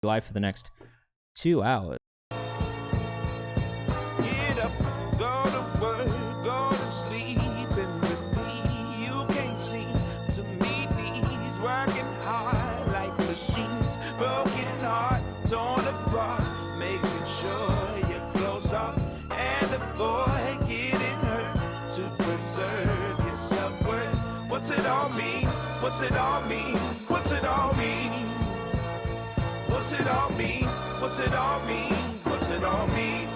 live for the next 2 hours. Get up, go to work, go to sleep, and with me, you can't seem to meet these working hard like machines, broken heart, torn apart, making sure you're closed off and avoid getting hurt to preserve your self-worth. What's it all mean? What's it all mean? What's it all mean? What's it all mean? What's it all mean? What's it all mean?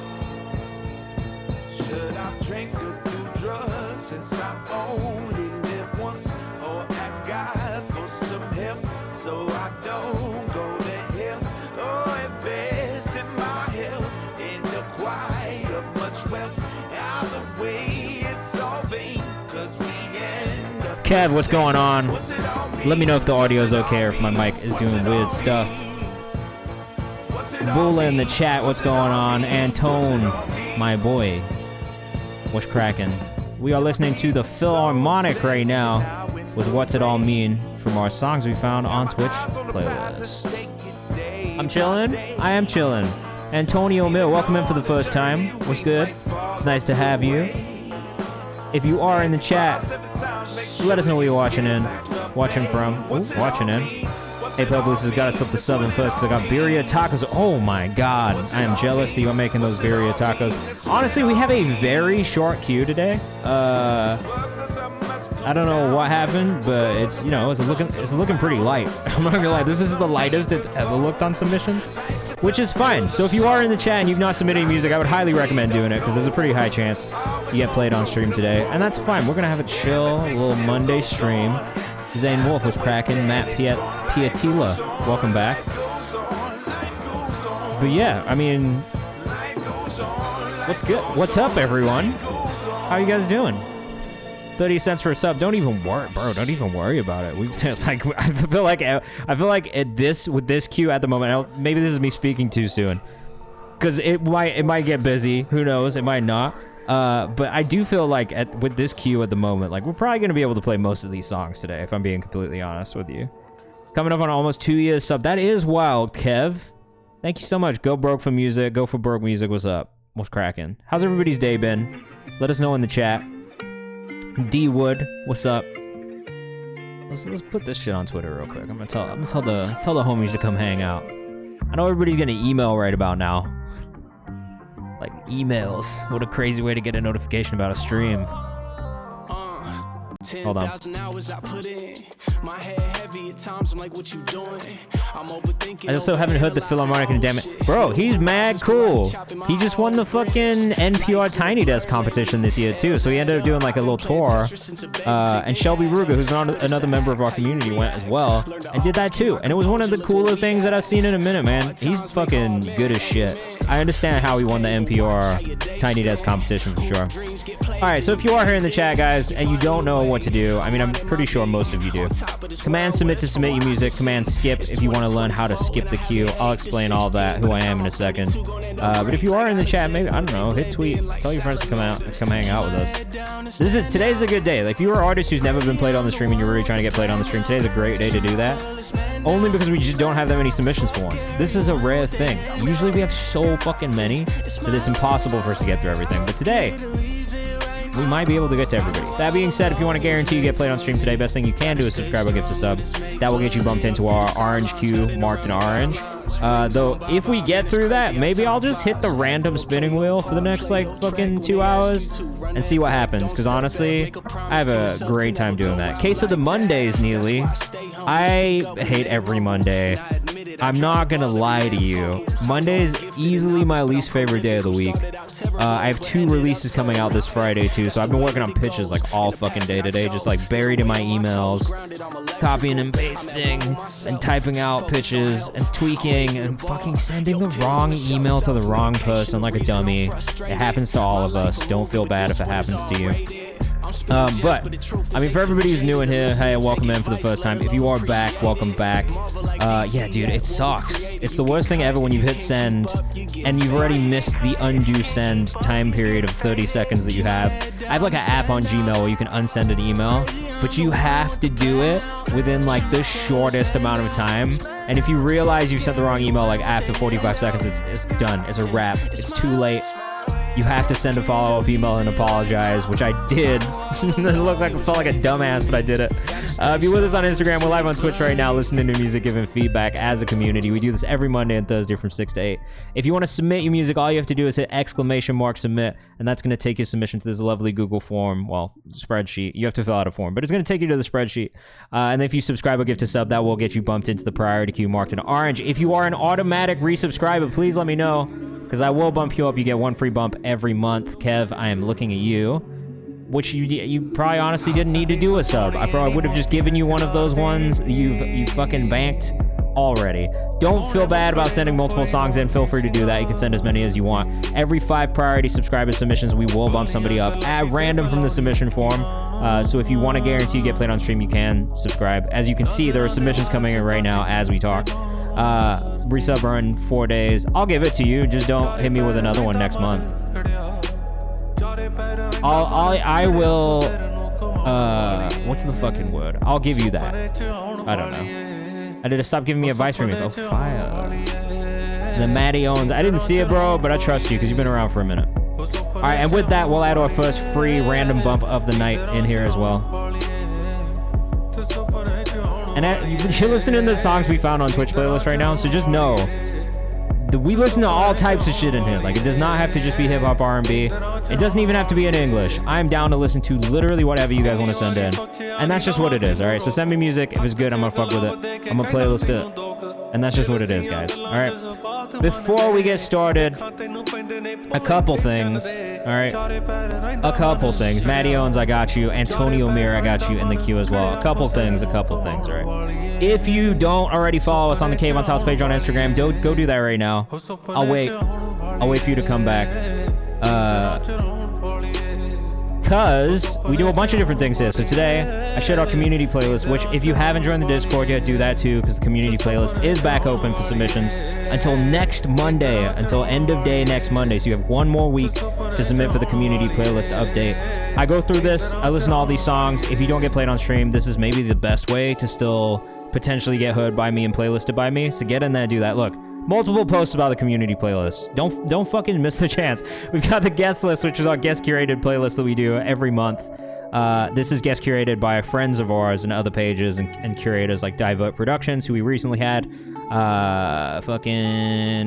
Should I drink or do drugs since I only live once? Or ask God for some help so I don't go to hell? Or invest in my health in the quiet of much wealth? Either way, it's all vain, cause we end up. Kev, what's going on? Let me know if the audio is okay or if my mic is doing weird stuff. Bula in the chat, what's going on? Antone, my boy, what's cracking? We are listening to the Philharmonic right now with What's It All Mean from our songs we found on Twitch playlist. I'm chilling. I am chilling. Antonio Mill, welcome in for the first time. What's good? It's nice to have you. If you are in the chat, let us know where you're watching from. Ooh, watching in. Hey, Publius has got to slip the sub in first because I got birria tacos. Oh my god, I am jealous that you're making those birria tacos. Honestly, we have a very short queue today. I don't know what happened, but it's, you know, it's looking pretty light. I'm not gonna lie, this is the lightest it's ever looked on submissions, which is fine. So if you are in the chat and you've not submitted any music, I would highly recommend doing it because there's a pretty high chance you get played on stream today, and that's fine. We're gonna have a chill little Monday stream. Zane Wolf was cracking. Matt Piatila, welcome back. But yeah, I mean, what's good? What's up, everyone? How you guys doing? 30 cents for a sub. Don't even worry, bro. Don't even worry about it. We like. I feel like with this queue at the moment. Maybe this is me speaking too soon, because it might get busy. Who knows? It might not. But I do feel like with this queue at the moment, like we're probably gonna be able to play most of these songs today, if I'm being completely honest with you. Coming up on almost 2 years sub. That is wild, Kev. Thank you so much. Go broke for music. Go for broke music. What's up? What's cracking? How's everybody's day been? Let us know in the chat. D Wood, what's up? Let's put this shit on Twitter real quick. I'm gonna tell the homies to come hang out. I know everybody's gonna email right about now. Like emails. What a crazy way to get a notification about a stream. Hold on. I also haven't heard the Philharmonic in damn it. Bro, he's mad cool. He just won the fucking NPR Tiny Desk competition this year too, so he ended up doing like a little tour. And Shelby Ruger, who's another member of our community, went as well and did that too. And it was one of the cooler things that I've seen in a minute, man. He's fucking good as shit. I understand how he won the NPR Tiny Desk competition for sure. Alright, so if you are here in the chat, guys, and you don't know what to do, I mean, I'm pretty sure most of you do. Command submit to submit your music. Command skip if you want to learn how to skip the queue. I'll explain all that, who I am in a second. But if you are in the chat, maybe, I don't know, hit tweet. Tell your friends to come hang out with us. Today's a good day. Like, if you're an artist who's never been played on the stream and you're really trying to get played on the stream, today's a great day to do that. Only because we just don't have that many submissions for once. This is a rare thing. Usually we have so fucking many that it's impossible for us to get through everything. But today, we might be able to get to everybody. That being said, if you want to guarantee you get played on stream today, best thing you can do is subscribe or gift a sub. That will get you bumped into our orange queue marked in orange. Though, if we get through that, maybe I'll just hit the random spinning wheel for the next, like, fucking 2 hours and see what happens. Because, honestly, I have a great time doing that. Case of the Mondays, Neely. I hate every Monday. I'm not gonna lie to you. Monday is easily my least favorite day of the week. I have 2 releases coming out this Friday, too, so I've been working on pitches, like, all fucking day today, just, like, buried in my emails, copying and pasting, and typing out pitches, and tweaking, and fucking sending the wrong email to the wrong person like a dummy. It happens to all of us. Don't feel bad if it happens to you. But, I mean, for everybody who's new in here, hey, welcome in for the first time. If you are back, welcome back. Yeah, dude, it sucks. It's the worst thing ever when you've hit send, and you've already missed the undo send time period of 30 seconds that you have. I have, like, an app on Gmail where you can unsend an email, but you have to do it within like the shortest amount of time. And if you realize you've sent the wrong email, like after 45 seconds, it's done. It's a wrap. It's too late. You have to send a follow-up email and apologize, which I did. It looked like I felt like a dumbass, but I did it. If you're with us on Instagram, we're live on Twitch right now, listening to music, giving feedback as a community. We do this every Monday and Thursday from 6 to 8. If you want to submit your music, all you have to do is hit !submit, and that's going to take your submission to this lovely Google form, well, spreadsheet. You have to fill out a form, but it's going to take you to the spreadsheet. And if you subscribe or gift a sub, that will get you bumped into the priority queue marked in orange. If you are an automatic resubscriber, please let me know, because I will bump you up. You get one free bump every month. Kev, I am looking at you, which you probably honestly didn't need to do a sub. I probably would have just given you one of those ones you fucking banked already. Don't feel bad about sending multiple songs in. Feel free to do that. You can send as many as you want. Every 5 priority subscriber submissions, we will bump somebody up at random from the submission form. So if you want to guarantee you get played on stream, you can subscribe. As you can see, there are submissions coming in right now as we talk. Resub are in 4 days. I'll give it to you. Just don't hit me with another one next month. I will, what's the fucking word? I'll give you that. I don't know. I did a stop giving me advice from you. Oh, fire. The Matty Owens. I didn't see it, bro, but I trust you because you've been around for a minute. All right, and with that, we'll add our first free random bump of the night in here as well. And you're listening to the songs we found on Twitch playlist right now, so just know that we listen to all types of shit in here. Like, it does not have to just be hip-hop R&B. It doesn't even have to be in English. I'm down to listen to literally whatever you guys want to send in. And that's just what it is, all right? So send me music. If it's good, I'm going to fuck with it. I'm going to playlist it. And that's just what it is, guys, all right? Before we get started, a couple things, all right? A couple things. Matty Owens, I got you. Antonio Mir, I got you in the queue as well. A couple things, all right? If you don't already follow us on the Kayvan's House page on Instagram, go do that right now. I'll wait for you to come back. Because we do a bunch of different things here. So today, I shared our community playlist, which if you haven't joined the Discord yet, do that too, because the community playlist is back open for submissions until next Monday, until end of day next Monday. So you have one more week to submit for the community playlist update. I go through this, I listen to all these songs. If you don't get played on stream, this is maybe the best way to still potentially get heard by me and playlisted by me. So get in there, do that. Look. Multiple posts about the community playlist. Don't fucking miss the chance. We've got the guest list, which is our guest curated playlist that we do every month. This is guest curated by friends of ours and other pages and curators like Divert Productions, who we recently had.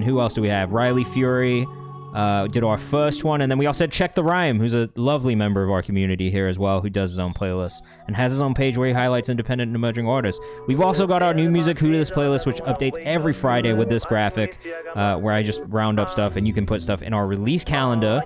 Who else do we have? Riley Fury did our first one, and then we also had Check the Rhyme, who's a lovely member of our community here as well, who does his own playlist and has his own page where he highlights independent and emerging artists. We've also got our new music Who Dis playlist, which updates every Friday with this graphic, where I just round up stuff and you can put stuff in our release calendar.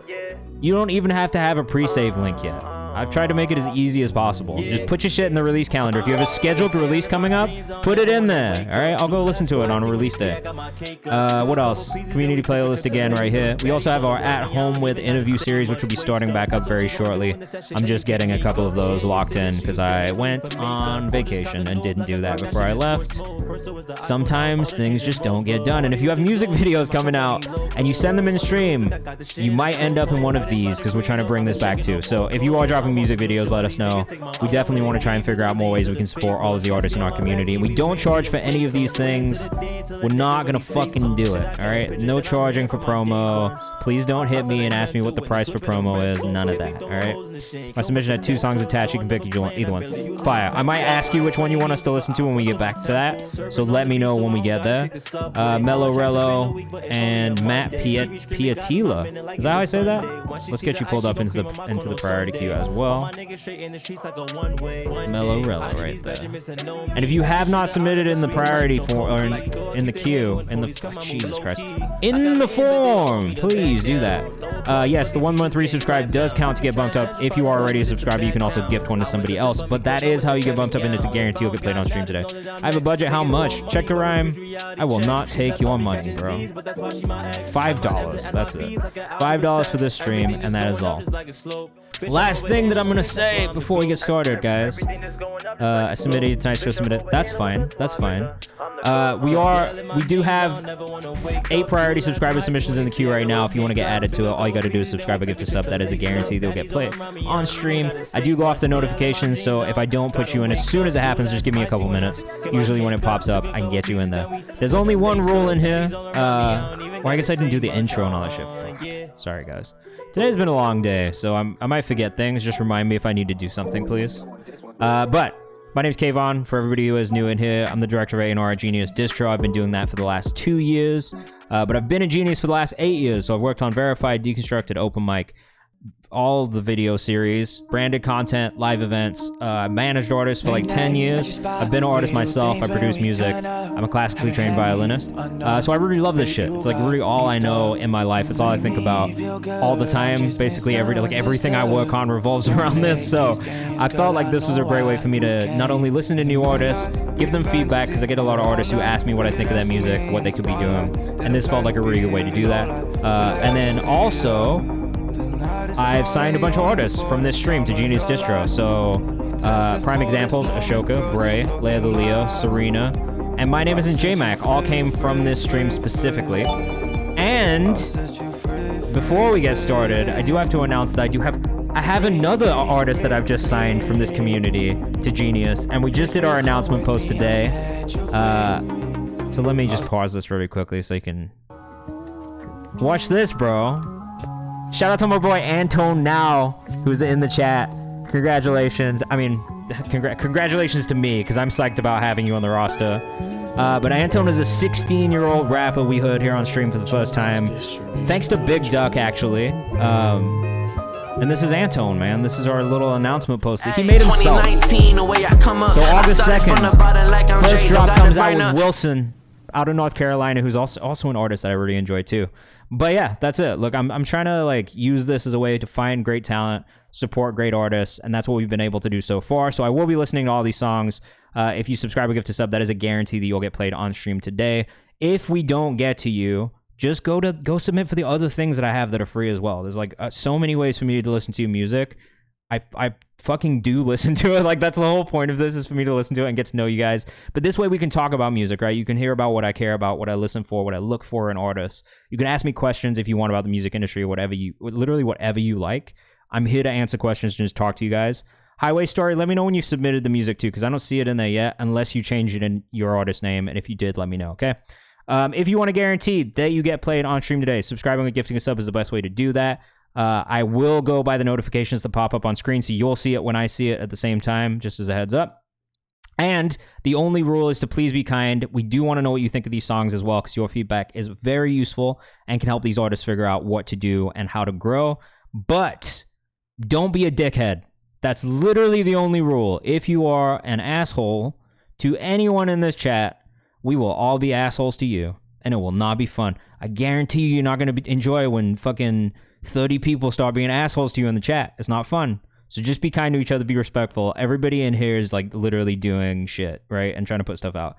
You don't even have to have a pre-save link yet. I've tried to make it as easy as possible. Just put your shit in the release calendar. If you have a scheduled release coming up, put it in there. All right, I'll go listen to it on a release day. What else? Community playlist again right here. We also have our At Home With interview series, which will be starting back up very shortly. I'm just getting a couple of those locked in because I went on vacation and didn't do that before I left. Sometimes things just don't get done. And if you have music videos coming out and you send them in stream, you might end up in one of these because we're trying to bring this back too. So if you are dropping music videos, let us know. We definitely want to try and figure out more ways we can support all of the artists in our community. We don't charge for any of these things. We're not gonna fucking do it, all right? No charging for promo. Please don't hit me and ask me what the price for promo is. None of that, all right? My submission had 2 songs attached. You can pick either one. Fire. I might ask you which one you want us to listen to when we get back to that, so let me know when we get there. Mellorello and Matt Piatila. Is that how I say that? Let's get you pulled up into the priority queue as well. Mellorello right there. And if you have not submitted in the priority form, or in the queue, Jesus Christ, in the form, please do that. Yes, the 1 month resubscribe does count to get bumped up. If you are already a subscriber, you can also gift one to somebody else, but that is how you get bumped up, and it's a guarantee you'll get played on stream today. I have a budget. How much? Check the rhyme. I will not take your money, bro. $5. That's it. $5 for this stream, and that is all. Last thing that I'm gonna say before we get started, guys. I submitted tonight's show. Submitted. That's fine. That's fine. We do have 8 priority subscriber submissions in the queue right now. If you want to get added to it, all you got to do is subscribe or gift a sub. That is a guarantee they'll get played on stream. I do go off the notifications, so if I don't put you in as soon as it happens, just give me a couple minutes. Usually when it pops up, I can get you in there. There's only one rule in here. Well, I guess I didn't do the intro and all that shit. Fuck. Sorry, guys. Today's been a long day, so I might forget things. Just remind me if I need to do something, please. But my name's Kayvan. For everybody who is new in here, I'm the director of A&R at Genius Distro. I've been doing that for the last 2 years, but I've been at Genius for the last 8 years. So I've worked on Verified, Deconstructed, Open Mic, all the video series, branded content, live events, managed artists for like 10 years. I've been an artist myself. I produce music. I'm a classically trained violinist. So I really love this shit. It's like really all I know in my life. It's all I think about all the time. Basically everything I work on revolves around this. So I felt like this was a great way for me to not only listen to new artists, give them feedback, because I get a lot of artists who ask me what I think of that music, what they could be doing. And this felt like a really good way to do that. And then also, I've signed a bunch of artists from this stream to Genius Distro. So, prime examples, Ashoka, Bray, Leia the Leo, Serena, and My Name Isn't J-Mac all came from this stream specifically. And before we get started, I do have to announce that I have another artist that I've just signed from this community to Genius, and we just did our announcement post today. So let me just pause this really quickly so you can watch this, bro. Shout out to my boy Anton Now, who's in the chat. Congratulations. I mean, congratulations to me, because I'm psyched about having you on the roster. But Anton is a 16-year-old rapper we heard here on stream for the first time. Thanks to Big Duck, actually. And this is Anton, man. This is our little announcement post that he made himself. So August 2nd, first drop comes out with Wilson out of North Carolina, who's also an artist that I really enjoy too. But yeah, that's it. Look, I'm trying to like use this as a way to find great talent, support great artists, and that's what we've been able to do so far. So I will be listening to all these songs. If you subscribe or gift a sub, that is a guarantee that you'll get played on stream today. If we don't get to you, just go submit for the other things that I have that are free as well. There's like so many ways for me to listen to music. I fucking do listen to it. Like, that's the whole point of this, is for me to listen to it and get to know you guys. But this way we can talk about music, right? You can hear about what I care about, what I listen for, what I look for in artists. You can ask me questions if you want about the music industry or literally whatever you like. I'm here to answer questions and just talk to you guys. Highway Story, let me know when you've submitted the music too, because I don't see it in there yet unless you change it in your artist name. And if you did, let me know, okay? If you want to guarantee that you get played on stream today, subscribing and gifting a sub is the best way to do that. I will go by the notifications that pop up on screen, so you'll see it when I see it at the same time, just as a heads up. And the only rule is to please be kind. We do want to know what you think of these songs as well, because your feedback is very useful and can help these artists figure out what to do and how to grow. But don't be a dickhead. That's literally the only rule. If you are an asshole to anyone in this chat, we will all be assholes to you, and it will not be fun. I guarantee you're not going to enjoy when fucking 30 people start being assholes to you in the chat. It's not fun. So just be kind to each other, be respectful. Everybody in here is like literally doing shit, right? And trying to put stuff out.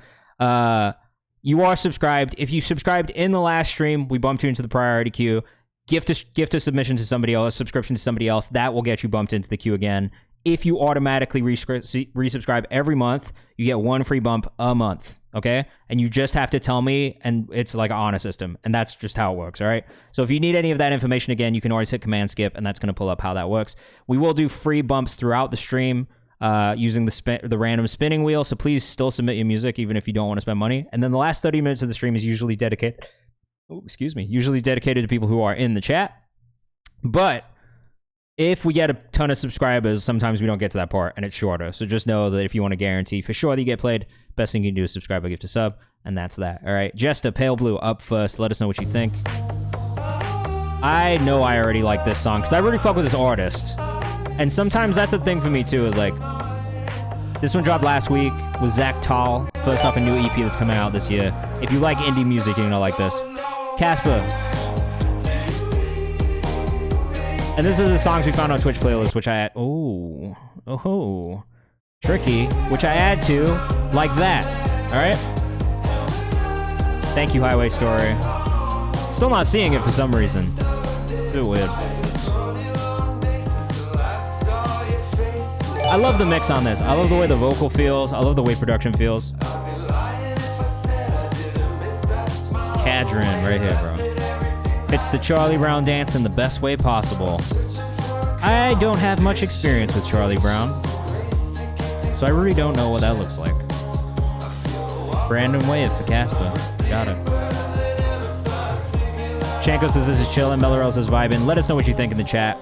You are subscribed. If you subscribed in the last stream, we bumped you into the priority queue. Gift a submission to somebody else, subscription to somebody else. That will get you bumped into the queue again. If you automatically resubscribe every month, you get one free bump a month, okay? And you just have to tell me, and it's like an honor system, and that's just how it works, all right? So if you need any of that information, again, you can always hit Command Skip, and that's going to pull up how that works. We will do free bumps throughout the stream using the random spinning wheel, so please still submit your music, even if you don't want to spend money. And then the last 30 minutes of the stream is usually dedicated to people who are in the chat. But if we get a ton of subscribers, sometimes we don't get to that part, and it's shorter. So just know that if you want to guarantee for sure that you get played, best thing you can do is subscribe or gift a sub, and that's that. All right, Jesta, Pale Blue, up first. Let us know what you think. I know I already like this song, because I really fuck with this artist. And sometimes that's a thing for me, too, is like, this one dropped last week with Zach Tall. First off, a new EP that's coming out this year. If you like indie music, you're going to like this. Casper. And this is the songs we found on Twitch playlist, which I add. Oh, tricky. Which I add to like that. All right. Thank you, Highway Story. Still not seeing it for some reason. It's a bit weird. I love the mix on this. I love the way the vocal feels. I love the way production feels. Cadron right here, bro. It's the Charlie Brown dance in the best way possible. I don't have much experience with Charlie Brown, so I really don't know what that looks like. Brandon Wave for Casper. Got it. Chanko says this is chillin'. Melorel says vibin'. Let us know what you think in the chat.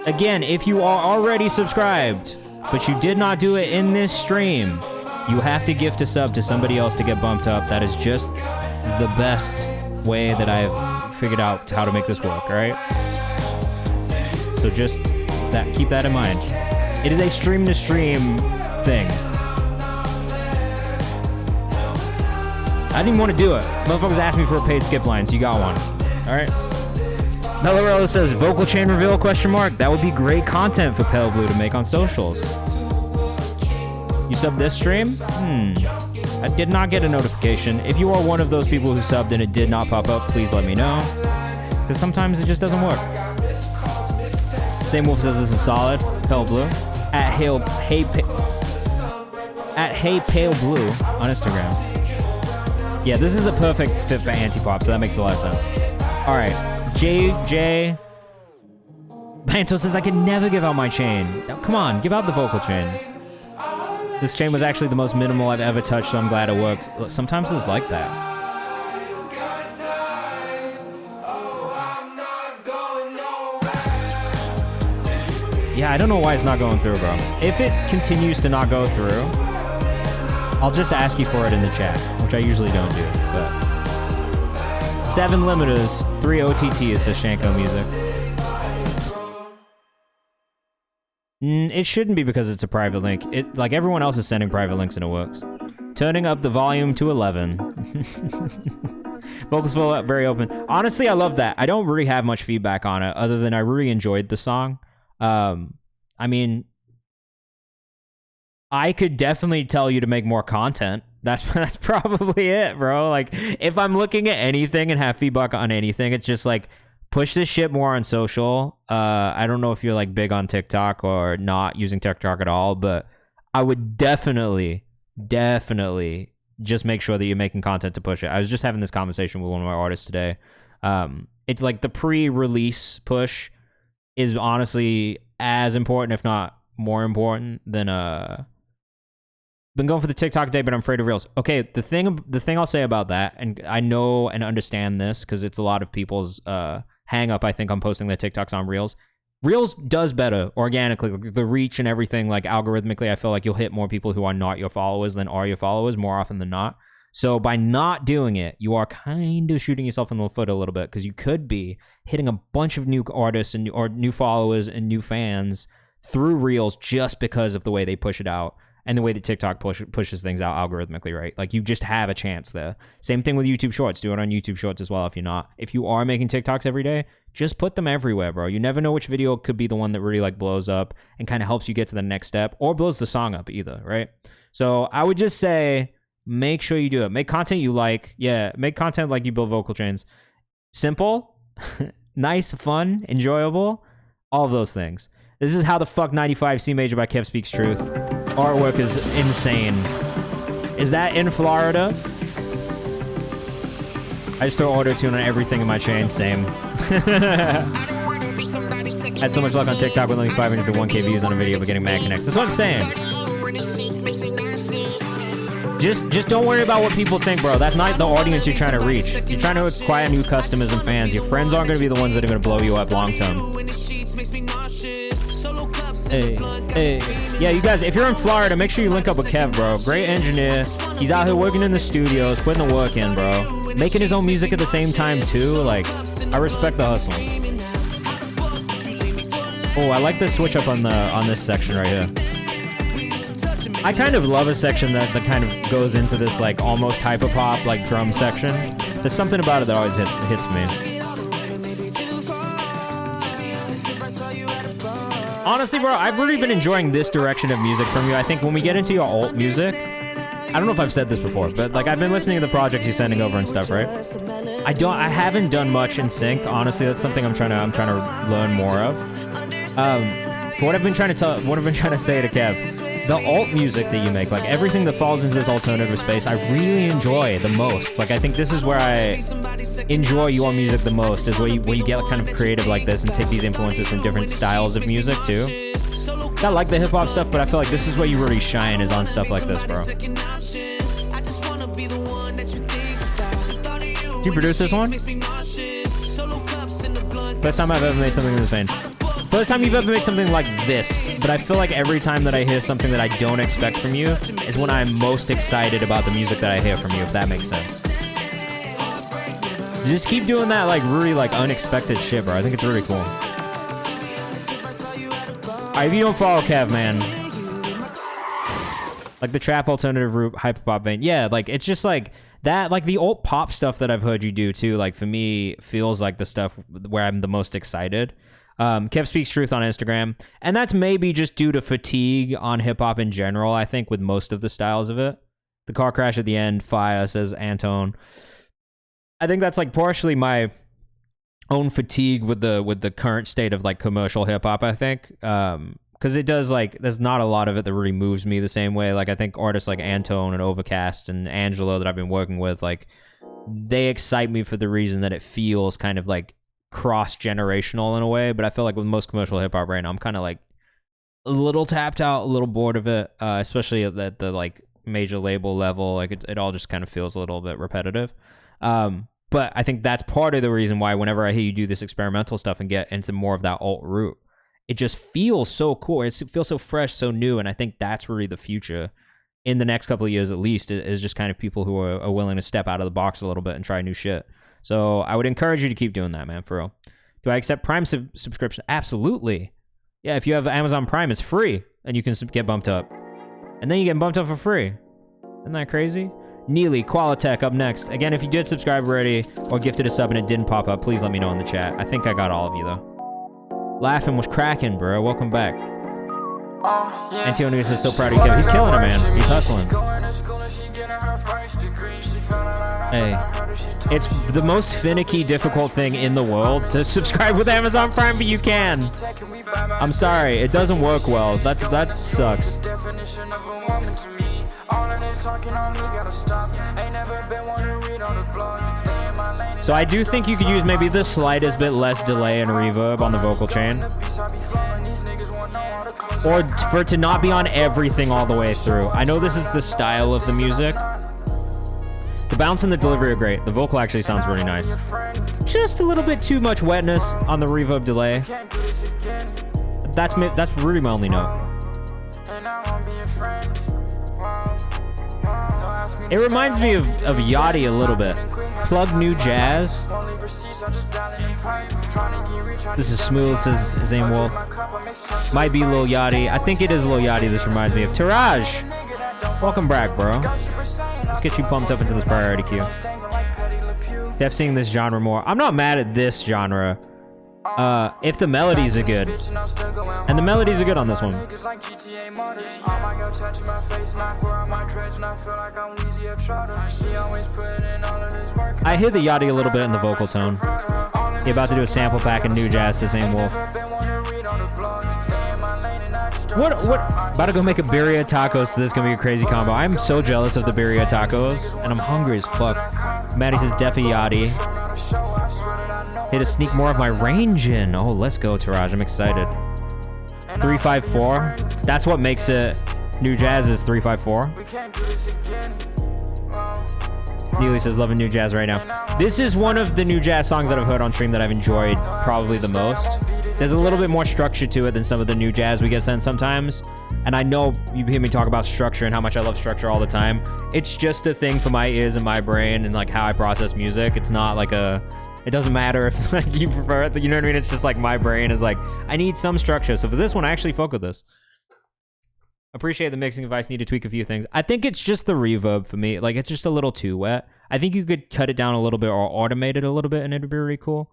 Again, if you are already subscribed, but you did not do it in this stream, you have to gift a sub to somebody else to get bumped up. That is just the best way that I've figured out how to make this work, all right? So just keep that in mind. It is a stream-to-stream thing. I didn't even want to do it. Motherfuckers asked me for a paid skip line, so you got one. All right. Melorello says, vocal chain reveal, question mark. That would be great content for Pale Blue to make on socials. You subbed this stream? I did not get a notification. If you are one of those people who subbed and it did not pop up, please let me know. Because sometimes it just doesn't work. Same Wolf says this is solid. Pale Blue. At Hey Pale Blue on Instagram. Yeah, this is a perfect fit for Antipop, so that makes a lot of sense. All right, JJ. Banto says I can never give out my chain. Now, come on, give out the vocal chain. This chain was actually the most minimal I've ever touched, so I'm glad it worked. Look, sometimes it's like that. Yeah, I don't know why it's not going through, bro. If it continues to not go through, I'll just ask you for it in the chat, which I usually don't do, but 7 limiters, 3 OTTs, says Shanko Music. It shouldn't be because it's a private link. Like everyone else is sending private links and it works. Turning up the volume to 11. Vocals full up, very open. Honestly, I love that. I don't really have much feedback on it other than I really enjoyed the song. I mean, I could definitely tell you to make more content. That's probably it, bro. Like, if I'm looking at anything and have feedback on anything, it's just like, push this shit more on social. I don't know if you're like big on TikTok or not using TikTok at all, but I would definitely just make sure that you're making content to push it. I was just having this conversation with one of my artists today. It's like the pre-release push is honestly as important, if not more important than been going for the TikTok day, but I'm afraid of Reels. Okay, the thing I'll say about that, and I know and understand this because it's a lot of people's hang up, I think, on posting their TikToks on Reels. Reels does better organically, like the reach and everything, like algorithmically, I feel like you'll hit more people who are not your followers than are your followers more often than not. So by not doing it, you are kind of shooting yourself in the foot a little bit because you could be hitting a bunch of new artists and or new followers and new fans through Reels just because of the way they push it out and the way that TikTok pushes things out algorithmically, right? Like you just have a chance there. Same thing with YouTube Shorts. Do it on YouTube Shorts as well if you're not. If you are making TikToks every day, just put them everywhere, bro. You never know which video could be the one that really like blows up and kind of helps you get to the next step or blows the song up either, right? So I would just say, make sure you do it. Make content you like. Yeah, make content like you build vocal chains. Simple, nice, fun, enjoyable, all of those things. This is How the Fuck 95 C Major by Kev Speaks Truth. Artwork is insane. Is that in Florida? I just throw auto-tune on everything in my chain. Same. Had so much luck on TikTok with only 500 to 1K views on a video but getting mad connects. That's what I'm saying. Just don't worry about what people think, bro. That's not the audience you're trying to reach. You're trying to acquire new customers and fans. Your friends aren't going to be the ones that are going to blow you up long term. Hey. Yeah, you guys, if you're in Florida, make sure you link up with Kev, bro. Great engineer. He's out here working in the studios, putting the work in, bro. Making his own music at the same time, too. Like, I respect the hustle. Oh, I like the switch up on this section right here. I kind of love a section that kind of goes into this, like, almost hyper-pop, like, drum section. There's something about it that always hits me. Honestly, bro, I've really been enjoying this direction of music from you. I think when we get into your alt music, I don't know if I've said this before, but like I've been listening to the projects you're sending over and stuff, right? I haven't done much in sync. Honestly, that's something I'm trying to learn more of. What I've been trying to say to Kev the alt music that you make, like everything that falls into this alternative space, I really enjoy the most. Like I think this is where I enjoy your music the most, is where you get kind of creative like this and take these influences from different styles of music too. I like the hip hop stuff, but I feel like this is where you really shine, is on stuff like this, bro. Did you produce this one? First time I've ever made something in this vein. First time you've ever made something like this, but I feel like every time that I hear something that I don't expect from you is when I'm most excited about the music that I hear from you, if that makes sense. Just keep doing that like really like unexpected shit, bro. I think it's really cool. Alright, if you don't follow Kev, man, like the trap alternative root hyperpop vein, yeah, like it's just like that, like the alt pop stuff that I've heard you do too, like for me feels like the stuff where I'm the most excited. Kev Speaks Truth on Instagram, and that's maybe just due to fatigue on hip-hop in general, I think, with most of the styles of it. The car crash at the end, fire, says Antone. I think that's like partially my own fatigue with the current state of like commercial hip-hop, I think, because it does, like, there's not a lot of it that really moves me the same way. Like I think artists like Antone and Overcast and Angelo that I've been working with, like, they excite me for the reason that it feels kind of like cross-generational in a way. But I feel like with most commercial hip-hop right now, I'm kind of like a little tapped out, a little bored of it, especially at the like major label level. Like it all just kind of feels a little bit repetitive. But I think that's part of the reason why whenever I hear you do this experimental stuff and get into more of that alt route, it just feels so cool. It feels so fresh, so new. And I think that's really the future in the next couple of years, at least, is just kind of people who are willing to step out of the box a little bit and try new shit. So I would encourage you to keep doing that, man, for real. Do I accept Prime subscription? Absolutely. Yeah, if you have Amazon Prime, it's free, and you can get bumped up. And then you get bumped up for free. Isn't that crazy? Neely, Qualitech up next. Again, if you did subscribe already or gifted a sub and it didn't pop up, please let me know in the chat. I think I got all of you, though. Laughing was cracking, bro. Welcome back. Antonio is so proud of you. He's killing it, man. He's hustling. Hey, it's the most finicky, difficult thing in the world to subscribe with Amazon Prime, but you can. I'm sorry, it doesn't work well. That sucks. So I do think you could use maybe the slightest bit less delay and reverb on the vocal chain, or for it to not be on everything all the way through. I know this is the style of the music. The bounce and the delivery are great. The vocal actually sounds really nice. Just a little bit too much wetness on the reverb delay. That's really my only note. It reminds me of Yachty a little bit. Plug New Jazz. This is smooth, says Zane Wolf. Might be Lil Yachty. I think it is Lil Yachty this reminds me of. Taraj, welcome back, bro. Let's get you pumped up into this priority queue. Def seeing this genre more. I'm not mad at this genre. If the melodies are good. And the melodies are good on this one. I hear the Yachty a little bit in the vocal tone. He about to do a sample pack in New Jazz to Zane Wolf. What? About to go make a birria tacos, so this is gonna be a crazy combo. I'm so jealous of the birria tacos, and I'm hungry as fuck. Maddie says Defi Yachty. Hit to sneak more of my range in. Oh, let's go, Taraj. I'm excited. 354. That's what makes it. New Jazz is 354. Neely says, loving New Jazz right now. This is one of the New Jazz songs that I've heard on stream that I've enjoyed probably the most. There's a little bit more structure to it than some of the New Jazz we get sent sometimes. And I know you hear me talk about structure and how much I love structure all the time. It's just a thing for my ears and my brain and like how I process music. It's not like it doesn't matter if like you prefer it. You know what I mean? It's just like my brain is like, I need some structure. So for this one, I actually fuck with this. Appreciate the mixing advice. Need to tweak a few things. I think it's just the reverb for me. Like, it's just a little too wet. I think you could cut it down a little bit or automate it a little bit and it'd be really cool.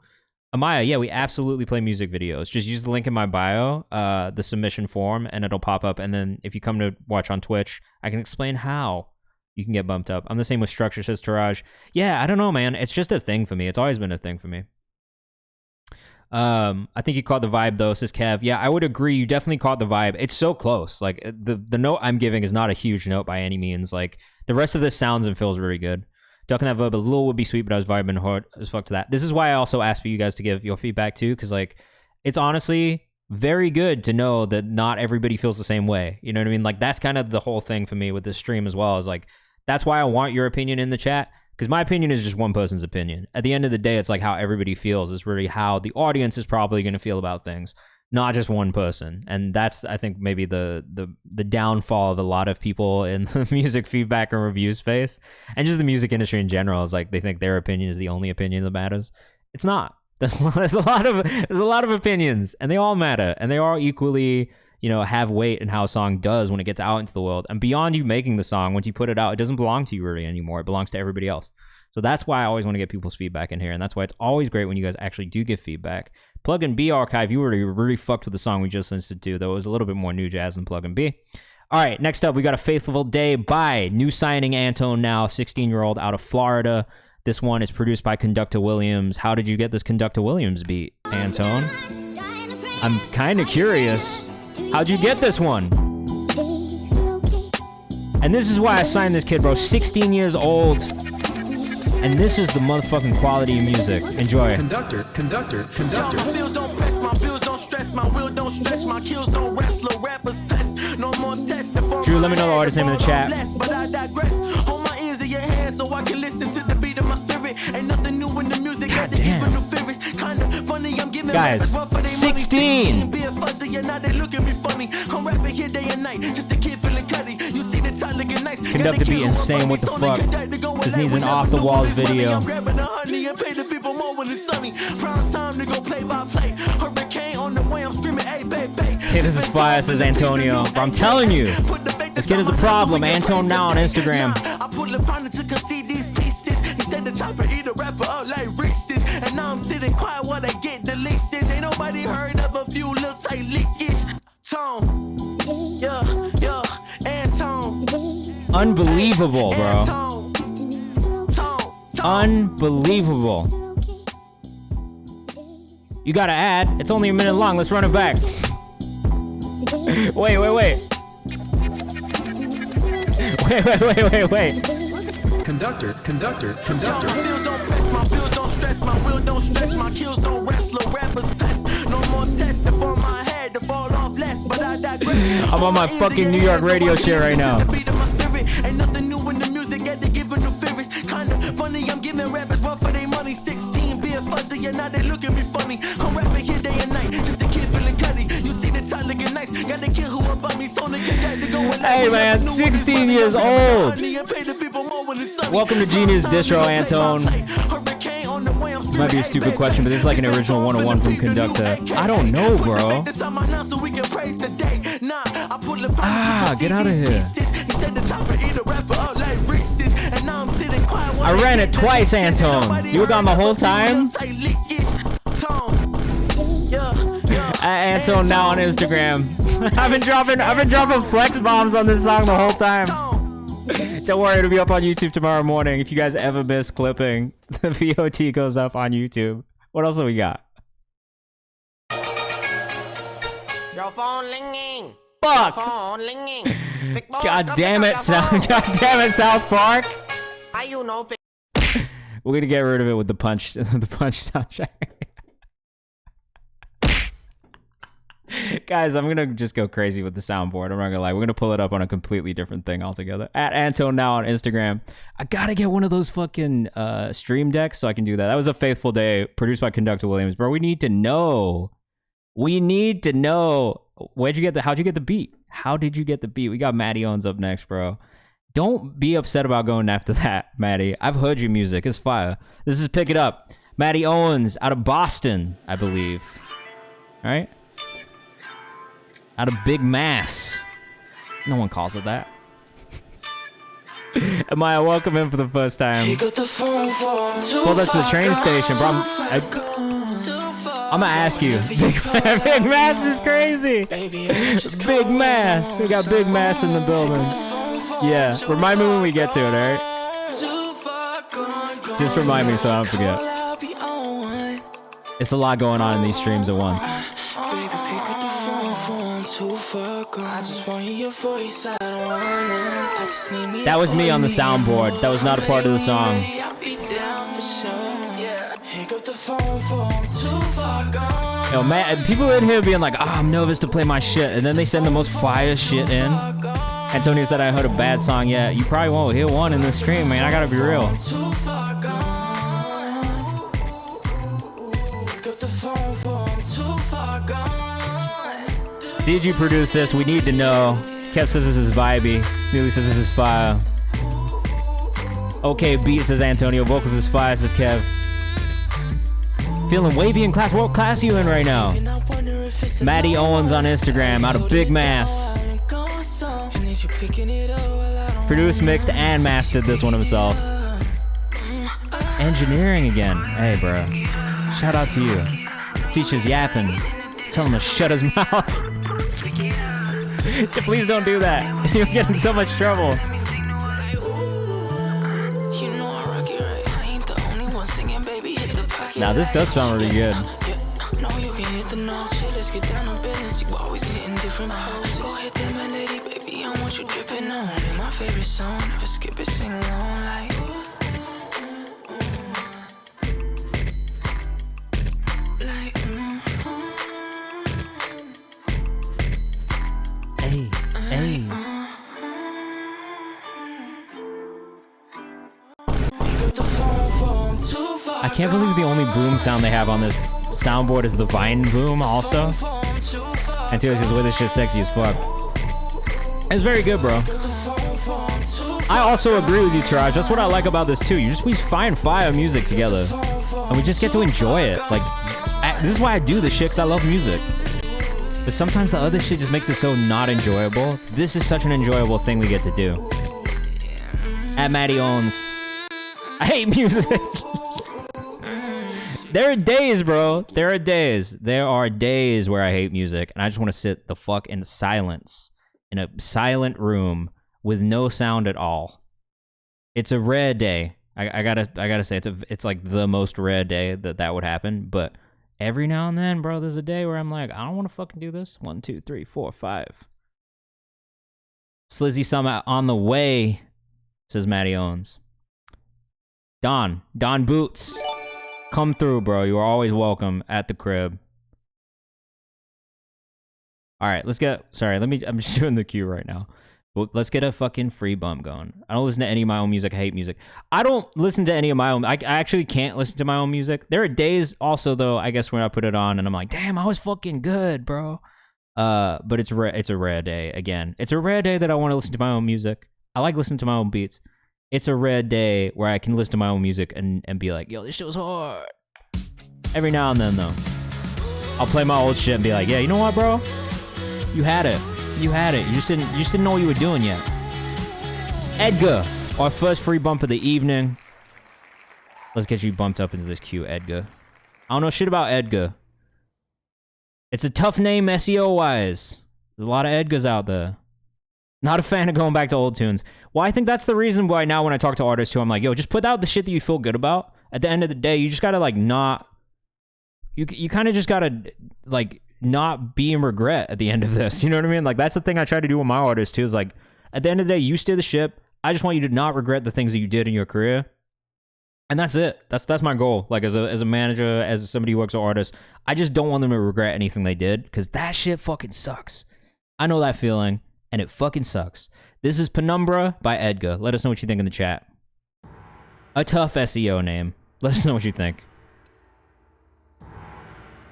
Amaya, yeah, we absolutely play music videos. Just use the link in my bio, the submission form, and it'll pop up. And then if you come to watch on Twitch, I can explain how you can get bumped up. I'm the same with structure, says Taraj. Yeah, I don't know, man. It's just a thing for me. It's always been a thing for me. I think you caught the vibe though, says Kev. Yeah, I would agree. You definitely caught the vibe. It's so close. Like the note I'm giving is not a huge note by any means. Like the rest of this sounds and feels really good. Ducking that verb a little would be sweet, but I was vibing hard as fuck to that. This is why I also asked for you guys to give your feedback too, because like it's honestly very good to know that not everybody feels the same way. You know what I mean? Like that's kind of the whole thing for me with this stream as well. Is like that's why I want your opinion in the chat. Because my opinion is just one person's opinion. At the end of the day, it's like how everybody feels is really how the audience is probably going to feel about things, not just one person. And that's, I think, maybe the downfall of a lot of people in the music feedback and review space, and just the music industry in general. Is like they think their opinion is the only opinion that matters. It's not. There's a lot of opinions, and they all matter, and they all equally, you know, have weight in how a song does when it gets out into the world. And beyond you making the song, once you put it out, it doesn't belong to you really anymore. It belongs to everybody else. So that's why I always want to get people's feedback in here. And that's why it's always great when you guys actually do give feedback. Plug and B Archive, you really fucked with the song we just listened to, though it was a little bit more new jazz than Plug and B. All right, next up, we got A Faithful Day by new signing Antone Now, 16-year-old out of Florida. This one is produced by Conductor Williams. How did you get this Conductor Williams beat, Antone? I'm kind of curious. How'd you get this one? And this is why I signed this kid, bro. 16 years old. And this is the motherfucking quality of music. Enjoy. Conductor. My feels don't press, my bills don't stress, my will don't stretch, my kills don't rest, little rappers pest, no more test. Drew, let me know the artist name in the chat. But I digress. Hold my ears in your hands so I can listen to the beat of my spirit. Ain't nothing new in the music. God damn. Kinda funny, I'm giving guys, 16. Be a fuzzy, and now they look at me funny. I'm rapping here day and night, just a kid feeling cutty. You see the time looking nice. Conductor be insane, what the fuck? Just needs an off the walls video. I'm grabbing the honey and pay the people more when it's sunny. Prime time to go play by play. Hurricane on the way, I'm screaming, hey, babe, babe. Hey, this is fire, says Antonio. But I'm telling you, this kid is a problem. Antone Now on Instagram. I put the partner to concede these pieces. He said the chopper eat a rapper up like Reese's. And now I'm sitting quiet while they get the leases. Ain't nobody heard of a few little tight leakage. Tone. Yeah, Antone. Unbelievable, bro. Unbelievable. You gotta add. It's only a minute long. Let's run it back. Wait. Wait. Conductor. My feels don't press, my bills don't stress, my will don't stretch, my kills don't rest, little rappers pest. No more tests for my head to fall off less, but I digress. I'm on my fucking New York radio shit right now. Ain't nothing new in the music, got to give no favors. Kinda funny, I'm giving rappers run for their money. 16, be a fuzzy, and now they look at me funny. I'm rapping here day and night, just a kid feeling cutty. You see the time looking nice, got the kid who above me, so they can go and hey man, 16 years old. Welcome to Genius Distro, Antone. This might be a stupid question, but this is like an original 101 from Conductor. I don't know, bro. Get out of here. I ran it twice, Antone. You were gone the whole time? Antone Now on Instagram. I've been dropping flex bombs on this song the whole time. Don't worry, it'll be up on YouTube tomorrow morning. If you guys ever miss clipping, the VOT goes up on YouTube. What else do we got? Your phone ringing. Fuck! Phone ringing. God damn it, South Park! How you know? We're gonna get rid of it with the punch soundtrack. Guys, I'm gonna just go crazy with the soundboard. I'm not gonna lie. We're gonna pull it up on a completely different thing altogether. At Antone Now on Instagram. I gotta get one of those fucking stream decks so I can do that. That was A Faithful Day, produced by Conductor Williams. Bro, we need to know. How'd you get the beat? How did you get the beat? We got Matty Owens up next, bro. Don't be upset about going after that, Matty. I've heard your music. It's fire. This is Pick It Up. Matty Owens out of Boston, I believe. All right? Out of Big Mass. No one calls it that. Amaya, welcome in for the first time. Pulled up to the train station, bro. I'm gonna ask you. Big Mass is crazy. Big Mass. We got Big Mass in the building. Yeah. Remind me when we get to it, alright? Just remind me so I don't forget. It's a lot going on in these streams at once. Baby, pick up the phone for I'm too far gone. I just want your voice, I don't want it. I just need me. That was me on the soundboard. That was not a part of the song. I'll be down for sure. Yeah. Pick up the phone for I'm too far gone. Yo, man, people in here being like, I'm nervous to play my shit, and then they send the most fire shit in. Antonio said I heard a bad song. Yeah, you probably won't hear one in this stream, man. I gotta be real. Too far gone. Pick up the phone for I'm too far gone. Did you produce this? We need to know. Kev says this is vibey. Neely says this is fire. Okay, beat says Antonio. Vocals is fire says Kev. Feeling wavy in class. What class are you in right now? Maddie Owens on Instagram out of Big Mass. Produced, mixed, and mastered this one himself. Engineering again. Hey, bro. Shout out to you. Teacher's yapping. Tell him to shut his mouth. Please don't do that. You'll get in so much trouble. Now this does sound really good. No, you can hit the notes. Let's get down on business. You always hitting different hoes. Go hit them, my lady, baby. I want you dripping on. My favorite song. Never skip it, sing along like. Hey, hey. I can't believe the only boom sound they have on this soundboard is the Vine boom also. And Taylor says, well, this shit's sexy as fuck. It's very good, bro. I also agree with you, Taraj. That's what I like about this too. We find fire music together. And we just get to enjoy it. Like, this is why I do this shit, because I love music. But sometimes the other shit just makes it so not enjoyable. This is such an enjoyable thing we get to do. At Maddie Owens. I hate music. There are days, bro. There are days. There are days where I hate music, and I just want to sit the fuck in silence, in a silent room with no sound at all. It's a rare day. I gotta say, it's like the most rare day that would happen. But every now and then, bro, there's a day where I'm like, I don't want to fucking do this. 1, 2, 3, 4, 5. Slizzy Summit on the way, says Maddie Owens. Don Boots. Come through, bro. You are always welcome at the crib. All right, let's get... Sorry, I'm just doing the queue right now. But let's get a fucking free bump going. I don't listen to any of my own music. I hate music. I don't listen to any of my own... I actually can't listen to my own music. There are days also, though, I guess, when I put it on and I'm like, damn, I was fucking good, bro. But it's a rare day, again. It's a rare day that I want to listen to my own music. I like listening to my own beats. It's a rare day where I can listen to my own music and be like, yo, this shit was hard. Every now and then, though. I'll play my old shit and be like, yeah, you know what, bro? You had it. You had it. You just didn't know what you were doing yet. Edgar, our first free bump of the evening. Let's get you bumped up into this queue, Edgar. I don't know shit about Edgar. It's a tough name SEO-wise. There's a lot of Edgars out there. Not a fan of going back to old tunes. Well, I think that's the reason why now when I talk to artists too, I'm like, yo, just put out the shit that you feel good about. At the end of the day, you just gotta like not... You kind of just gotta like not be in regret at the end of this. You know what I mean? Like that's the thing I try to do with my artists too, is like at the end of the day, you steer the ship. I just want you to not regret the things that you did in your career. And that's it. That's my goal. Like as a manager, as somebody who works with artists, I just don't want them to regret anything they did, because that shit fucking sucks. I know that feeling. And it fucking sucks. This is Penumbra by Edgar. Let us know what you think in the chat. A tough SEO name. Let us know what you think.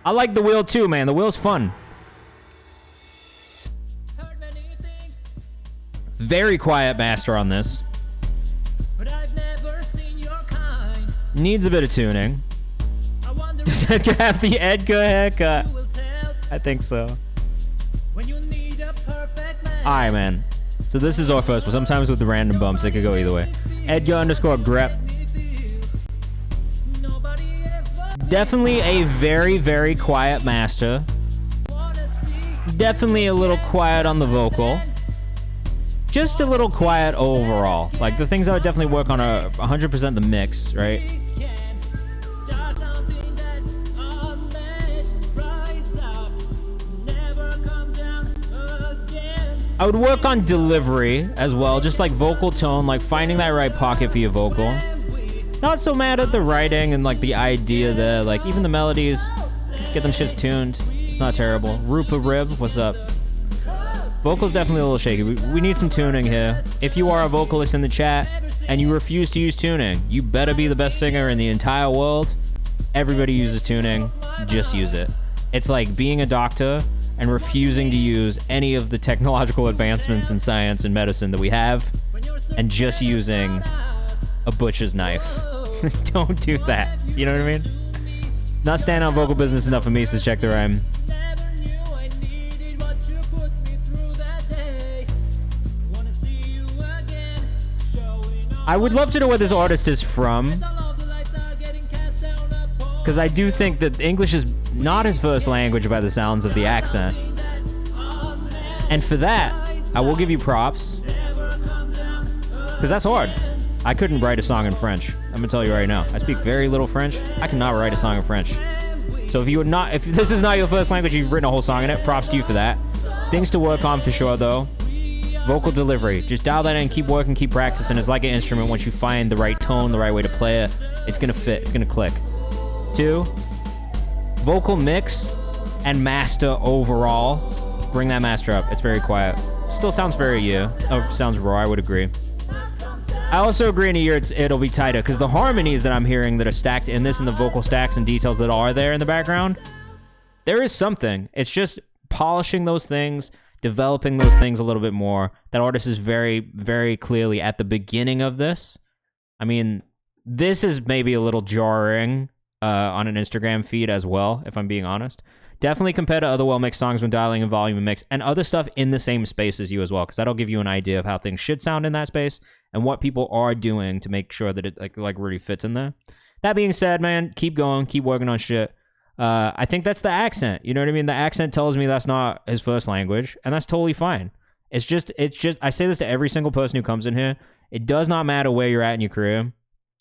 I like the wheel too, man. The wheel's fun. Very quiet master on this. But I've never seen your kind. Needs a bit of tuning. Does Edgar have the Edgar haircut? I think so. Alright, man. So this is our first, but sometimes with the random bumps, it could go either way. Edgar_grep. Definitely a very, very quiet master. Definitely a little quiet on the vocal. Just a little quiet overall. Like, the things I would definitely work on are 100% the mix, right? I would work on delivery as well, just like vocal tone, like finding that right pocket for your vocal. Not so mad at the writing and like the idea there, like even the melodies, get them shits tuned. It's not terrible. Rupa Rib, what's up? Vocal's definitely a little shaky. We need some tuning here. If you are a vocalist in the chat and you refuse to use tuning, you better be the best singer in the entire world. Everybody uses tuning, just use it. It's like being a doctor and refusing to use any of the technological advancements in science and medicine that we have and just using a butcher's knife. Don't do that. You know what I mean? Not standing on vocal business enough for me, so check the rhyme. I would love to know where this artist is from, because I do think that English is not his first language by the sounds of the accent. And for that, I will give you props, because that's hard. I couldn't write a song in French. I'm gonna tell you right now. I speak very little French. I cannot write a song in French. So if this is not your first language, you've written a whole song in it, props to you for that. Things to work on for sure though. Vocal delivery. Just dial that in, keep working, keep practicing. It's like an instrument. Once you find the right tone, the right way to play it, it's gonna fit, it's gonna click. 2, vocal mix and master overall. Bring that master up. It's very quiet. Still sounds very sounds raw, I would agree. I also agree in a year it'll be tighter, because the harmonies that I'm hearing that are stacked in this and the vocal stacks and details that are there in the background, there is something. It's just polishing those things, developing those things a little bit more. That artist is very, very clearly at the beginning of this. I mean, this is maybe a little jarring on an Instagram feed as well, if I'm being honest. Definitely compared to other well-mixed songs when dialing in volume and mix, and other stuff in the same space as you as well, because that'll give you an idea of how things should sound in that space and what people are doing to make sure that it like really fits in there. That being said, man, keep going, keep working on shit. I think that's the accent. You know what I mean? The accent tells me that's not his first language, and that's totally fine. It's just, I say this to every single person who comes in here. It does not matter where you're at in your career.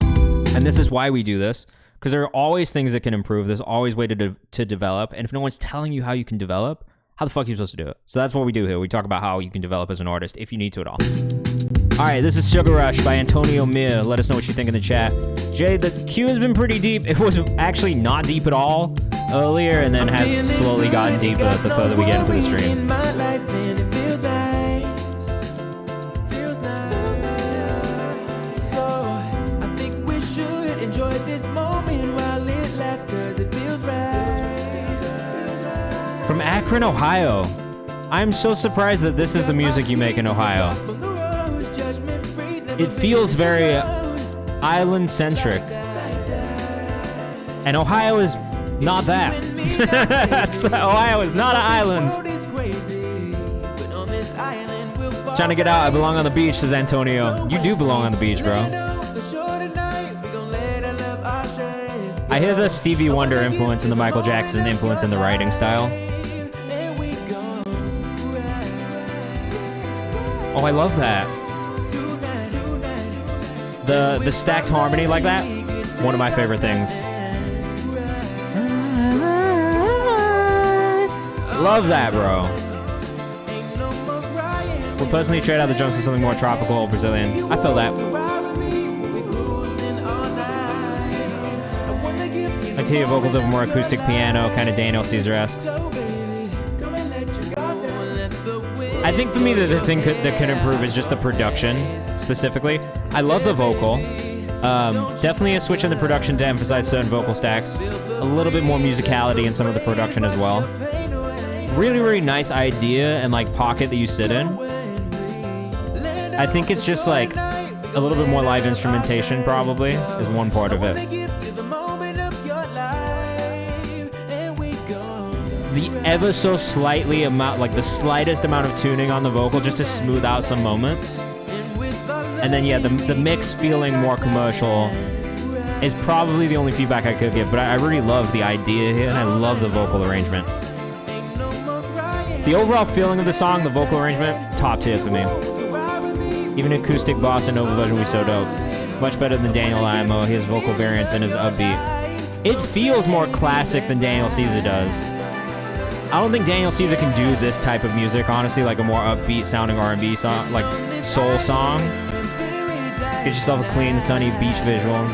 And this is why we do this, because there are always things that can improve. There's always way to develop. And if no one's telling you how you can develop, how the fuck are you supposed to do it? So that's what we do here. We talk about how you can develop as an artist, if you need to at all. All right, this is Sugar Rush by Antonio Mir. Let us know what you think in the chat. Jay, the queue has been pretty deep. It was actually not deep at all earlier, and then has slowly gotten deeper the further we get into the stream. From Akron, Ohio. I'm so surprised that this is the music you make in Ohio. It feels very island-centric. And Ohio is not that. Ohio is not an island. Trying to get out. I belong on the beach, says Antonio. You do belong on the beach, bro. I hear the Stevie Wonder influence and the Michael Jackson influence in the writing style. Oh, I love that. The stacked harmony like that, one of my favorite things. Love that, bro. Would personally trade out the drums for something more tropical or Brazilian. I feel that. I tell you, vocals over more acoustic piano, kind of Daniel Caesar-esque. I think for me, the thing that could improve is just the production, specifically. I love the vocal. Definitely a switch in the production to emphasize certain vocal stacks. A little bit more musicality in some of the production as well. Really, really nice idea and like pocket that you sit in. I think it's just like a little bit more live instrumentation probably is one part of it. The ever so slightly amount, like the slightest amount of tuning on the vocal just to smooth out some moments. And then yeah, the mix feeling more commercial is probably the only feedback I could give, but I really love the idea here and I love the vocal arrangement. The overall feeling of the song, the vocal arrangement, top tier for me. Even acoustic bossa nova version was so dope. Much better than Daniel Imo, his vocal variants and his upbeat. It feels more classic than Daniel Caesar does. I don't think Daniel Caesar can do this type of music, honestly, like a more upbeat sounding R&B song, like soul song. Get yourself a clean, sunny beach visual.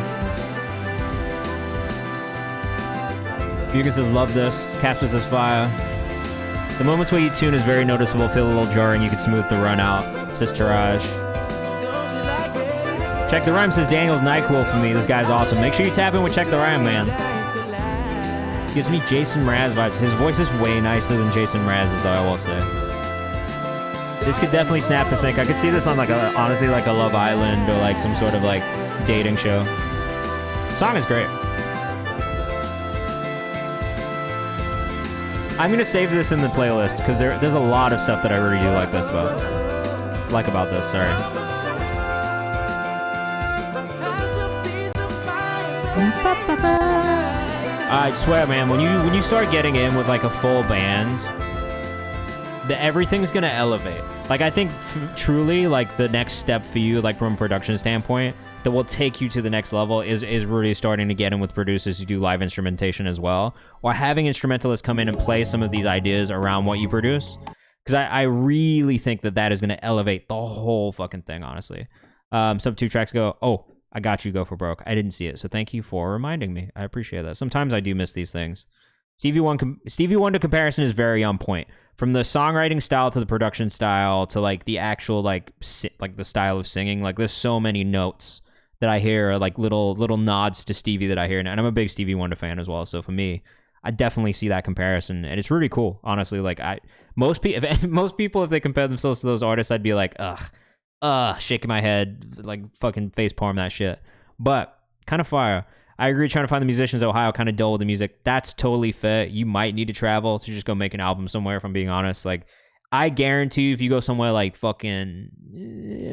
Bugan says, love this. Casper says, fire. The moments where you tune is very noticeable, feel a little jarring, you can smooth the run out, says Taraj. Check the Rhyme says, Daniel's NyQuil for me. This guy's awesome. Make sure you tap in with Check the Rhyme, man. Gives me Jason Mraz vibes. His voice is way nicer than Jason Mraz's, I will say. This could definitely snap for sync. I could see this on like honestly like a Love Island or like some sort of like dating show. The song is great. I'm gonna save this in the playlist because there's a lot of stuff that I really do like about this. Sorry. I swear, man, when you start getting in with like a full band, everything's gonna elevate. Like, I think truly, like, the next step for you, like, from a production standpoint, that will take you to the next level is really starting to get in with producers who do live instrumentation as well, or having instrumentalists come in and play some of these ideas around what you produce. Because I really think that is gonna elevate the whole fucking thing, honestly. Sub 2 tracks go, oh, I got you, Go for Broke. I didn't see it, so thank you for reminding me. I appreciate that. Sometimes I do miss these things. Stevie Wonder comparison is very on point. From the songwriting style to the production style to like the actual like the style of singing, like there's so many notes that I hear, like little nods to Stevie that I hear, and I'm a big Stevie Wonder fan as well. So for me, I definitely see that comparison, and it's really cool, honestly. Like most people, if they compare themselves to those artists, I'd be like, shaking my head, like fucking face palm that shit. But kind of fire. I agree, trying to find the musicians in Ohio kind of dull with the music. That's totally fair. You might need to travel to just go make an album somewhere, if I'm being honest. Like, I guarantee you, if you go somewhere like fucking,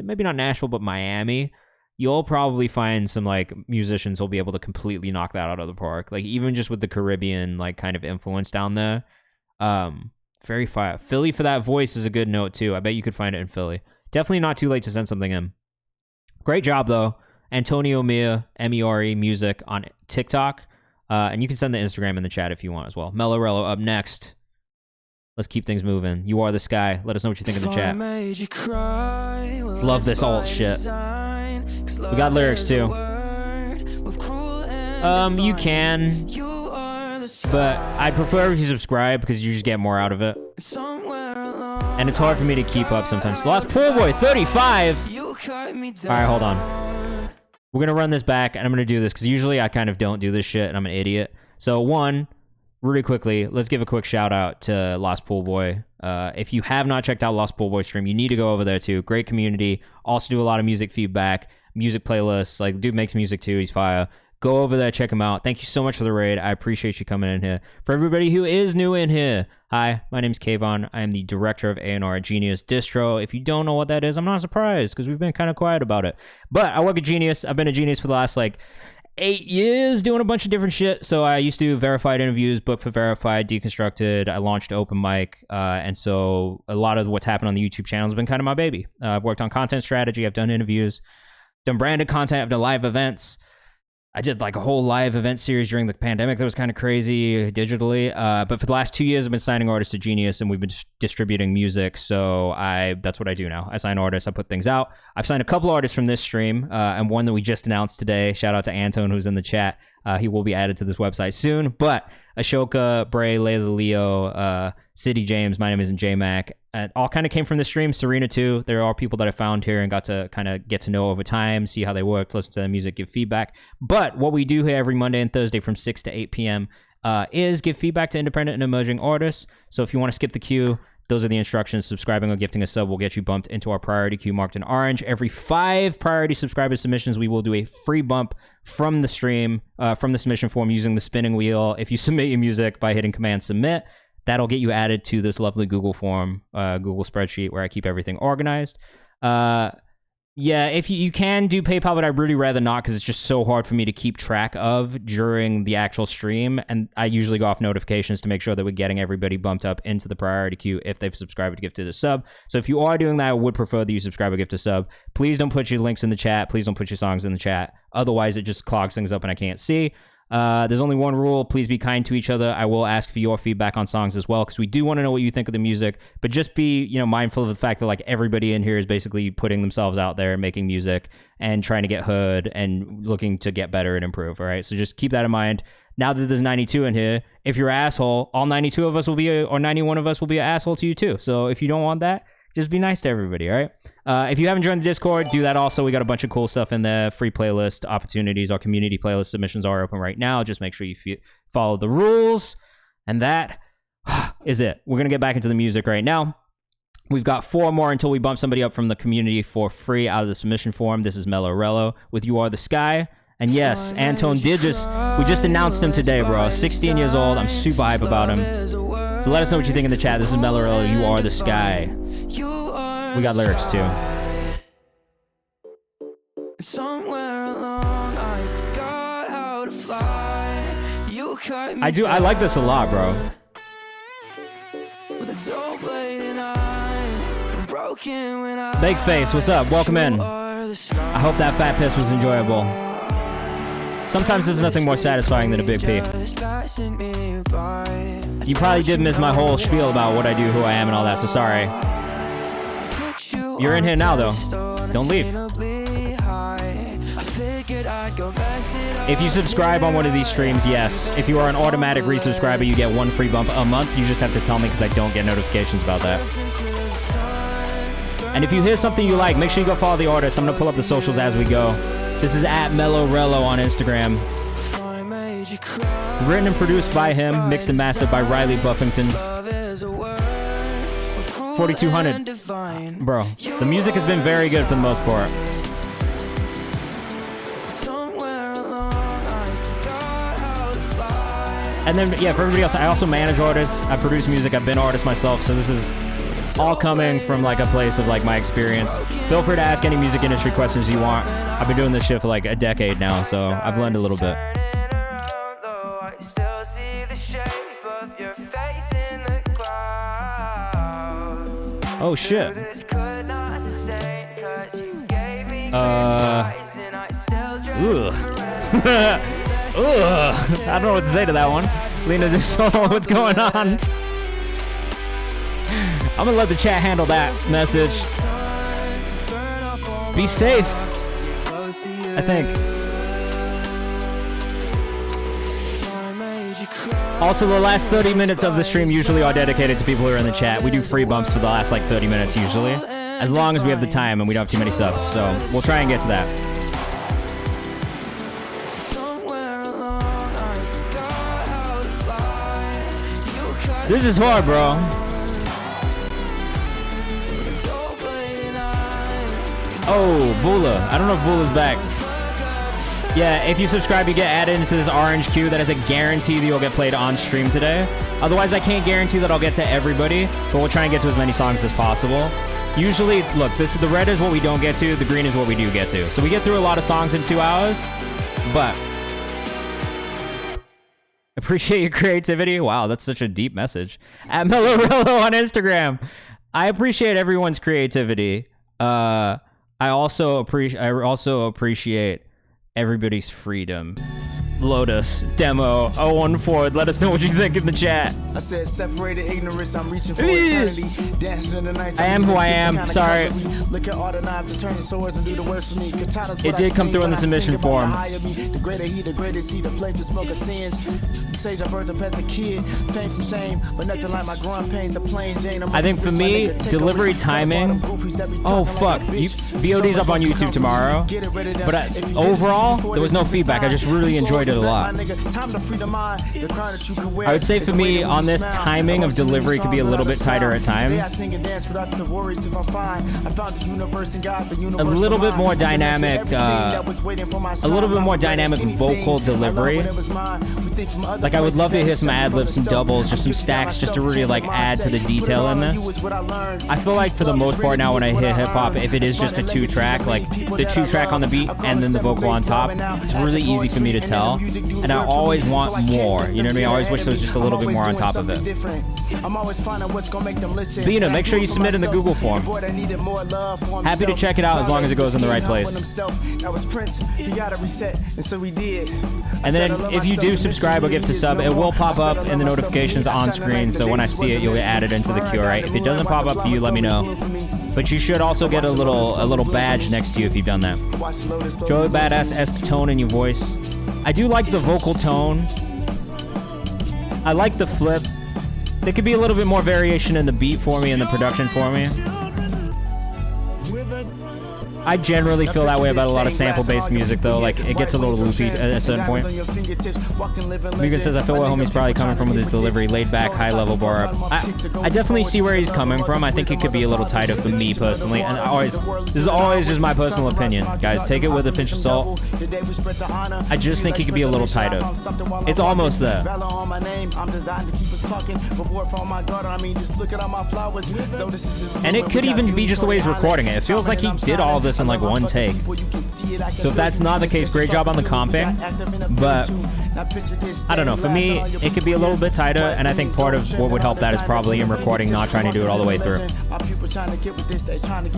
maybe not Nashville, but Miami, you'll probably find some like musicians who'll be able to completely knock that out of the park. Like, even just with the Caribbean, like, kind of influence down there. Very fire. Philly for that voice is a good note, too. I bet you could find it in Philly. Definitely not too late to send something in. Great job, though. Antonio Mia, M-E-R-E Music on TikTok. And you can send the Instagram in the chat if you want as well. Mellorello up next. Let's keep things moving. You Are the Sky. Let us know what you think in the chat. Love this alt shit. We got lyrics too. You can. But I prefer if you subscribe because you just get more out of it. And it's hard for me to keep up sometimes. Lost Pool Boy, 35. Alright, hold on. We're going to run this back, and I'm going to do this, because usually I kind of don't do this shit, and I'm an idiot. So, one, really quickly, let's give a quick shout-out to Lost Pool Boy. If you have not checked out Lost Pool Boy stream, you need to go over there, too. Great community. Also do a lot of music feedback, music playlists. Like, dude makes music, too. He's fire. Go over there, check him out. Thank you so much for the raid. I appreciate you coming in here. For everybody who is new in here, hi, my name's Kayvan. I am the director of A&R at Genius Distro. If you don't know what that is, I'm not surprised because we've been kind of quiet about it. But I work at Genius. I've been at Genius for the last 8 years doing a bunch of different shit. So I used to do verified interviews, Book for Verified, Deconstructed. I launched Open Mic. And so a lot of what's happened on the YouTube channel has been kind of my baby. I've worked on content strategy. I've done interviews, done branded content. I've done live events. I did like a whole live event series during the pandemic that was kind of crazy digitally. But for the last 2 years, I've been signing artists to Genius, and we've been distributing music. So that's what I do now. I sign artists, I put things out. I've signed a couple artists from this stream, and one that we just announced today. Shout out to Anton, who's in the chat. He will be added to this website soon. But Ashoka, Bray, Layla Leo, City James, my name isn't J-Mac. All kind of came from the stream. Serena too. There are people that I found here and got to kind of get to know over time, see how they worked, listen to their music, give feedback. But what we do here every Monday and Thursday from 6 to 8 p.m. Is give feedback to independent and emerging artists. So if you want to skip the queue, those are the instructions. Subscribing or gifting a sub will get you bumped into our priority queue marked in orange. Every 5 priority subscriber submissions, we will do a free bump from the stream, from the submission form using the spinning wheel. If you submit your music by hitting Command Submit, that'll get you added to this lovely Google form, Google spreadsheet where I keep everything organized. Yeah, if you can do PayPal, but I'd really rather not because it's just so hard for me to keep track of during the actual stream. And I usually go off notifications to make sure that we're getting everybody bumped up into the priority queue if they've subscribed or gifted a sub. So if you are doing that, I would prefer that you subscribe or gift a sub. Please don't put your links in the chat. Please don't put your songs in the chat. Otherwise, it just clogs things up and I can't see. There's only one rule. Please be kind to each other. I will ask for your feedback on songs as well, because we do want to know what you think of the music, but just be, mindful of the fact that like everybody in here is basically putting themselves out there and making music and trying to get heard and looking to get better and improve. All right. So just keep that in mind. Now that there's 92 in here, if you're an asshole, all 92 of us will be, or 91 of us will be an asshole to you too. So if you don't want that, just be nice to everybody, all right? If you haven't joined the Discord, do that also. We got a bunch of cool stuff in there, free playlist opportunities. Our community playlist submissions are open right now. Just make sure you follow the rules. And that is it. We're going to get back into the music right now. We've got 4 more until we bump somebody up from the community for free out of the submission form. This is Mellow Rello with You Are the Sky. And yes, Antone we just announced him today, bro. 16 years old. I'm super hype about him. So let us know what you think in the chat. This is Mellow Rello, You Are the Sky. We got lyrics too. Somewhere along, I forgot how to fly. You cut me I like this a lot, bro. with a dull blade and I'm broken when I Big Face, what's up? Welcome in. I hope that fat piss was enjoyable. Sometimes there's nothing more satisfying than a big pee. You probably did miss my whole spiel about what I do, who I am, and all that, so sorry. You're in here now, though. Don't leave. If you subscribe on one of these streams, yes. If you are an automatic resubscriber, you get 1 free bump a month. You just have to tell me because I don't get notifications about that. And if you hear something you like, make sure you go follow the artist. I'm going to pull up the socials as we go. This is at Mellow Rello on Instagram. Written and produced by him, mixed and mastered by Riley Buffington. 4200. Bro, the music has been very good for the most part. And then, yeah, for everybody else, I also manage artists. I produce music. I've been an artist myself, so this is all coming from like a place of like my experience. Feel free to ask any music industry questions you want. I've been doing this shit for like a decade now, so I've learned a little bit. Oh shit. Ugh. Ugh. I don't know what to say to that one. Lena, this what's going on? I'm gonna let the chat handle that message. Be safe, I think. Also, the last 30 minutes of the stream usually are dedicated to people who are in the chat. We do free bumps for the last like 30 minutes usually, as long as we have the time and we don't have too many subs. So we'll try and get to that. This is hard, bro. Oh, Bula. I don't know if Bula's back. Yeah, if you subscribe, you get added into this orange queue. That is a guarantee that you'll get played on stream today. Otherwise, I can't guarantee that I'll get to everybody, but we'll try and get to as many songs as possible. Usually, look, the red is what we don't get to. The green is what we do get to. So we get through a lot of songs in 2 hours, but appreciate your creativity. Wow, that's such a deep message. At Mellow Rello on Instagram. I appreciate everyone's creativity. I also appreciate everybody's freedom. Lotus, Demo, 014. Let us know what you think in the chat. I said separated ignorance, I'm reaching for eternity. Dancing in the night. I am who I am. Sorry. Look at all the knives and turning swords and do the work for me. It did come through in the submission form. The greater he, the greater see, the flame to smoke of sins. Sage I burned up as a kid. Pain from shame, but nothing like my growing pains. A plain Jane. I think for me, delivery timing. Oh fuck. VOD's up on YouTube tomorrow. But overall, there was no feedback. I just really enjoyed it a lot. I would say for me, on this, timing of delivery could be a little bit tighter at times. A little bit more dynamic, vocal delivery. Like I would love to hear some ad-libs, some doubles, just some stacks, just to really like add to the detail in this. I feel like for the most part now when I hear hip-hop, if it is just a 2-track, like the 2-track on the beat and then the vocal on top, it's really easy for me to tell. well, and I always want more. You know what I mean? I always wish there was just a little bit more on top of it. Bina, make sure you submit in the Google form. Happy to check it out as long as it goes in the right place. And then if you do subscribe or gift a sub, it will pop up in the notifications on screen, so when I see it, you'll get added into the queue, right? If it doesn't pop up for you, let me know. But you should also get a little badge next to you if you've done that. Joey Badass-esque tone in your voice. I do like the vocal tone. I like the flip. There could be a little bit more variation in the beat for me and the production for me. I generally feel that way about a lot of sample-based music, though. Like, it gets a little loopy at a certain point. Mugen says, I feel where homie's probably coming from with his delivery. Laid-back, high-level bar up. I definitely see where he's coming from. I think it could be a little tighter for me, personally. And this is always just my personal opinion. Guys, take it with a pinch of salt. I just think he could be a little tighter. It's almost there. And it could even be just the way he's recording it. It feels like he did all this in like one take. So if that's not the case, great job on the comping. But I don't know. For me, it could be a little bit tighter, and I think part of what would help that is probably him recording, not trying to do it all the way through.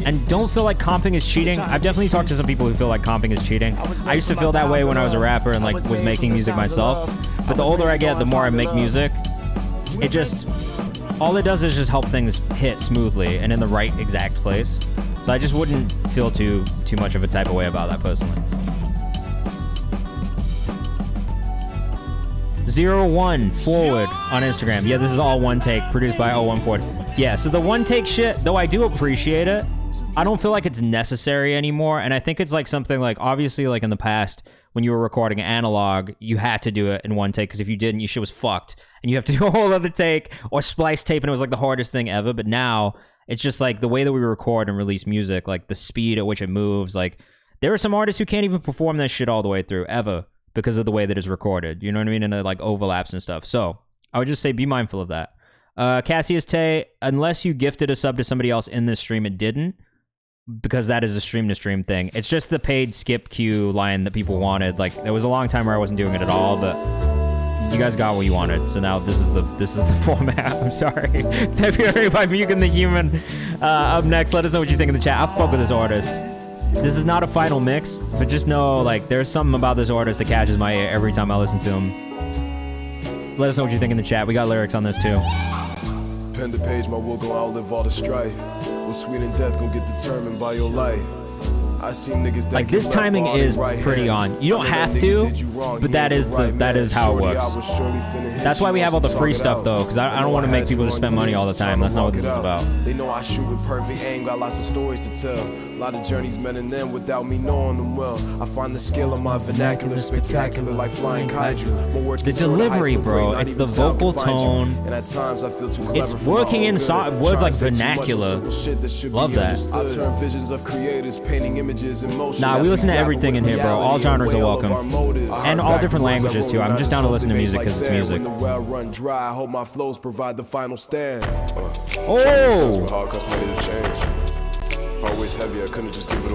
And don't feel like comping is cheating. I've definitely talked to some people who feel like comping is cheating. I used to feel that way when I was a rapper and like was making music myself. But the older I get, the more I make music. It just, all it does is just help things hit smoothly and in the right exact place. So I just wouldn't feel too much of a type of way about that personally. 01 forward on Instagram. Yeah, this is all one take, produced by 01 forward. Yeah, so the one take shit, though I do appreciate it, I don't feel like it's necessary anymore. And I think it's like something like, obviously like in the past, when you were recording analog, you had to do it in one take, because if you didn't, your shit was fucked. And you have to do a whole other take or splice tape, and it was like the hardest thing ever. But now, it's just like the way that we record and release music, like the speed at which it moves. Like there are some artists who can't even perform that shit all the way through ever because of the way that it's recorded. You know what I mean? And it like overlaps and stuff. So I would just say be mindful of that. Cassius Tay, unless you gifted a sub to somebody else in this stream, it didn't, because that is a stream to stream thing. It's just the paid skip queue line that people wanted. Like there was a long time where I wasn't doing it at all, but you guys got what you wanted, so now this is the format. I'm sorry. February by Mugen the Human. Up next, let us know what you think in the chat. I'll fuck with this artist. This is not a final mix, but just know like there's something about this artist that catches my ear every time I listen to him. Let us know what you think in the chat. We got lyrics on this too. Pen to page, my will gon' outlive all the strife. What's sweet and death gon' get determined by your life. I see niggas that like this timing is pretty on. You don't have to, but that is how it works. That's why we have all the free stuff though, because I don't want to make people just spend money all the time. That's not what this is about. They know I shoot with perfect aim, got lots of stories to tell. A lot of journeys men and them without me knowing them well. I find the skill of my vernacular spectacular like flying kaiju. My words the delivery, bro, it's the vocal tone. And at times I feel too clever. It's working in words like vernacular. Love that. I turn visions of creators painting images. Nah, we listen to everything in here, bro. All genres are welcome. And all different languages, too. I'm just down to listen to music because it's music. Oh!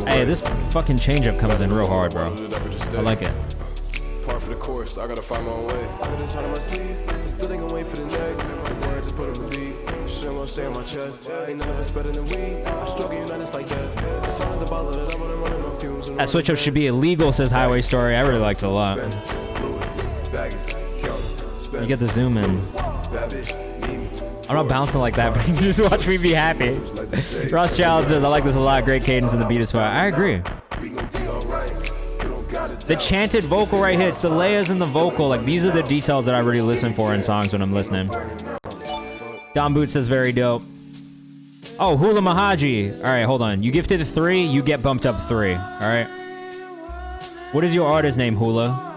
Hey, this fucking change-up comes in real hard, bro. I like it. Part for the course, I gotta find my own way. I'm gonna turn on my sleeve, still ain't gonna wait for the next. The words I put on the beat, shit gonna stay on my chest. Ain't none of us better than we. I struggle united like that. The sound of the bottle that I'm gonna run in my fumes. That switch up should be illegal, says Highway Story. I really liked it a lot. You get the zoom in. I'm not bouncing like that, but you can just watch me be happy. Ross Child says, I like this a lot. Great cadence in the beat as well. I agree. The chanted vocal right here, it's the layers in the vocal. Like, these are the details that I really listen for in songs when I'm listening. Don Boot says, very dope. Oh, Hula Mahaji. All right, hold on. You gifted 3, you get bumped up 3. All right. What is your artist name, Hula?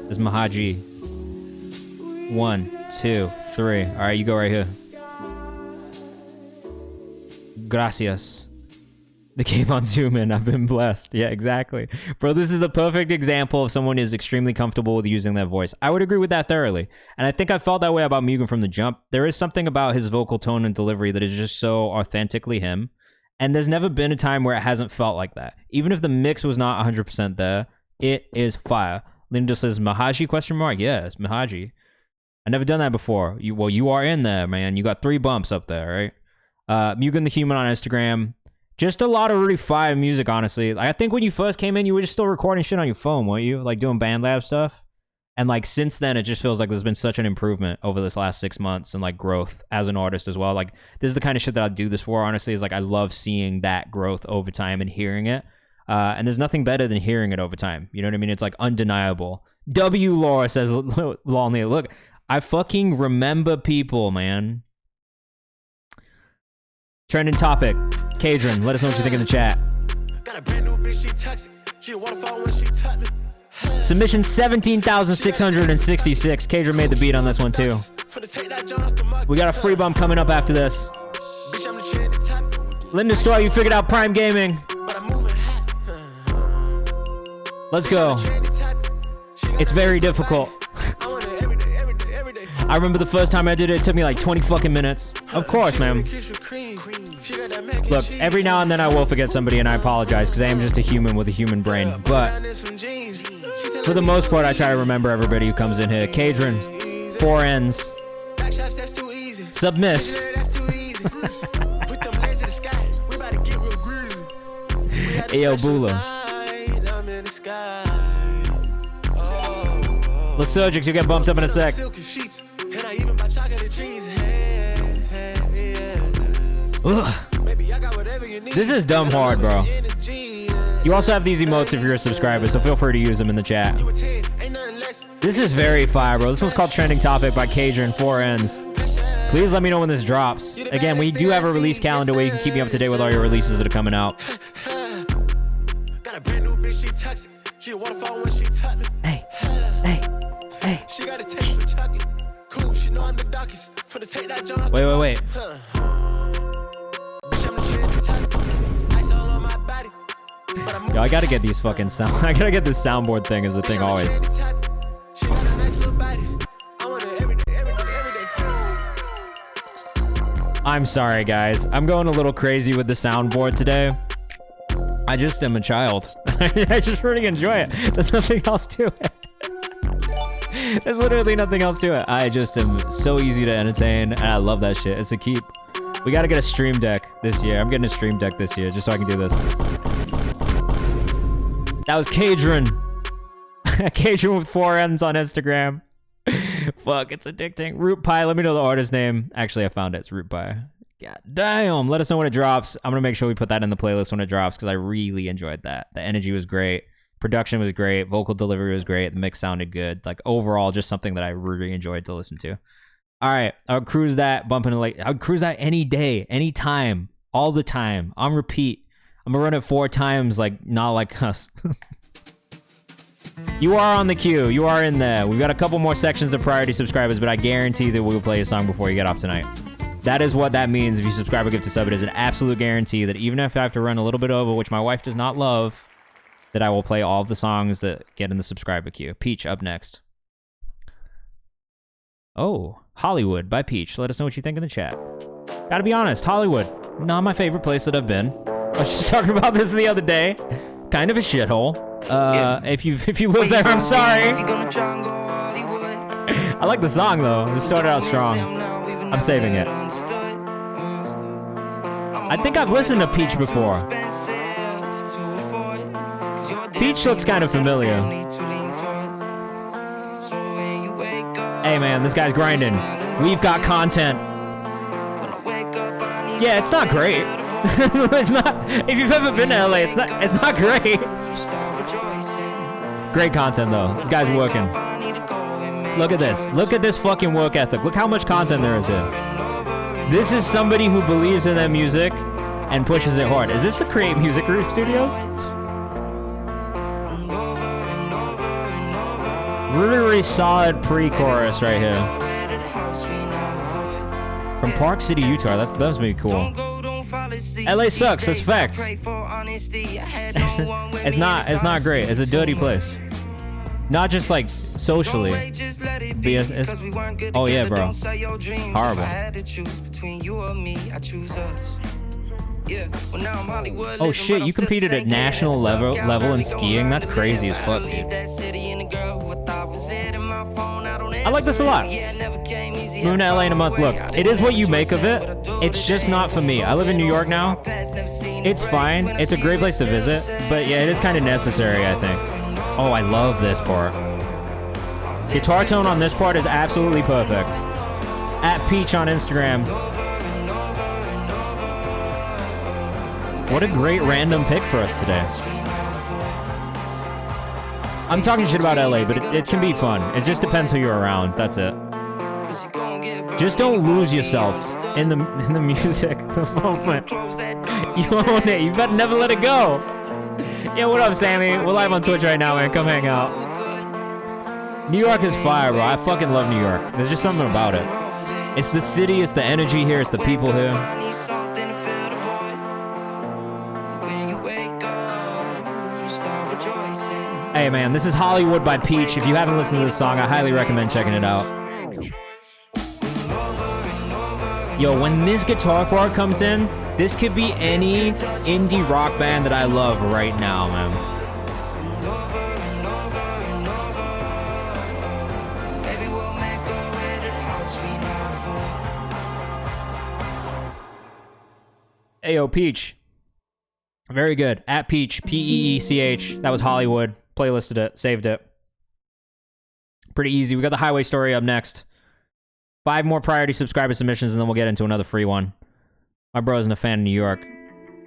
It's Mahaji. 1, 2, 3. All right, you go right here. Gracias. The Kayvan zoom in. I've been blessed. Yeah, exactly. Bro, this is the perfect example of someone who is extremely comfortable with using their voice. I would agree with that thoroughly. And I think I felt that way about Mugen from the jump. There is something about his vocal tone and delivery that is just so authentically him. And there's never been a time where it hasn't felt like that. Even if the mix was not 100% there, it is fire. Linda says Mahaji question mark. Yes, Mahaji. I never done that before. You are in there, man. You got 3 bumps up there, right? Mugen the Human on Instagram. Just a lot of really fire music, honestly. Like, I think when you first came in, you were just still recording shit on your phone, weren't you? Like doing BandLab stuff. And like since then, it just feels like there's been such an improvement over this last 6 months and like growth as an artist as well. Like this is the kind of shit that I'd do this for, honestly, is like I love seeing that growth over time and hearing it. And there's nothing better than hearing it over time. You know what I mean? It's like undeniable. W. Laura says, Lonely, look, I fucking remember people, man. Trending topic. Kadron, let us know what you think in the chat. Got a brand new bitch, she toxic. She a waterfall when she touch me. Submission 17,666. Kadron made the beat on this one too. We got a free bump coming up after this. Linda Straw, you figured out Prime Gaming. Let's go. It's very difficult. I remember the first time I did it, it took me like 20 fucking minutes. Of course, man. Look, every now and then I will forget somebody and I apologize because I am just a human with a human brain. But for the most part, I try to remember everybody who comes in here. Kadron, 4 N's. Submiss. Ayo Bula. Lysurgics, you get bumped up in a sec. Ugh. This is dumb hard, bro. You also have these emotes if you're a subscriber, so feel free to use them in the chat. This is very fire, bro. This one's called Trending Topic by Kadron, 4 N's. Please let me know when this drops. Again, we do have a release calendar where you can keep me up to date with all your releases that are coming out. Hey, hey, hey. Wait. Yo, I gotta get these fucking sound. I gotta get this soundboard thing as a thing always. I'm sorry, guys. I'm going a little crazy with the soundboard today. I just am a child. I just really enjoy it. There's nothing else to it. There's literally nothing else to it. I just am so easy to entertain, and I love that shit. It's a keep. We gotta get a stream deck this year. I'm getting a stream deck this year just so I can do this. That was Kadron. Kadron with 4 N's on Instagram. Fuck, it's addicting. Root Pie, let me know the artist name. Actually, I found it. It's Root Pie. God damn. Let us know when it drops. I'm going to make sure we put that in the playlist when it drops because I really enjoyed that. The energy was great. Production was great. Vocal delivery was great. The mix sounded good. Like, overall, just something that I really enjoyed to listen to. All right. I would cruise that, bumping it late. I would cruise that any day, any time, all the time, on repeat. I'm going to run it 4 times, like, not like us. You are on the queue. You are in there. We've got a couple more sections of priority subscribers, but I guarantee that we'll play a song before you get off tonight. That is what that means if you subscribe or gift to sub. It is an absolute guarantee that even if I have to run a little bit over, which my wife does not love, that I will play all of the songs that get in the subscriber queue. Peach up next. Oh, Hollywood by Peach. Let us know what you think in the chat. Gotta be honest, Hollywood, not my favorite place that I've been. I was just talking about this the other day. Kind of a shithole. If you live there, I'm sorry. I like the song though. It started out strong. I'm saving it. I think I've listened to Peach before. Peach looks kind of familiar. Hey man, this guy's grinding. We've got content. Yeah, it's not great. It's not. If you've ever been to LA, it's not great. Great content though. This guy's working. Look at this. Look at this fucking work ethic. Look how much content there is here. This is somebody who believes in their music and pushes it hard. Is this the Create Music Group Studios? Really, really solid pre-chorus right here. From Park City, Utah. That must be cool. LA sucks. That's fact. It's not great. It's a dirty place. Not just like socially. Oh yeah, bro. Horrible. Oh shit, you competed at national level in skiing? That's crazy as fuck, dude. I like this a lot. Moving to LA in a month. Look, it is what you make of it. It's just not for me. I live in New York now. It's fine. It's a great place to visit. But yeah, it is kind of necessary, I think. Oh, I love this part. Guitar tone on this part is absolutely perfect. At Peach on Instagram. What a great random pick for us today. I'm talking shit about LA, but it can be fun. It just depends who you're around. That's it. Just don't lose yourself in the music, the moment. You own it. You better never let it go. Yeah, what up, Sammy? We're live on Twitch right now, man. Come hang out. New York is fire, bro. I fucking love New York. There's just something about it. It's the city, it's the energy here, it's the people here. Hey man, this is Hollywood by Peach. If you haven't listened to this song, I highly recommend checking it out. Yo, when this guitar part comes in, this could be any indie rock band that I love right now, man. Hey yo, Peach. Very good. At Peach, P-E-E-C-H. That was Hollywood. Playlisted it, saved it. Pretty easy. We got the highway story up next. 5 more priority subscriber submissions, and then we'll get into another free one. My bro isn't a fan of New York.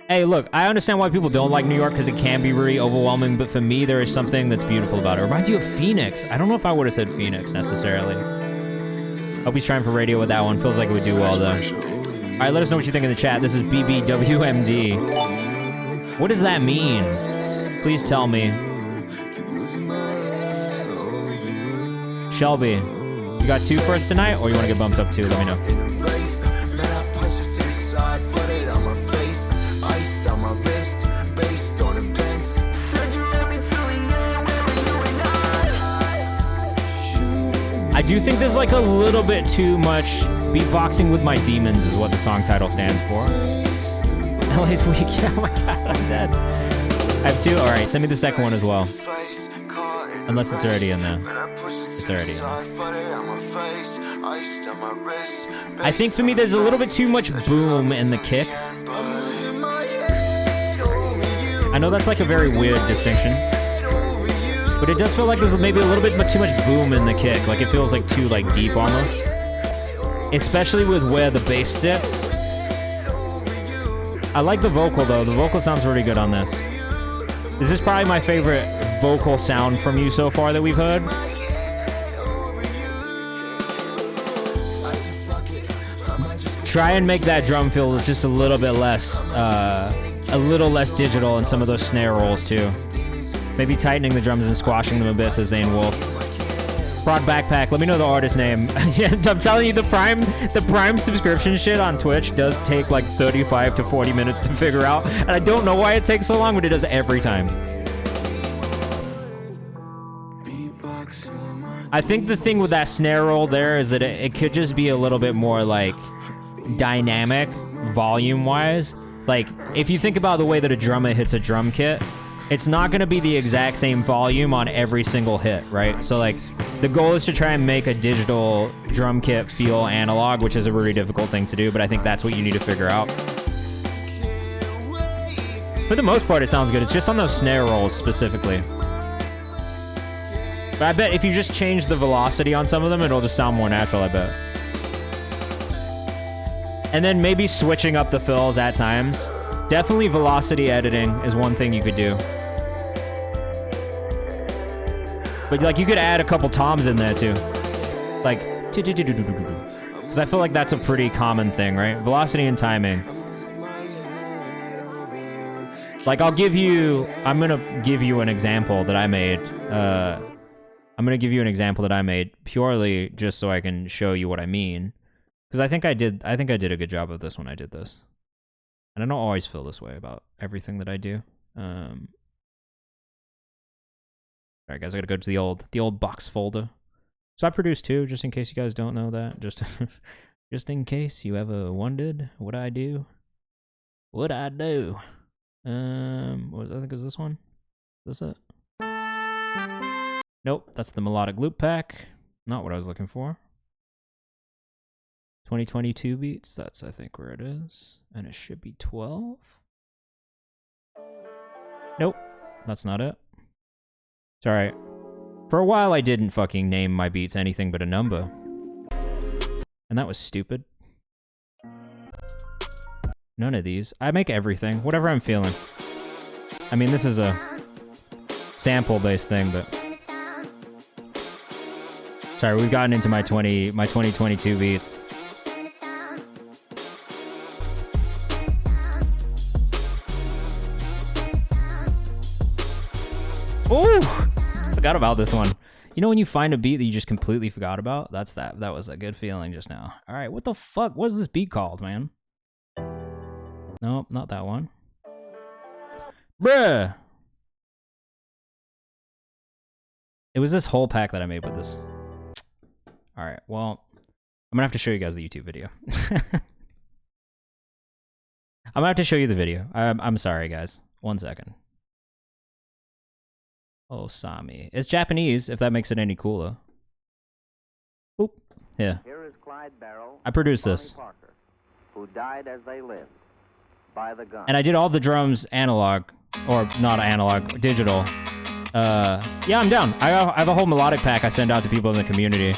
Hey, look, I understand why people don't like New York, because it can be really overwhelming, but for me, there is something that's beautiful about it. It reminds you of Phoenix. I don't know if I would have said Phoenix, necessarily. Hope he's trying for radio with that one. Feels like it would do well, though. All right, let us know what you think in the chat. This is BBWMD. What does that mean? Please tell me. Shelby, you got 2 for us tonight, or you want to get bumped up 2? Let me know. I do think there's like a little bit too much beatboxing with my demons is what the song title stands for. LA's weak. Yeah, oh my god, I'm dead. I have 2. All right, send me the second one as well. Unless it's already in there. It's already in there. I think for me, there's a little bit too much boom in the kick. I know that's like a very weird distinction. But it does feel like there's maybe a little bit too much boom in the kick. Like it feels like too like deep almost. Especially with where the bass sits. I like the vocal though. The vocal sounds really good on this. This is probably my favorite vocal sound from you so far that we've heard. Try and make that drum feel just a little bit less digital in some of those snare rolls too. Maybe tightening the drums and squashing them a bit, says Zane Wolf. Prod Backpack, let me know the artist name. Yeah, I'm telling you, the Prime subscription shit on Twitch does take like 35 to 40 minutes to figure out. And I don't know why it takes so long, but it does every time. I think the thing with that snare roll there is that it could just be a little bit more like dynamic volume-wise. Like, if you think about the way that a drummer hits a drum kit, it's not going to be the exact same volume on every single hit, right? So like the goal is to try and make a digital drum kit feel analog, which is a really difficult thing to do, but I think that's what you need to figure out. For the most part, it sounds good. It's just on those snare rolls specifically. But I bet if you just change the velocity on some of them, it'll just sound more natural, I bet. And then maybe switching up the fills at times. Definitely velocity editing is one thing you could do. But like you could add a couple toms in there too. Like, because I feel like that's a pretty common thing, right? Velocity and timing. Like I'm gonna give you an example that I made. Purely just so I can show you what I mean. Because I think I did a good job of this when I did this. And I don't always feel this way about everything that I do. All right, guys, I gotta go to the old box folder. So I produce 2, just in case you guys don't know that. Just in case you ever wondered what I do. What'd I do? What was, I think it was this one. Is this it? Nope, that's the melodic loop pack. Not what I was looking for. 2022 beats, that's I think where it is. And it should be 12. Nope, that's not it. It's alright. For a while I didn't fucking name my beats anything but a number. And that was stupid. None of these. I make everything, whatever I'm feeling. I mean, this is a sample-based thing, but... Sorry, we've gotten into my 2022 beats. Ooh! Forgot about this one. You know when you find a beat that you just completely forgot about? That's that. That was a good feeling just now. Alright, what the fuck? What is this beat called, man? Nope, not that one. Bruh! It was this whole pack that I made with this. Alright, well, I'm gonna have to show you guys the YouTube video. I'm gonna have to show you the video. I'm sorry, guys. 1 second. Oh, Sami. It's Japanese, if that makes it any cooler. Oop. Yeah. Here is Clyde Barrow, I produced this. Parker, who died as they lived by the gun. And I did all the drums analog. Or not analog, digital. Yeah, I'm down. I have a whole melodic pack I send out to people in the community.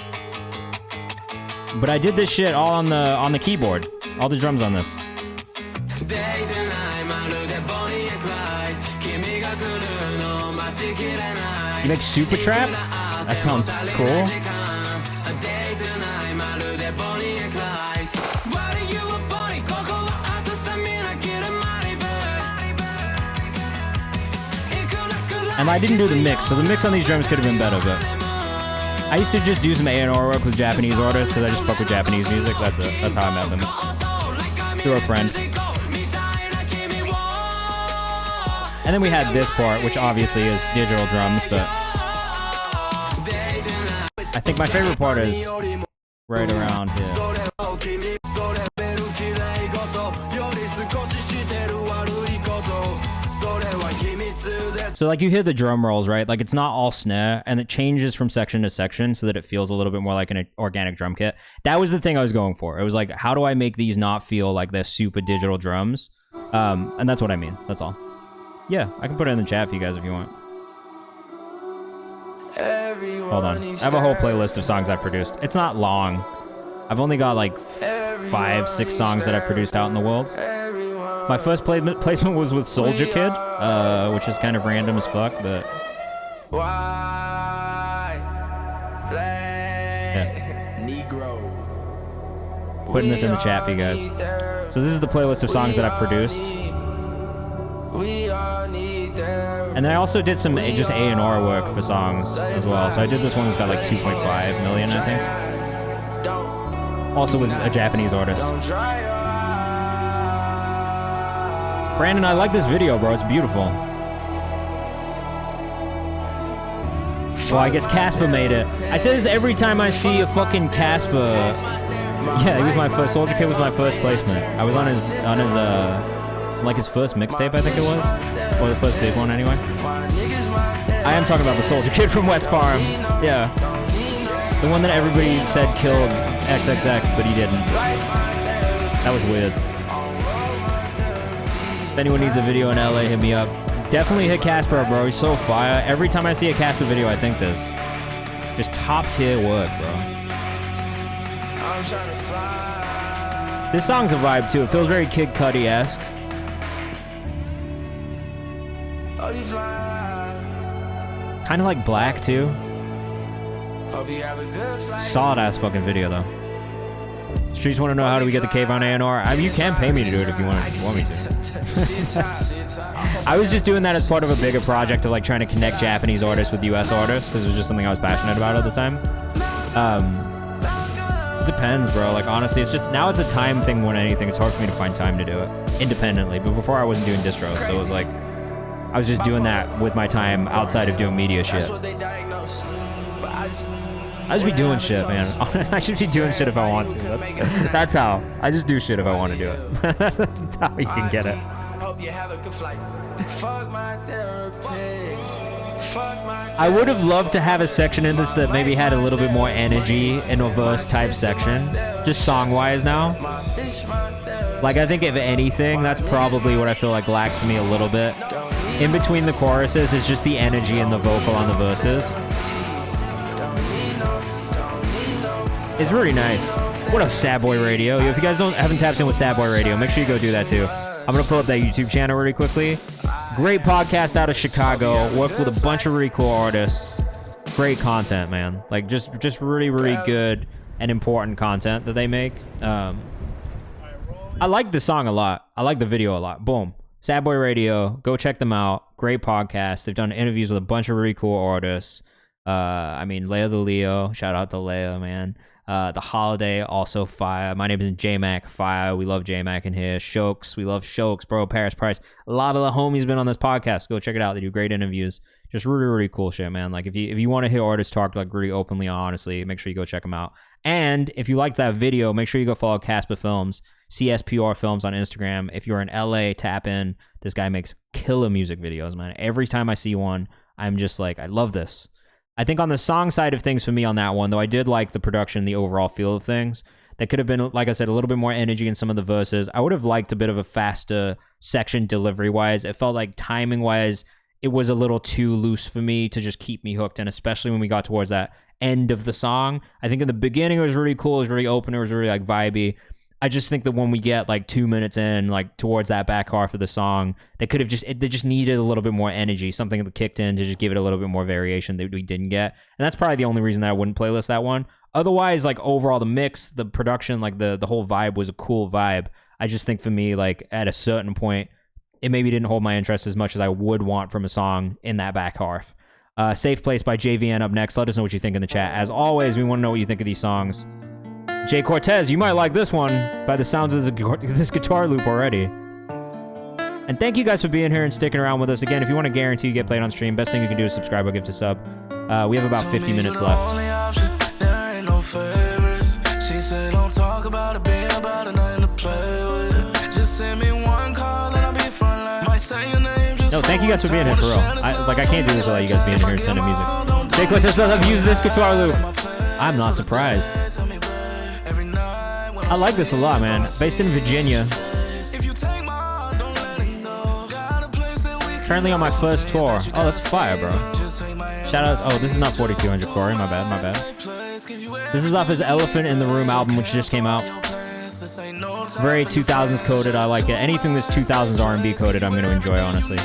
But I did this shit all on the keyboard. All the drums on this. You make super trap? That sounds cool. And I didn't do the mix, so the mix on these drums could have been better, but... I used to just do some A&R work with Japanese artists, because I just fuck with Japanese music. That's it. That's how I met them. Through a friend. And then we had this part, which obviously is digital drums, but... I think my favorite part is right around here. So like you hear the drum rolls, right? Like it's not all snare, and it changes from section to section so that it feels a little bit more like an organic drum kit. That was the thing I was going for. It was like, how do I make these not feel like they're super digital drums? And that's what I mean. That's all. Yeah, I can put it in the chat for you guys if you want. Hold on. I have a whole playlist of songs I've produced. It's not long. I've only got like 5, 6 songs that I've produced out in the world. My first placement was with Soldier Kid, which is kind of random as fuck, but... Yeah. Putting this in the chat for you guys. So this is the playlist of songs that I've produced. And then I also did some just A&R work for songs as well. So I did this one that's got like 2.5 million, I think. Also with a Japanese artist. Brandon, I like this video, bro. It's beautiful. Well, I guess Casper made it. I say this every time I see a fucking Casper. Yeah, he was my first. Soldier Kid was my first placement. I was on his like his first mixtape, I think it was, or the first big one, anyway. I am talking about the Soldier Kid from West Farm. Yeah, the one that everybody said killed XXX, but he didn't. That was weird. If anyone needs a video in LA, hit me up. Definitely hit Casper up, bro. He's so fire. Every time I see a Casper video, I think this. Just top tier work, bro. This song's a vibe too. It feels very Kid Cudi-esque. Kind of like Black too. Solid ass fucking video though. Streets want to know how do we get the Kayvan A&R. I mean, you can pay me to do it if you want me to. I was just doing that as part of a bigger project of like trying to connect Japanese artists with US artists because it was just something I was passionate about at the time. It depends, bro. Like honestly, it's just now it's a time thing more than anything. It's hard for me to find time to do it independently. But before I wasn't doing distros, so it was like I was just doing that with my time outside of doing media shit. I just be doing shit, man. I should be doing shit if I want to. That's how. I just do shit if I want to do it. That's how you can get it. Hope you have a good flight. Fuck my therapist. Fuck my I would have loved to have a section in this that maybe had a little bit more energy in a verse type section, just song wise now. Like, I think if anything, that's probably what I feel like lacks for me a little bit. In between the choruses is just the energy and the vocal on the verses. It's really nice. What up, Sad Boy Radio? Yo, if you guys haven't tapped in with Sad Boy Radio, make sure you go do that too. I'm gonna pull up that YouTube channel really quickly. Great podcast out of Chicago. Worked with a bunch of really cool artists. Great content, man. Like just really, really good and important content that they make. I like the song a lot. I like the video a lot. Boom. Sad Boy Radio. Go check them out. Great podcast. They've done interviews with a bunch of really cool artists. I mean, Leia the Leo. Shout out to Leia, man. The Holiday, also fire. My name is J-Mac, fire. We love J-Mac in here. Shokes, we love Shokes, bro. Paris Price. A lot of the homies been on this podcast. Go check it out. They do great interviews. Just really, really cool shit, man. Like, if you want to hear artists talk, like, really openly, honestly, make sure you go check them out. And if you liked that video, make sure you go follow Casper Films, CSPR Films on Instagram. If you're in LA, tap in. This guy makes killer music videos, man. Every time I see one, I'm just like, I love this. I think on the song side of things for me on that one, though, I did like the production, the overall feel of things. That could have been, like I said, a little bit more energy in some of the verses. I would have liked a bit of a faster section delivery-wise. It felt like timing-wise, it was a little too loose for me to just keep me hooked, and especially when we got towards that end of the song. I think in the beginning it was really cool, it was really open, it was really like vibey. I just think that when we get like 2 minutes in, like towards that back half of the song, they just needed a little bit more energy, something that kicked in to just give it a little bit more variation that we didn't get. And that's probably the only reason that I wouldn't playlist that one. Otherwise, like overall, the mix, the production, like the whole vibe was a cool vibe. I just think for me, like at a certain point, it maybe didn't hold my interest as much as I would want from a song in that back half. Safe Place by JVN up next. Let us know what you think in the chat. As always, we want to know what you think of these songs. Jay Cortez, you might like this one by the sounds of this guitar loop already. And thank you guys for being here and sticking around with us. Again, if you want to guarantee you get played on stream, best thing you can do is subscribe or give to sub. We have about 50 minutes left. She said, don't talk about it, be about it, nothing to play with. Just send me one call and I'll be front line. Might say your name just no, thank you guys for being here, for real. I can't do this without you guys being here and sending music. Jay Cortez says, I've used this guitar loop. I'm not surprised. I like this a lot, man. Based in Virginia. Currently on my first tour. Oh, that's fire, bro. Shout out. Oh, this is not 4200 Corey. My bad. This is off his Elephant in the Room album, which just came out. Very 2000s coded. I like it. Anything that's 2000s R&B coded, I'm going to enjoy, honestly.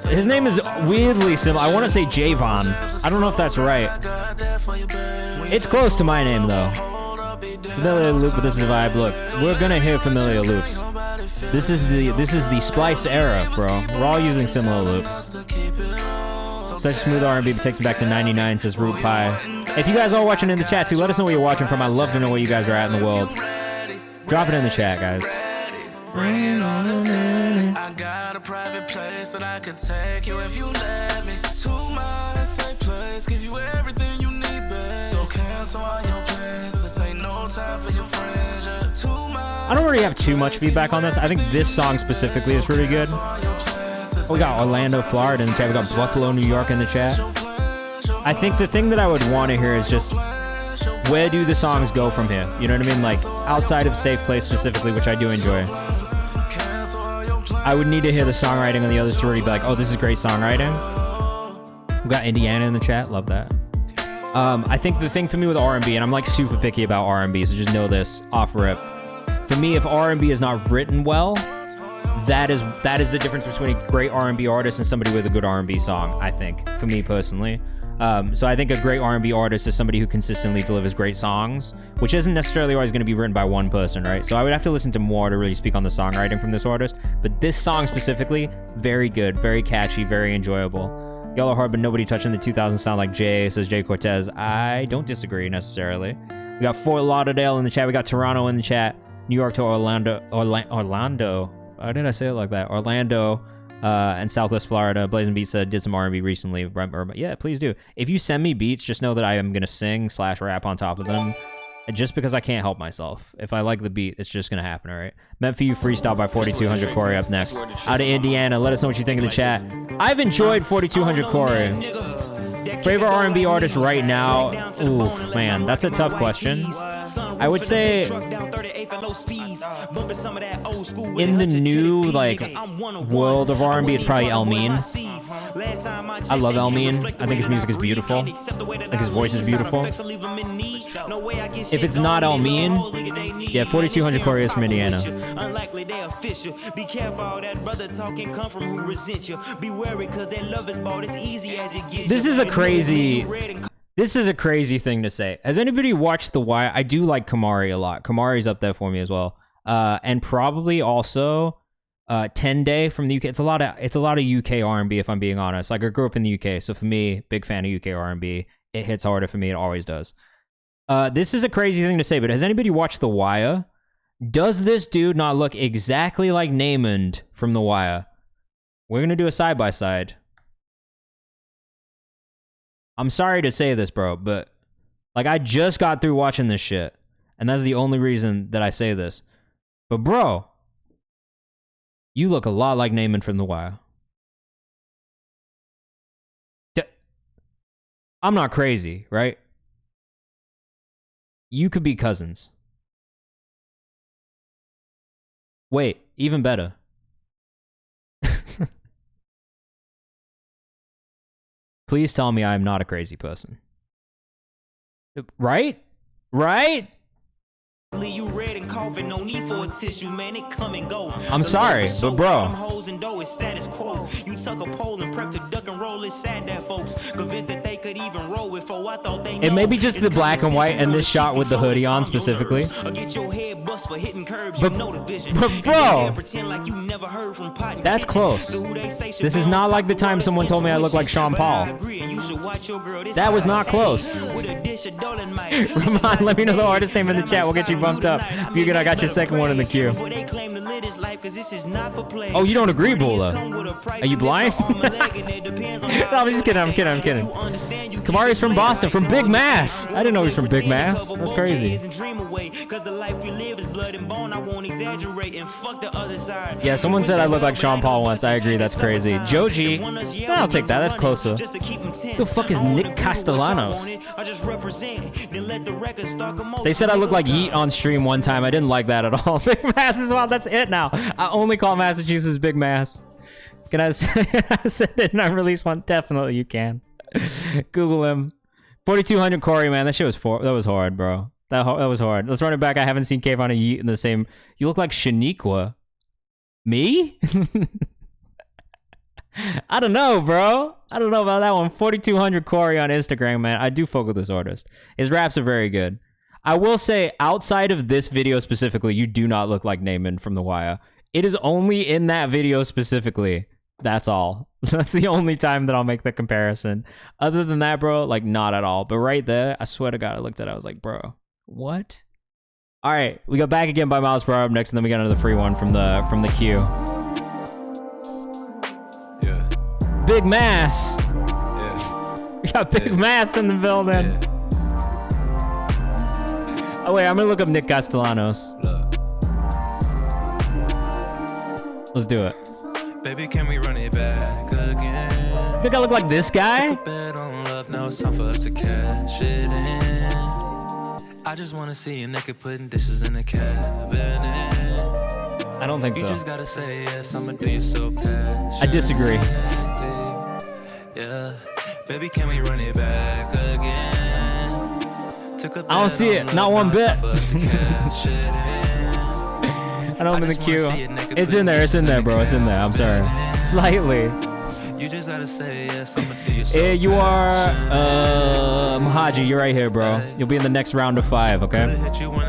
His name is weirdly similar. I want to say Javon. I don't know if that's right. It's close to my name, though. Familiar Loop, but this is a vibe. Look, we're gonna hear familiar loops. This is the Splice era, bro. We're all using similar loops. Such smooth R&B takes me back to 99, says Root Pie. If you guys are watching in the chat too, let us know where you're watching from. I'd love to know where you guys are at in the world. Drop it in the chat, guys. I got a private place that I could take you if you let me. To my safe place, give you everything you need, babe. So cancel all your plans. This ain't no time for your friends. I don't really have too much feedback on this. I think this song specifically is really good. We got Orlando, Florida in the chat. We got Buffalo, New York in the chat. I think the thing that I would want to hear is just, where do the songs go from here? You know what I mean? Like, outside of Safe Place specifically, which I do enjoy. I would need to hear the songwriting on the others to really be like, oh, this is great songwriting. We got Indiana in the chat. Love that. I think the thing for me with R&B, and I'm like super picky about R&B, so just know this off rip. For me, if R&B is not written well, that is the difference between a great R&B artist and somebody with a good R&B song, I think, for me personally. So I think a great R&B artist is somebody who consistently delivers great songs, which isn't necessarily always going to be written by one person, right? So I would have to listen to more to really speak on the songwriting from this artist. But this song specifically, very good, very catchy, very enjoyable. Y'all are hard, but nobody touching the 2000s sound like Jay, says Jay Cortez. I don't disagree necessarily. We got Fort Lauderdale in the chat. We got Toronto in the chat. New York to Orlando. Why did I say it like that? Orlando and Southwest Florida. Blazing Beats did some R&B recently. Yeah, please do. If you send me beats, just know that I am going to sing / rap on top of them. just because I can't help myself. If I like the beat, it's just gonna happen, all right? Meant for You freestyle by 4200 Corey up next. Out of Indiana, let us know what you think in the chat. I've enjoyed 4200 Corey. Favorite R&B artist right now? Oof, man, that's a tough question. I would say in the new like world of R&B, it's probably Elmine. I love Elmine. I think his music is beautiful. I think his voice is beautiful. If it's not Elmine, yeah, 4200 Corey is from Indiana. This is a crazy thing to say. Has anybody watched The Wire? I do like Kamari a lot. Kamari's up there for me as well. And probably also 10 Day from the UK. It's a lot of UK R&B, if I'm being honest. Like, I grew up in the UK, so for me, big fan of UK R&B. It hits harder for me. It always does. This is a crazy thing to say, but has anybody watched The Wire? Does this dude not look exactly like Namond from The Wire? We're going to do a side-by-side. I'm sorry to say this, bro, but like, I just got through watching this shit, and that's the only reason that I say this. But bro, you look a lot like Namond from The Wire. I'm not crazy, right? You could be cousins. Wait, even better. Please tell me I'm not a crazy person. Right? Right? I'm sorry, but bro. It may be just the black and white and this shot with the hoodie on specifically. But bro, that's close. This is not like the time someone told me I look like Sean Paul. That was not close. Ramon, let me know the artist name in the chat. We'll get you bumped up. If you're good, I got your second one in the queue. Oh, you don't agree, Bula? Are you blind? No, I'm just kidding. I'm kidding. Kamari's from Boston, from Big Mass. I didn't know he was from Big Mass. That's crazy. Yeah, someone said I look like Sean Paul once. I agree. That's crazy. Joji, I'll take that. That's closer. Who the fuck is Nick Castellanos? They said I look like Yeet on stream one time. I didn't like that at all. Big Mass as well. That's it now. I only call Massachusetts Big Mass. Can I send it and I release one? Definitely you can. Google him. 4200 Corey, man. That shit was that was hard, bro. That was hard. Let's run it back. I haven't seen Kayvan and Yeet in the same. You look like Shaniqua. Me? I don't know, bro. I don't know about that one. 4200 Corey on Instagram, man. I do fuck with this artist. His raps are very good. I will say, outside of this video specifically, you do not look like Namond from The Wire. It is only in that video specifically. That's all. That's the only time that I'll make the comparison. Other than that, bro, like, not at all. But right there, I swear to God, I looked at it. I was like, bro, what? All right, we go Back Again by Miles Bro up next, and then we got another free one from the queue. Yeah. Big Mass. Yeah. We got Big Mass in the building. Yeah. Oh wait, I'm gonna look up Nick Castellanos. Look. Let's do it. Baby, can we run it back again? Think I look like this guy? Bet on love, now it's time for us to cash it in. I just wanna see a naked putting dishes in the cabinet. I don't think You so. just gotta say yes, I'ma do you so passionately. I disagree. Yeah, baby, can we run it back again? I don't see it, not one bit. I don't in the queue. It's in there, bro. It's in there. I'm sorry. Slightly. You just gotta say yes, I'ma do you so You are Mahaji, you're right here, bro. You'll be in the next round of 5, okay?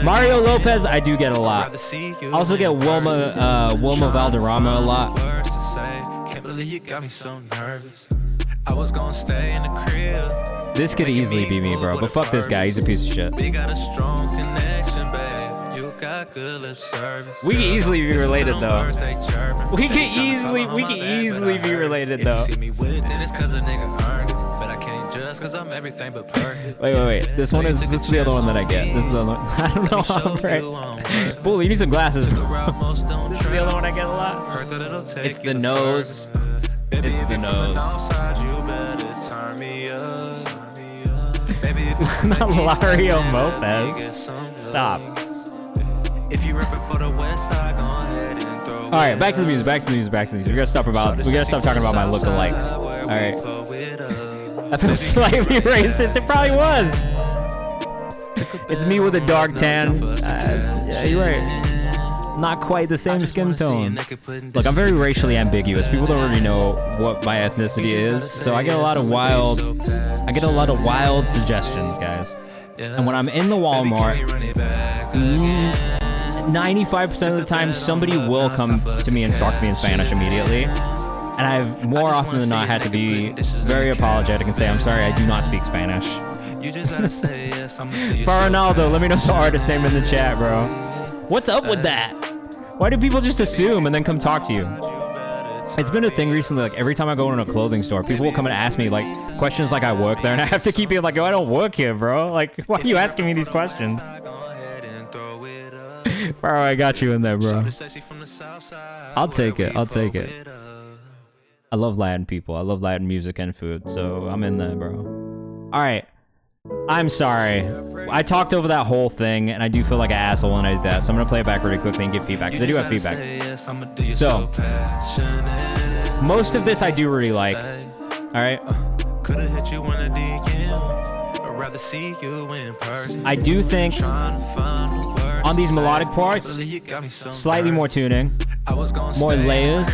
Mario Lopez, I do get a lot. I also get Wilma Valderrama a lot. Can't believe you got me so nervous. I was gonna stay in the crib. This could easily be me, bro, but fuck this guy. He's a piece of shit. We got a strong connection, babe. You got good lip service. We can easily be related, though. We can easily be related, though. If you see me with it, then it's 'cause a nigga earned it. But I can't just Cause I'm everything but perfect. Wait. This is the other one that I get. This is the other one. I don't know how I'm right. Bull, you need some glasses. This is the other one I get a lot. It's the nose. It's the nose. Not Lario Mopez. Stop. If you ripping for the west side, go ahead and throw. All right, back to the music. We gotta stop talking about my lookalikes. All right. I feel slightly racist. It probably was. It's me with a dark tan. Yeah, you're right. Not quite the same skin tone. Look, I'm very racially ambiguous. People don't really know what my ethnicity is, so I get a lot of wild suggestions, guys. And when I'm in the Walmart, 95% of the time, somebody will come to me and talk to me in Spanish immediately. And I've more often than not had to be very apologetic and say, I'm sorry, I do not speak Spanish. For Ronaldo, let me know the artist name in the chat, bro. What's up with that? Why do people just assume and then come talk to you? It's been a thing recently, like every time I go in a clothing store, people will come and ask me like questions like I work there, and I have to keep being like, oh, I don't work here, bro. Like, why are you asking me these questions? Bro, I got you in there, bro. I'll take it. I love Latin people. I love Latin music and food, so I'm in there, bro. All right. I'm sorry. I talked over that whole thing, and I do feel like an asshole when I did that, so I'm going to play it back really quickly and give feedback, because I do have feedback. So, most of this I do really like. All right? I do think on these melodic parts, slightly more tuning, more layers.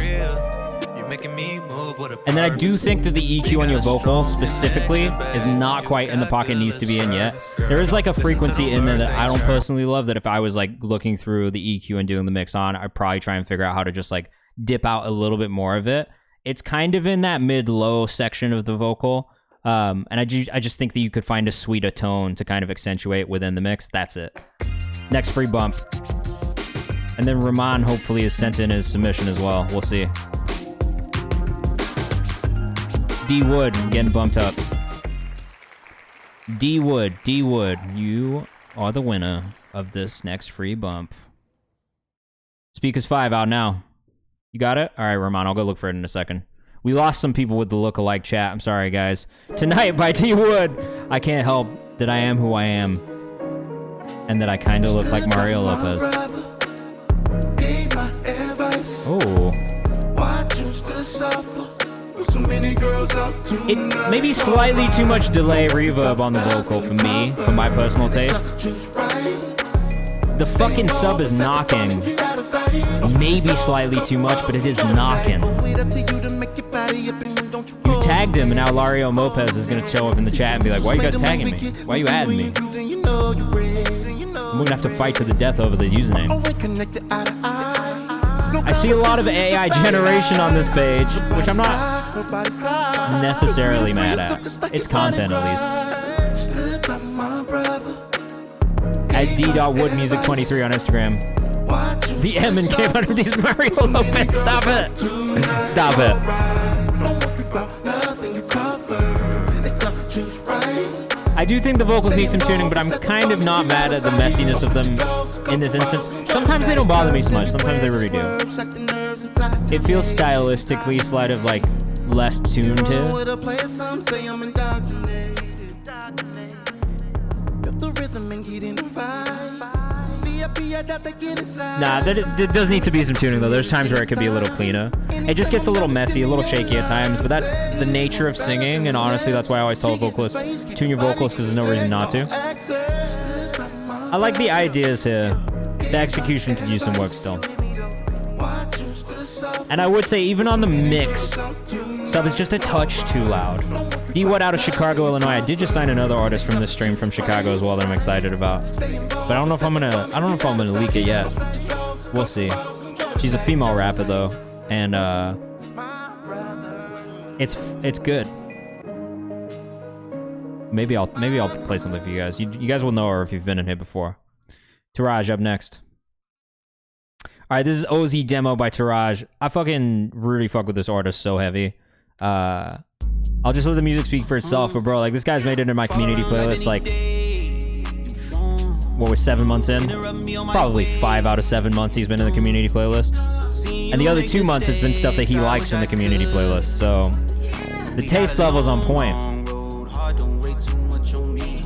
And then I do think that the EQ on your vocal specifically is not quite in the pocket it needs to be in yet. There is like a frequency in there that I don't personally love, that if I was like looking through the EQ and doing the mix on, I'd probably try and figure out how to just like dip out a little bit more of it. It's kind of in that mid-low section of the vocal. And I just think that you could find a sweeter tone to kind of accentuate within the mix. That's it. Next free bump. And then Rahman hopefully is sent in his submission as well. We'll see. D Wood getting bumped up. D Wood, you are the winner of this next free bump. Speakers 5 out now. You got it? All right, Rahman, I'll go look for it in a second. We lost some people with the look-alike chat. I'm sorry, guys. Tonight by D Wood. I can't help that I am who I am, and that I kind of look like Mario Lopez. Oh. It may be slightly too much delay reverb on the vocal for me, for my personal taste. The fucking sub is knocking. Maybe slightly too much, but it is knocking. You tagged him, and now Lario Mopez is gonna show up in the chat and be like, why are you guys tagging me? Why are you adding me? I'm gonna have to fight to the death over the username. I see a lot of AI generation on this page, which I'm not necessarily mad at. It's content, at least. At d.woodmusic23 on Instagram. The M and KayvanMD is Mario Lopez. Stop it. Stop it. I do think the vocals need some tuning, but I'm kind of not mad at the messiness of them in this instance. Sometimes they don't bother me so much. Sometimes they really do. It feels stylistically slight of like less tuned to. Nah, there does need to be some tuning though. There's times where it could be a little cleaner. It just gets a little messy, a little shaky at times, but that's the nature of singing, and honestly, that's why I always tell vocalists, tune your vocals, because there's no reason not to. I like the ideas here. The execution could use some work still. And I would say, even on the mix, sub is just a touch too loud. D-Wood out of Chicago, Illinois. I did just sign another artist from this stream from Chicago as well that I'm excited about. But I don't know if I'm gonna leak it yet. We'll see. She's a female rapper though, and it's good. Maybe I'll play something for you guys. You guys will know her if you've been in here before. Taraj up next. All right, this is OZ Demo by Taraj. I fucking really fuck with this artist so heavy. I'll just let the music speak for itself. But bro, like this guy's made it in my community playlist like, what, we're 7 months in? Probably 5 out of 7 months he's been in the community playlist. And the other 2 months it's been stuff that he likes in the community playlist. So the taste level's on point.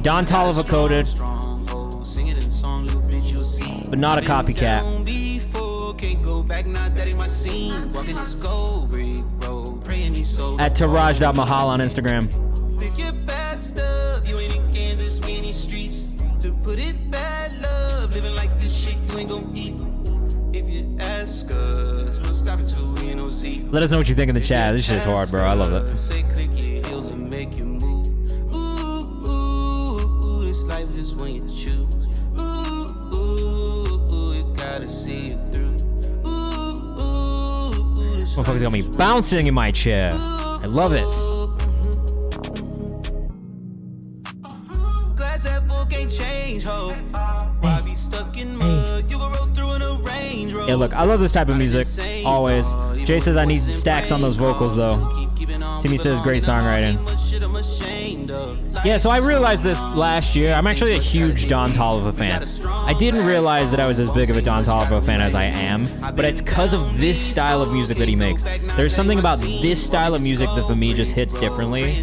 Don Toliver coded, but not a copycat. At Taraj.mahal on Instagram. Let us know what you think in the chat. This shit is hard, bro. I love it. Motherfuckers got me bouncing in my chair. I love it. Yeah, look, I love this type of music, always. Jay says I need stacks on those vocals, though. Timmy says great songwriting. Yeah, so I realized this last year. I'm actually a huge Don Toliver fan. I didn't realize that I was as big of a Don Toliver fan as I am, but it's because of this style of music that he makes. There's something about this style of music that for me just hits differently,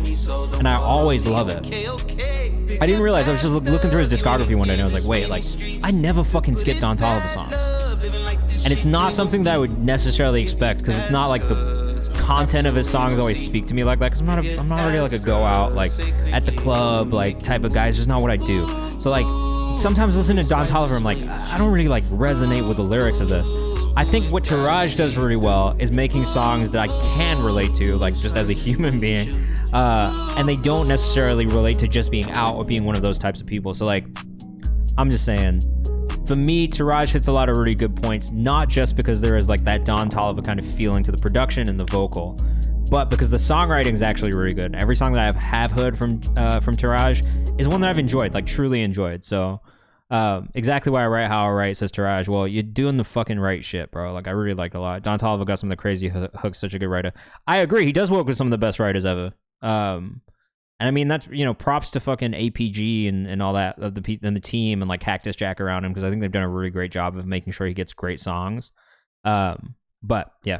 and I always love it. I didn't realize, I was just looking through his discography one day, and I was like, wait, like, I never fucking skip Don Toliver songs. And it's not something that I would necessarily expect, because it's not like the content of his songs always speak to me like that, because I'm not really like a go out, like, at the club, like, type of guy. It's just not what I do. So, like, sometimes listening to Don Toliver, I'm like, I don't really, like, resonate with the lyrics of this. I think what Taraj does really well is making songs that I can relate to, like, just as a human being, and they don't necessarily relate to just being out or being one of those types of people. So, like, I'm just saying, for me, Taraj hits a lot of really good points, not just because there is like that Don Toliver kind of feeling to the production and the vocal, but because the songwriting is actually really good. Every song that I have heard from Taraj is one that I've enjoyed, like truly enjoyed. So exactly why I write how I write, says Taraj. Well, you're doing the fucking right shit, bro. Like I really liked it a lot. Don Toliver got some of the crazy hooks, such a good writer. I agree. He does work with some of the best writers ever. And I mean, that's, you know, props to fucking APG and all that, of the team, and like Cactus Jack around him, because I think they've done a really great job of making sure he gets great songs. But yeah,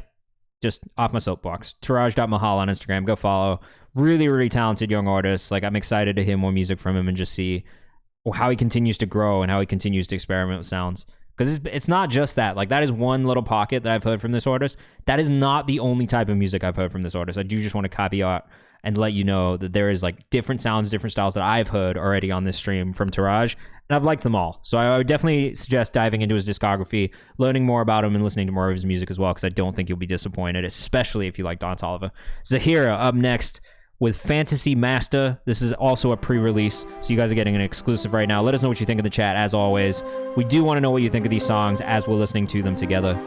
just off my soapbox. Taraj.mahal on Instagram. Go follow. Really, really talented young artist. Like, I'm excited to hear more music from him and just see how he continues to grow and how he continues to experiment with sounds. Because it's not just that. Like, that is one little pocket that I've heard from this artist. That is not the only type of music I've heard from this artist. I do just want to caveat and let you know that there is like different sounds, different styles that I've heard already on this stream from Taraj, and I've liked them all. So I would definitely suggest diving into his discography, learning more about him, and listening to more of his music as well, because I don't think you'll be disappointed, especially if you like Don Toliver. Zahira up next with Fantasy Master. This is also a pre-release, so you guys are getting an exclusive right now. Let us know what you think in the chat, as always. We do want to know what you think of these songs as we're listening to them together.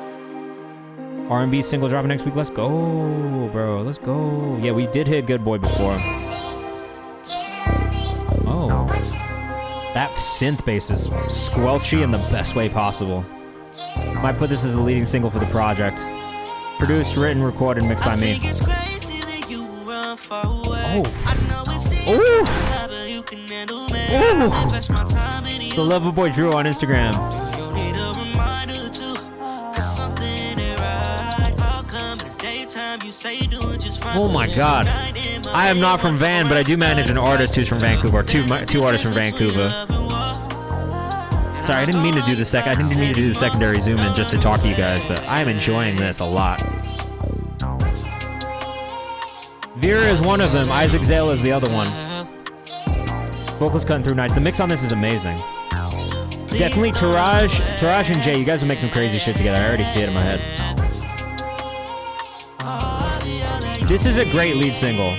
R&B single dropping next week. Let's go, bro. Let's go. Yeah, we did hit Good Boy before. Oh. That synth bass is squelchy in the best way possible. Might put this as the leading single for the project. Produced, written, recorded, mixed by me. Oh. Ooh. Ooh. The Loverboy Drew on Instagram. Oh my god. I am not from Van, but I do manage an artist who's from Vancouver. Two artists from Vancouver. Sorry, I didn't mean to do the secondary zoom in just to talk to you guys, but I'm enjoying this a lot. Vera is one of them. Isaac Zale is the other one. Vocals cutting through nice. The mix on this is amazing. Definitely Taraj and Jay, you guys will make some crazy shit together. I already see it in my head. This is a great lead single.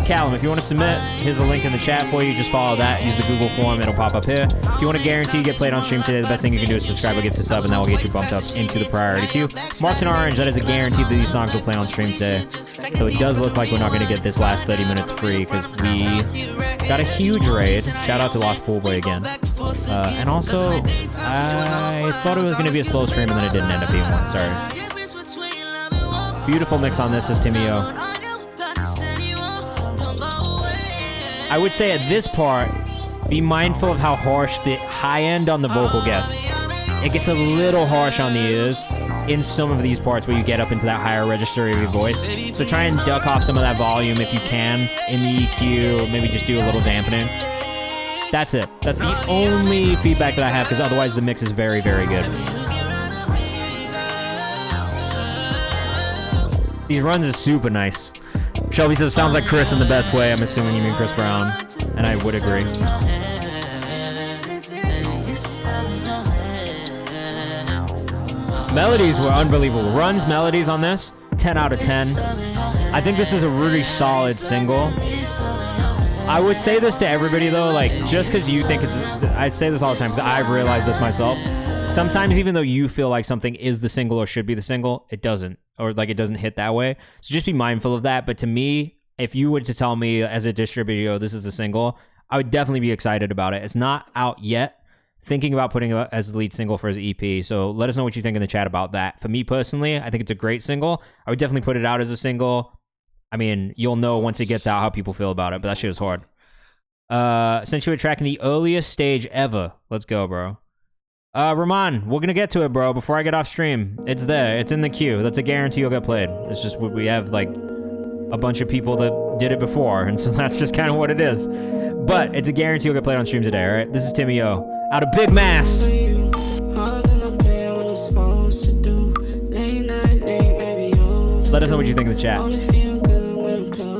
Callum, if you want to submit, here's a link in the chat for you. Just follow that. Use the Google form. It'll pop up here. If you want to guarantee you get played on stream today, the best thing you can do is subscribe or gift a sub, and that will get you bumped up into the priority queue. Marked in orange, that is a guarantee that these songs will play on stream today. So it does look like we're not going to get this last 30 minutes free, because we got a huge raid. Shout out to Lost Pool Boy again. And also, I thought it was going to be a slow stream, and then it didn't end up being one. Sorry. Beautiful mix on this is Timmy O. I would say at this part, be mindful of how harsh the high end on the vocal gets. It gets a little harsh on the ears in some of these parts where you get up into that higher register of your voice. So try and duck off some of that volume if you can in the EQ, maybe just do a little dampening. That's it. That's the only feedback that I have, because otherwise the mix is very, very good. These runs are super nice. Shelby says, sounds like Chris in the best way. I'm assuming you mean Chris Brown, and I would agree. Melodies were unbelievable. Runs, melodies on this, 10 out of 10. I think this is a really solid single. I would say this to everybody though, like, just because you think it's, I say this all the time because I've realized this myself. Sometimes even though you feel like something is the single or should be the single, it doesn't, or like it doesn't hit that way. So just be mindful of that. But to me, if you were to tell me as a distributor, yo, this is the single, I would definitely be excited about it. It's not out yet. Thinking about putting it as the lead single for his EP. So let us know what you think in the chat about that. For me personally, I think it's a great single. I would definitely put it out as a single. I mean, you'll know once it gets out how people feel about it, but that shit was hard. Since you were tracking the earliest stage ever. Let's go, bro. Ramon, we're gonna get to it, bro, before I get off stream. It's there. It's in the queue. That's a guarantee you'll get played. It's just we have, like, a bunch of people that did it before, and so that's just kind of what it is. But it's a guarantee you'll get played on stream today, all right? This is Timmy O, out of Big Mass. Let us know what you think in the chat.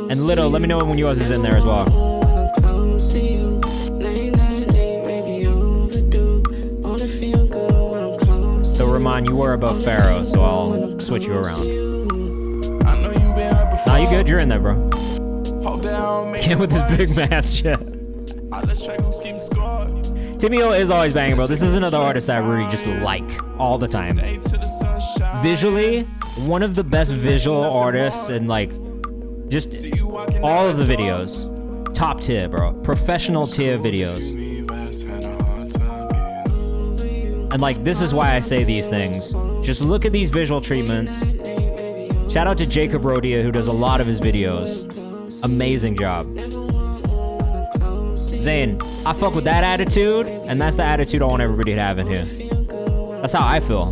And Little, let me know when yours is in there as well. So Ramon, you were above Pharaoh, so I'll switch you around. Nah, you good? You're in there, bro. Can't with this Big Mass shit. Timmy O is always banging, bro. This is another artist that I really just like all the time. Visually, one of the best visual artists in, like, just all of the videos. Top tier, bro. Professional tier videos. And, like, this is why I say these things. Just look at these visual treatments. Shout out to Jacob Rodia, who does a lot of his videos. Amazing job. Zane, I fuck with that attitude, and that's the attitude I want everybody to have in here. That's how I feel.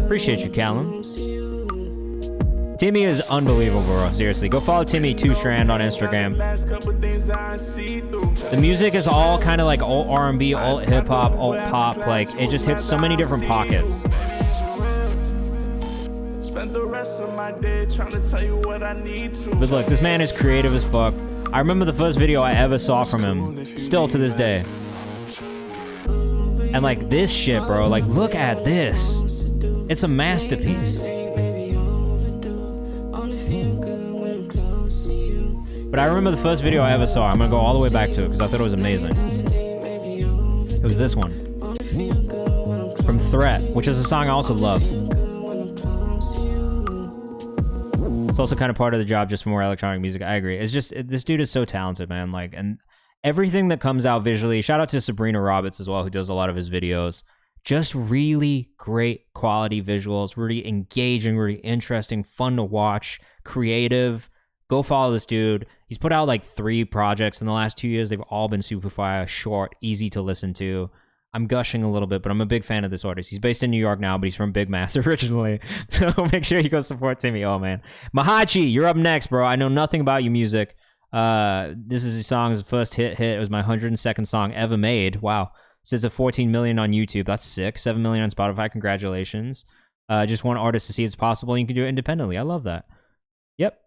Appreciate you, Callum. Timmy is unbelievable, bro. Seriously, go follow Timmy 2Strand on Instagram. The music is all kind of like alt R&B, alt hip-hop, alt pop. Like, it just hits so many different pockets. But look, this man is creative as fuck. I remember the first video I ever saw from him, still to this day. And like this shit, bro, like look at this. It's a masterpiece. But I remember the first video I ever saw. I'm gonna go all the way back to it because I thought it was amazing. It was this one. From Threat, which is a song I also love. It's also kind of part of the job just for more electronic music. I agree. It's just, this dude is so talented, man. Like, and everything that comes out visually, shout out to Sabrina Roberts as well, who does a lot of his videos. Just really great quality visuals, really engaging, really interesting, fun to watch, creative. Go follow this dude. He's put out like 3 projects in the last 2 years. They've all been super fire, short, easy to listen to. I'm gushing a little bit, but I'm a big fan of this artist. He's based in New York now, but he's from Big Mass originally. So make sure you go support Timmy. Oh, man. Mahachi, you're up next, bro. I know nothing about your music. This is his song's first hit. It was my 102nd song ever made. Wow. It says a 14 million on YouTube. That's sick. 7 million on Spotify. Congratulations. Just one artist to see it's possible, and you can do it independently. I love that. Yep.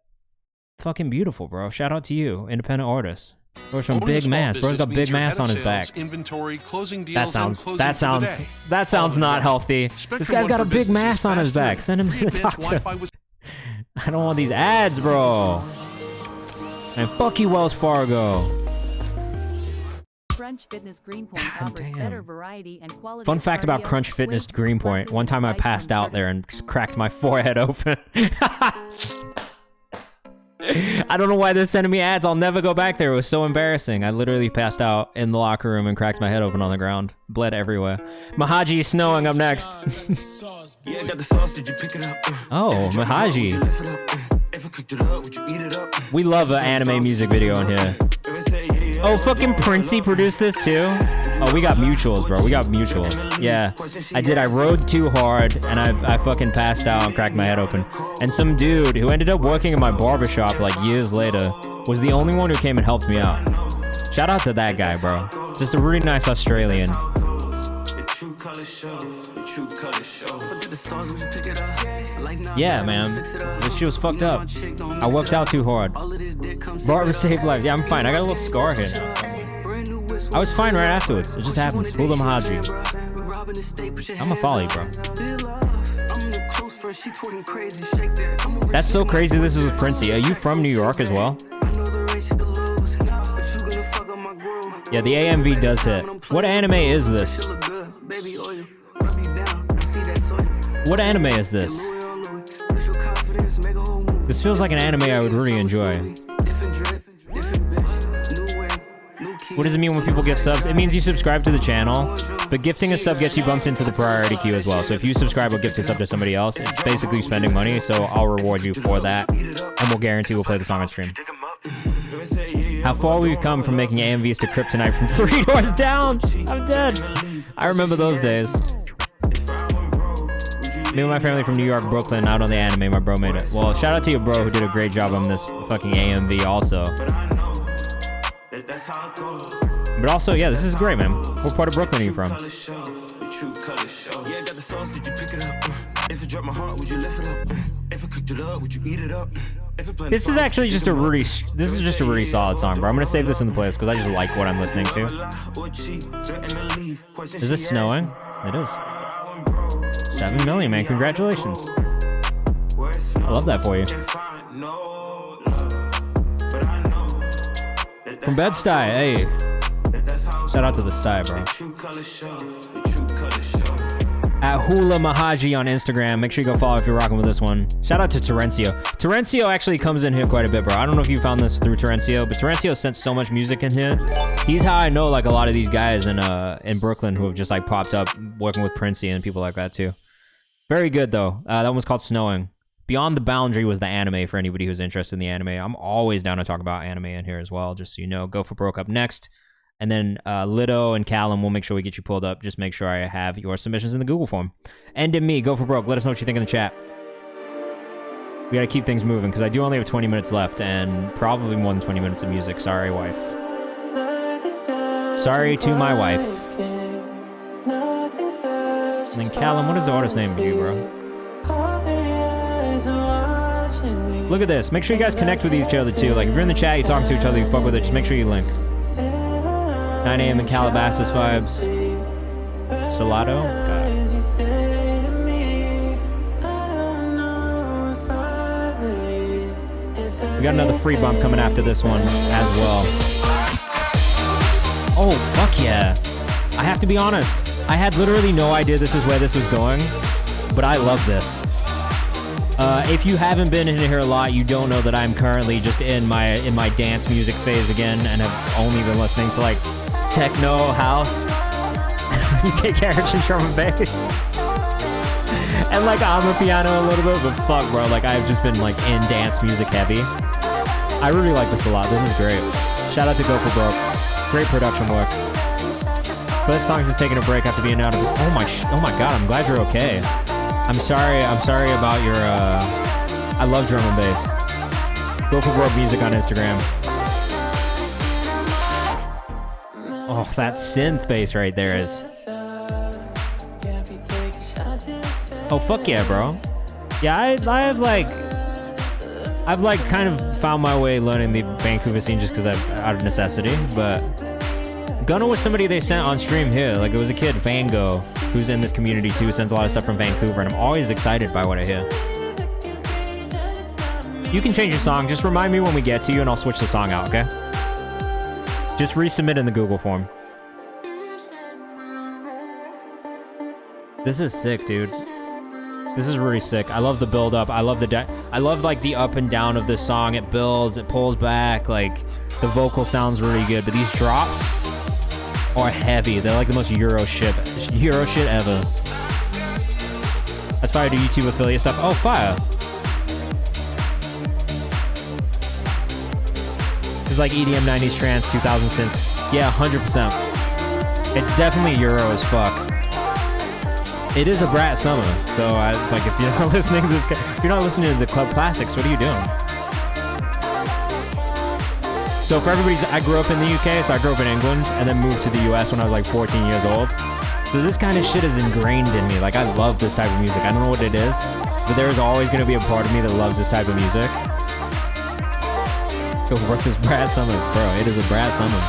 Fucking beautiful, bro. Shout out to you, independent artist. Bro's from Big Mass. Bro's got Big Mass on his back. That sounds not healthy. This guy's got a Big Mass on his back. Send him to the doctor. I don't want these ads, bro. And fuck you, Wells Fargo. Crunch Fitness Greenpoint offers better variety and quality. Fun fact about Crunch Fitness Greenpoint. One time I passed out there and cracked my forehead open. I don't know why they're sending me ads. I'll never go back there. It was so embarrassing. I literally passed out in the locker room and cracked my head open on the ground. Bled everywhere. Mahaji snowing up next. Oh, Mahaji. We love an anime music video in here. Oh, fucking Princey produced this too? Oh, we got mutuals, bro. We got mutuals. Yeah, I did. I rode too hard, and I fucking passed out and cracked my head open. And some dude who ended up working in my barbershop like years later was the only one who came and helped me out. Shout out to that guy, bro. Just a really nice Australian. Yeah, man. This shit was fucked up. I worked out too hard. Barber saved lives. Yeah, I'm fine. I got a little scar here now. I was fine right afterwards. It just happens. Hula Mahaji. I'm a folly, bro. That's so crazy. This is with Princey. Are you from New York as well? Yeah, the AMV does hit. What anime is this? What anime is this? This feels like an anime I would really enjoy. What does it mean when people gift subs? It means you subscribe to the channel, but gifting a sub gets you bumped into the priority queue as well. So if you subscribe or gift a sub to somebody else, it's basically spending money, so I'll reward you for that, and we'll guarantee we'll play the song on stream. How far we've come from making AMVs to Kryptonite from 3 doors down! I'm dead! I remember those days. Me and my family from New York, Brooklyn, out on the anime, my bro made it. Well, shout out to your bro who did a great job on this fucking AMV also. But also, yeah, this is great, man. What part of Brooklyn are you from? This is actually just a really, solid song, bro. I'm gonna save this in the playlist because I just like what I'm listening to. Is this snowing? It is. 7 million, man. Congratulations. I love that for you. From Bed-Stuy, hey. Shout out to the Stuy, bro. At Hula Mahaji on Instagram. Make sure you go follow if you're rocking with this one. Shout out to Terencio. Terencio actually comes in here quite a bit, bro. I don't know if you found this through Terencio, but Terencio sent so much music in here. He's how I know like a lot of these guys in Brooklyn who have just like popped up working with Princey and people like that too. Very good though. That one was called Snowing. Beyond the Boundary was the anime for anybody who's interested in the anime. I'm always down to talk about anime in here as well, just so you know. Go for Broke up next. And then Lido and Callum, we'll make sure we get you pulled up. Just make sure I have your submissions in the Google form. And in me, Go for Broke. Let us know what you think in the chat. We gotta keep things moving, because I do only have 20 minutes left, and probably more than 20 minutes of music. Sorry, wife. Sorry to my wife. And then Callum, what is the artist name for you, bro? Look at this. Make sure you guys connect with each other, too. Like, if you're in the chat, you're talking to each other, you fuck with it, just make sure you link. 9 a.m. in Calabasas vibes. Salado? Got it. We got another free bump coming after this one as well. Oh, fuck yeah. I have to be honest. I had literally no idea this is where this was going, but I love this. If you haven't been in here a lot, you don't know that I'm currently just in my dance music phase again, and have only been listening to like techno, house, UK carriage and drum and bass, and like on the piano a little bit. But fuck, bro, like I've just been like in dance music heavy. I really like this a lot. This is great. Shout out to Go for Broke. Great production work. First song's just taking a break after being out of this. Oh my god, I'm glad you're okay. I'm sorry about your, I love drum and bass. Go for Broke music on Instagram. Oh, that synth bass right there is. Oh, fuck yeah, bro. Yeah, I've kind of found my way learning the Vancouver scene just because out of necessity, but Gunna was somebody they sent on stream here. Like, it was a kid, Vango, who's in this community too, sends a lot of stuff from Vancouver, and I'm always excited by what I hear. You can change your song. Just remind me when we get to you, and I'll switch the song out, okay? Just resubmit in the Google form. This is sick, dude. This is really sick. I love the build up. I love like the up and down of this song. It builds, it pulls back, like the vocal sounds really good, but these drops are heavy. They're like the most Euro shit ever. That's fire to YouTube affiliate stuff. Oh, fire. It's like EDM, 90s trance, 2000 synth. Yeah, 100%. It's definitely Euro as fuck. It is a brat summer, so like if you're not listening to this, if you're not listening to the club classics, what are you doing? So for everybody's, I grew up in the UK, so I grew up in England, and then moved to the US when I was like 14 years old. So this kind of shit is ingrained in me. Like I love this type of music. I don't know what it is, but there's always going to be a part of me that loves this type of music. It works as brat summer, bro. It is a brat summer.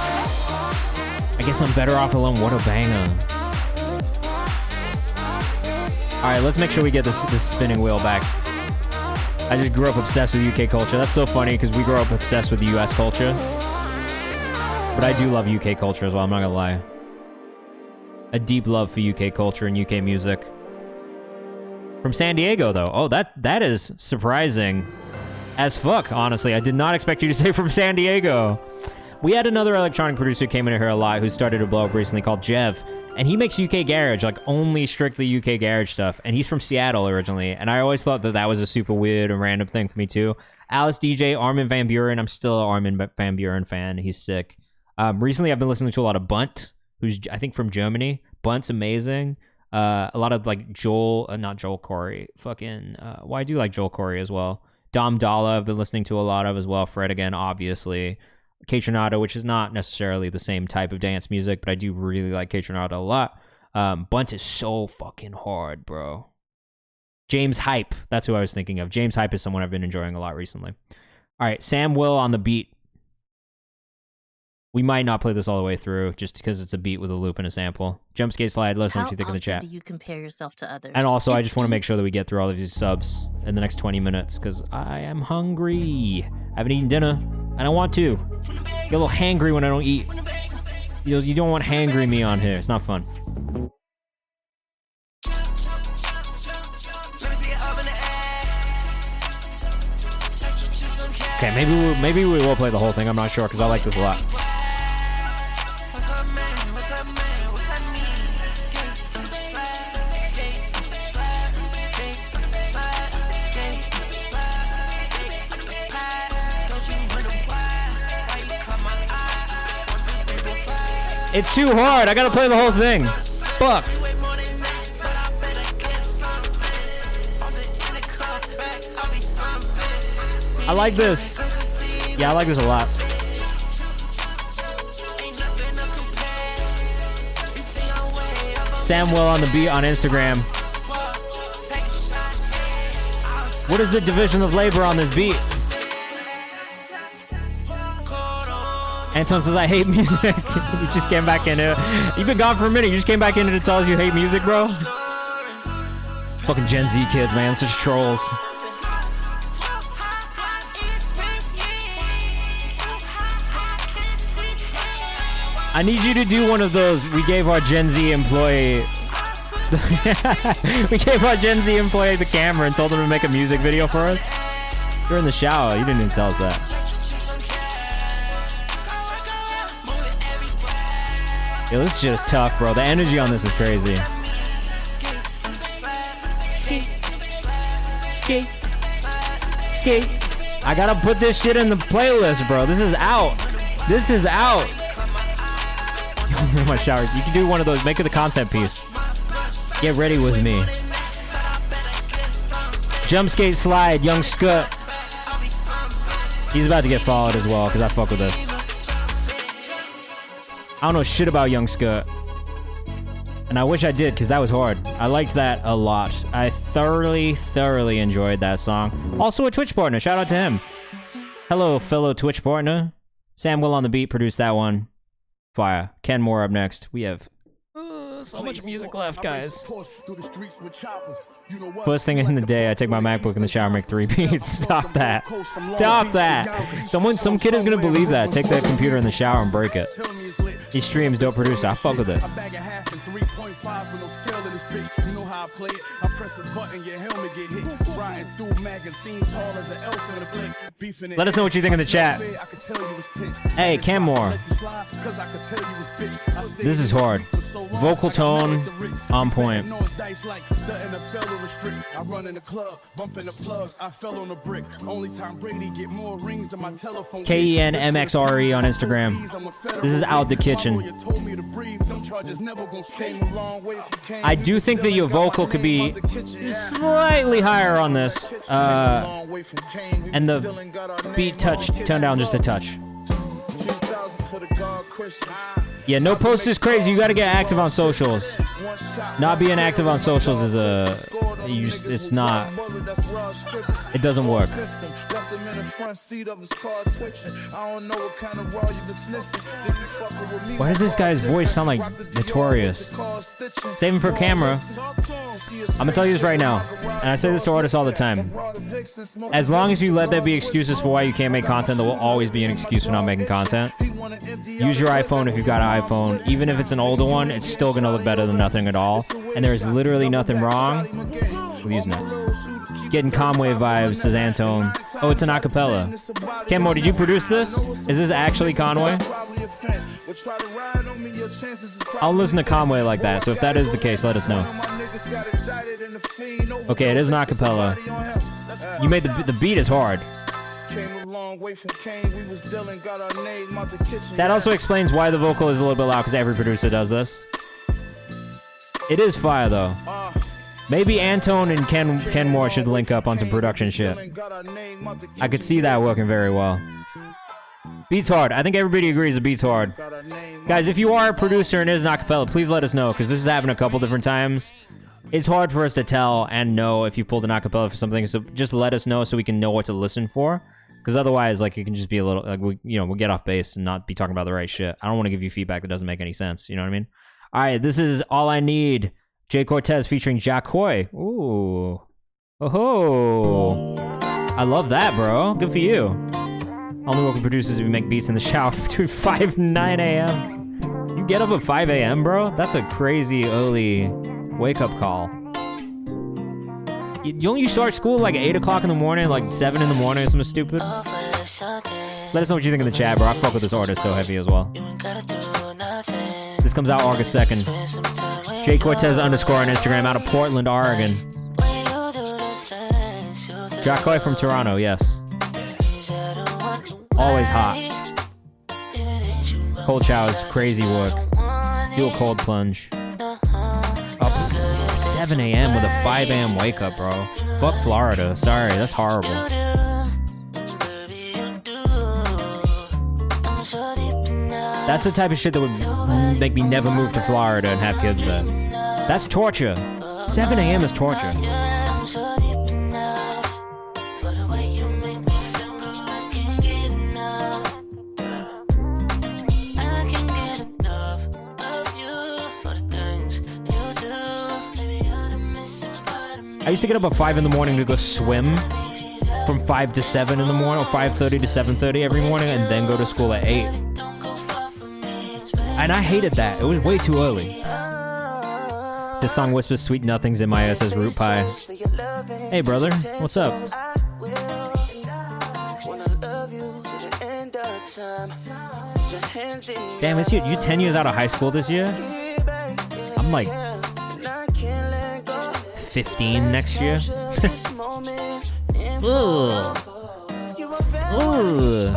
I guess I'm better off alone. What a banger. All right, let's make sure we get this spinning wheel back. I just grew up obsessed with UK culture. That's so funny because we grew up obsessed with the US culture. But I do love UK culture as well, I'm not gonna lie. A deep love for UK culture and UK music. From San Diego, though. Oh, that is surprising as fuck, honestly. I did not expect you to say from San Diego. We had another electronic producer who came in here a lot who started to blow up recently called Jev. And he makes UK garage, like only strictly UK garage stuff. And he's from Seattle originally. And I always thought that was a super weird and random thing for me too. Alice DJ, Armin van Buuren. I'm still an Armin van Buuren fan. He's sick. Recently, I've been listening to a lot of Bunt, who's I think from Germany. Bunt's amazing. A lot of like not Joel Corey. Well, I do like Joel Corey as well. Dom Dalla I've been listening to a lot of as well. Fred again, obviously. Kaytranada, which is not necessarily the same type of dance music, but I do really like Kaytranada a lot. Bunt is so fucking hard, bro. James Hype, that's who I was thinking of. James Hype is someone I've been enjoying a lot recently. All right, Sam Will on the beat. We might not play this all the way through just because it's a beat with a loop and a sample. Jump skate slide, let us know what you think in the chat. How often do you compare yourself to others? And also, I just want to make sure that we get through all of these subs in the next 20 minutes because I am hungry. I haven't eaten dinner, and I want to. Get a little hangry when I don't eat. You don't want hangry me on here. It's not fun. Okay, maybe we will play the whole thing. I'm not sure because I like this a lot. It's too hard. I gotta play the whole thing. Fuck. I like this. Yeah, I like this a lot. Sam Will on the beat on Instagram. What is the division of labor on this beat? Anton says, I hate music. You just came back into it. You've been gone for a minute. You just came back in to tell us you hate music, bro? Fucking Gen Z kids, man. Such trolls. I need you to do one of those. We gave our Gen Z employee... we gave our Gen Z employee the camera and told him to make a music video for us. You're in the shower. You didn't even tell us that. Yo, this shit is tough, bro. The energy on this is crazy. Skate. I gotta put this shit in the playlist, bro. This is out. My shower. You can do one of those. Make it the content piece. Get ready with me. Jump skate slide, Young Scut. He's about to get followed as well, because I fuck with this. I don't know shit about Young Scut. And I wish I did, because that was hard. I liked that a lot. I thoroughly enjoyed that song. Also a Twitch partner. Shout out to him. Hello, fellow Twitch partner. Sam Will on the beat produced that one. Fire. Ken Moore up next. We have so much music left, guys. First thing in the day, I take my MacBook in the shower and make 3 beats. Stop that. Stop that. Some kid is gonna believe that. Take that computer in the shower and break it. He streams, dope producer. I fuck with it. You know how I play it. I press a button, your helmet get hit. Riding through magazines, hard as an elf in the blink. Let us know what you think in the chat. Hey, Kenmore. This is hard. Vocal tone on point. KenMXRE on Instagram. This is Out the Kitchen. I do think that your vocal could be slightly higher on this. And the beat touch, turn down just a touch. Yeah, no post is crazy. You gotta get active on socials. Not being active on socials is it's not. It doesn't work. Why does this guy's voice sound like Notorious? Save him for camera. I'm gonna tell you this right now, and I say this to artists all the time. As long as you let there be excuses for why you can't make content, there will always be an excuse for not making content. Use your iPhone if you've got an iPhone. Even if it's an older one, it's still gonna look better than nothing at all. And there's literally nothing wrong with using it. Getting Conway vibes, says Antone. Oh, it's an acapella. Kenmo, did you produce this? Is this actually Conway? I'll listen to Conway like that, so if that is the case, let us know. Okay, it is an acapella. You made the beat is hard. That also explains why the vocal is a little bit loud, because every producer does this. It is fire, though. Maybe Antone and Kenmore should link up on some production shit. I could see that working very well. Beats hard. I think everybody agrees the beats hard. Guys, if you are a producer and it is an acapella, please let us know, because this has happened a couple different times. It's hard for us to tell and know if you pulled an acapella for something, so just let us know so we can know what to listen for. Because otherwise, like, it can just be a little, like, we'll get off base and not be talking about the right shit. I don't want to give you feedback that doesn't make any sense. You know what I mean? All right, this is All I Need. Jay Cortez featuring Jack Hoy. Ooh. Oh-ho. I love that, bro. Good for you. Only working producers who make beats in the shower between 5 and 9 a.m. You get up at 5 a.m., bro? That's a crazy early wake-up call. Don't you start school like 8 o'clock in the morning, like 7 in the morning or something stupid? Let us know what you think in the chat, bro. I fuck with this artist so heavy as well. This comes out August 2nd. Jay Cortez _ on Instagram, out of Portland, Oregon. Jack Hoy from Toronto, yes. Always hot. Cold showers, crazy work. Do a cold plunge. Up 7 a.m. with a 5 a.m. wake up, bro. Fuck Florida. Sorry, that's horrible. That's the type of shit that would make me never move to Florida and have kids there. That's torture. 7 a.m. is torture. I used to get up at 5 in the morning to go swim from 5 to 7 in the morning, or 5:30 to 7:30 every morning, and then go to school at 8. And I hated that. It was way too early. This song whispers sweet nothings in my ass as root pie. Hey, brother. What's up? Damn, you're 10 years out of high school this year? I'm like 15 next year. Ugh. Ugh.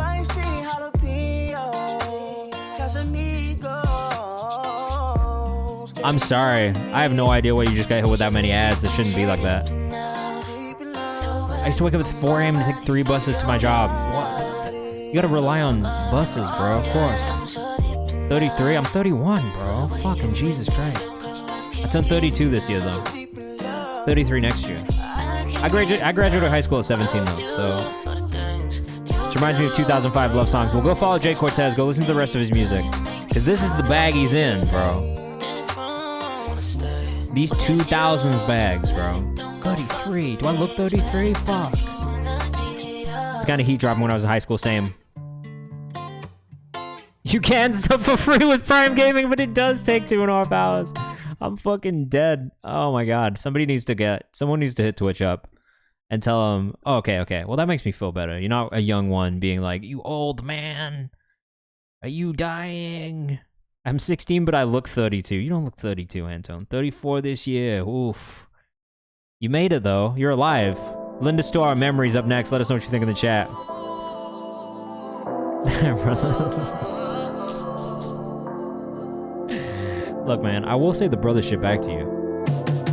I'm sorry. I have no idea why you just got hit with that many ads. It shouldn't be like that. I used to wake up at 4 a.m. to take 3 buses to my job. What? You gotta rely on buses, bro. Of course. 33? I'm 31, bro. Fucking Jesus Christ. I turned 32 this year, though. 33 next year. I graduated high school at 17, though, so... This reminds me of 2005 love songs. Well, go follow Jay Cortez. Go listen to the rest of his music. Because this is the bag he's in, bro. These 2000s bags, bro. 33. Do I look 33? Fuck. It's kind of heat dropping when I was in high school, same. You can sub for free with Prime Gaming, but it does take 2.5 hours. I'm fucking dead. Oh my god. Someone needs to hit Twitch up. and tell him, oh, okay, well, that makes me feel better. You're not a young one being like, you old man, are you dying? I'm 16, but I look 32. You don't look 32, Anton. 34 this year. Oof. You made it, though. You're alive. Linda Store Memories up next. Let us know what you think in the chat. Look, man, I will say the brothership back to you.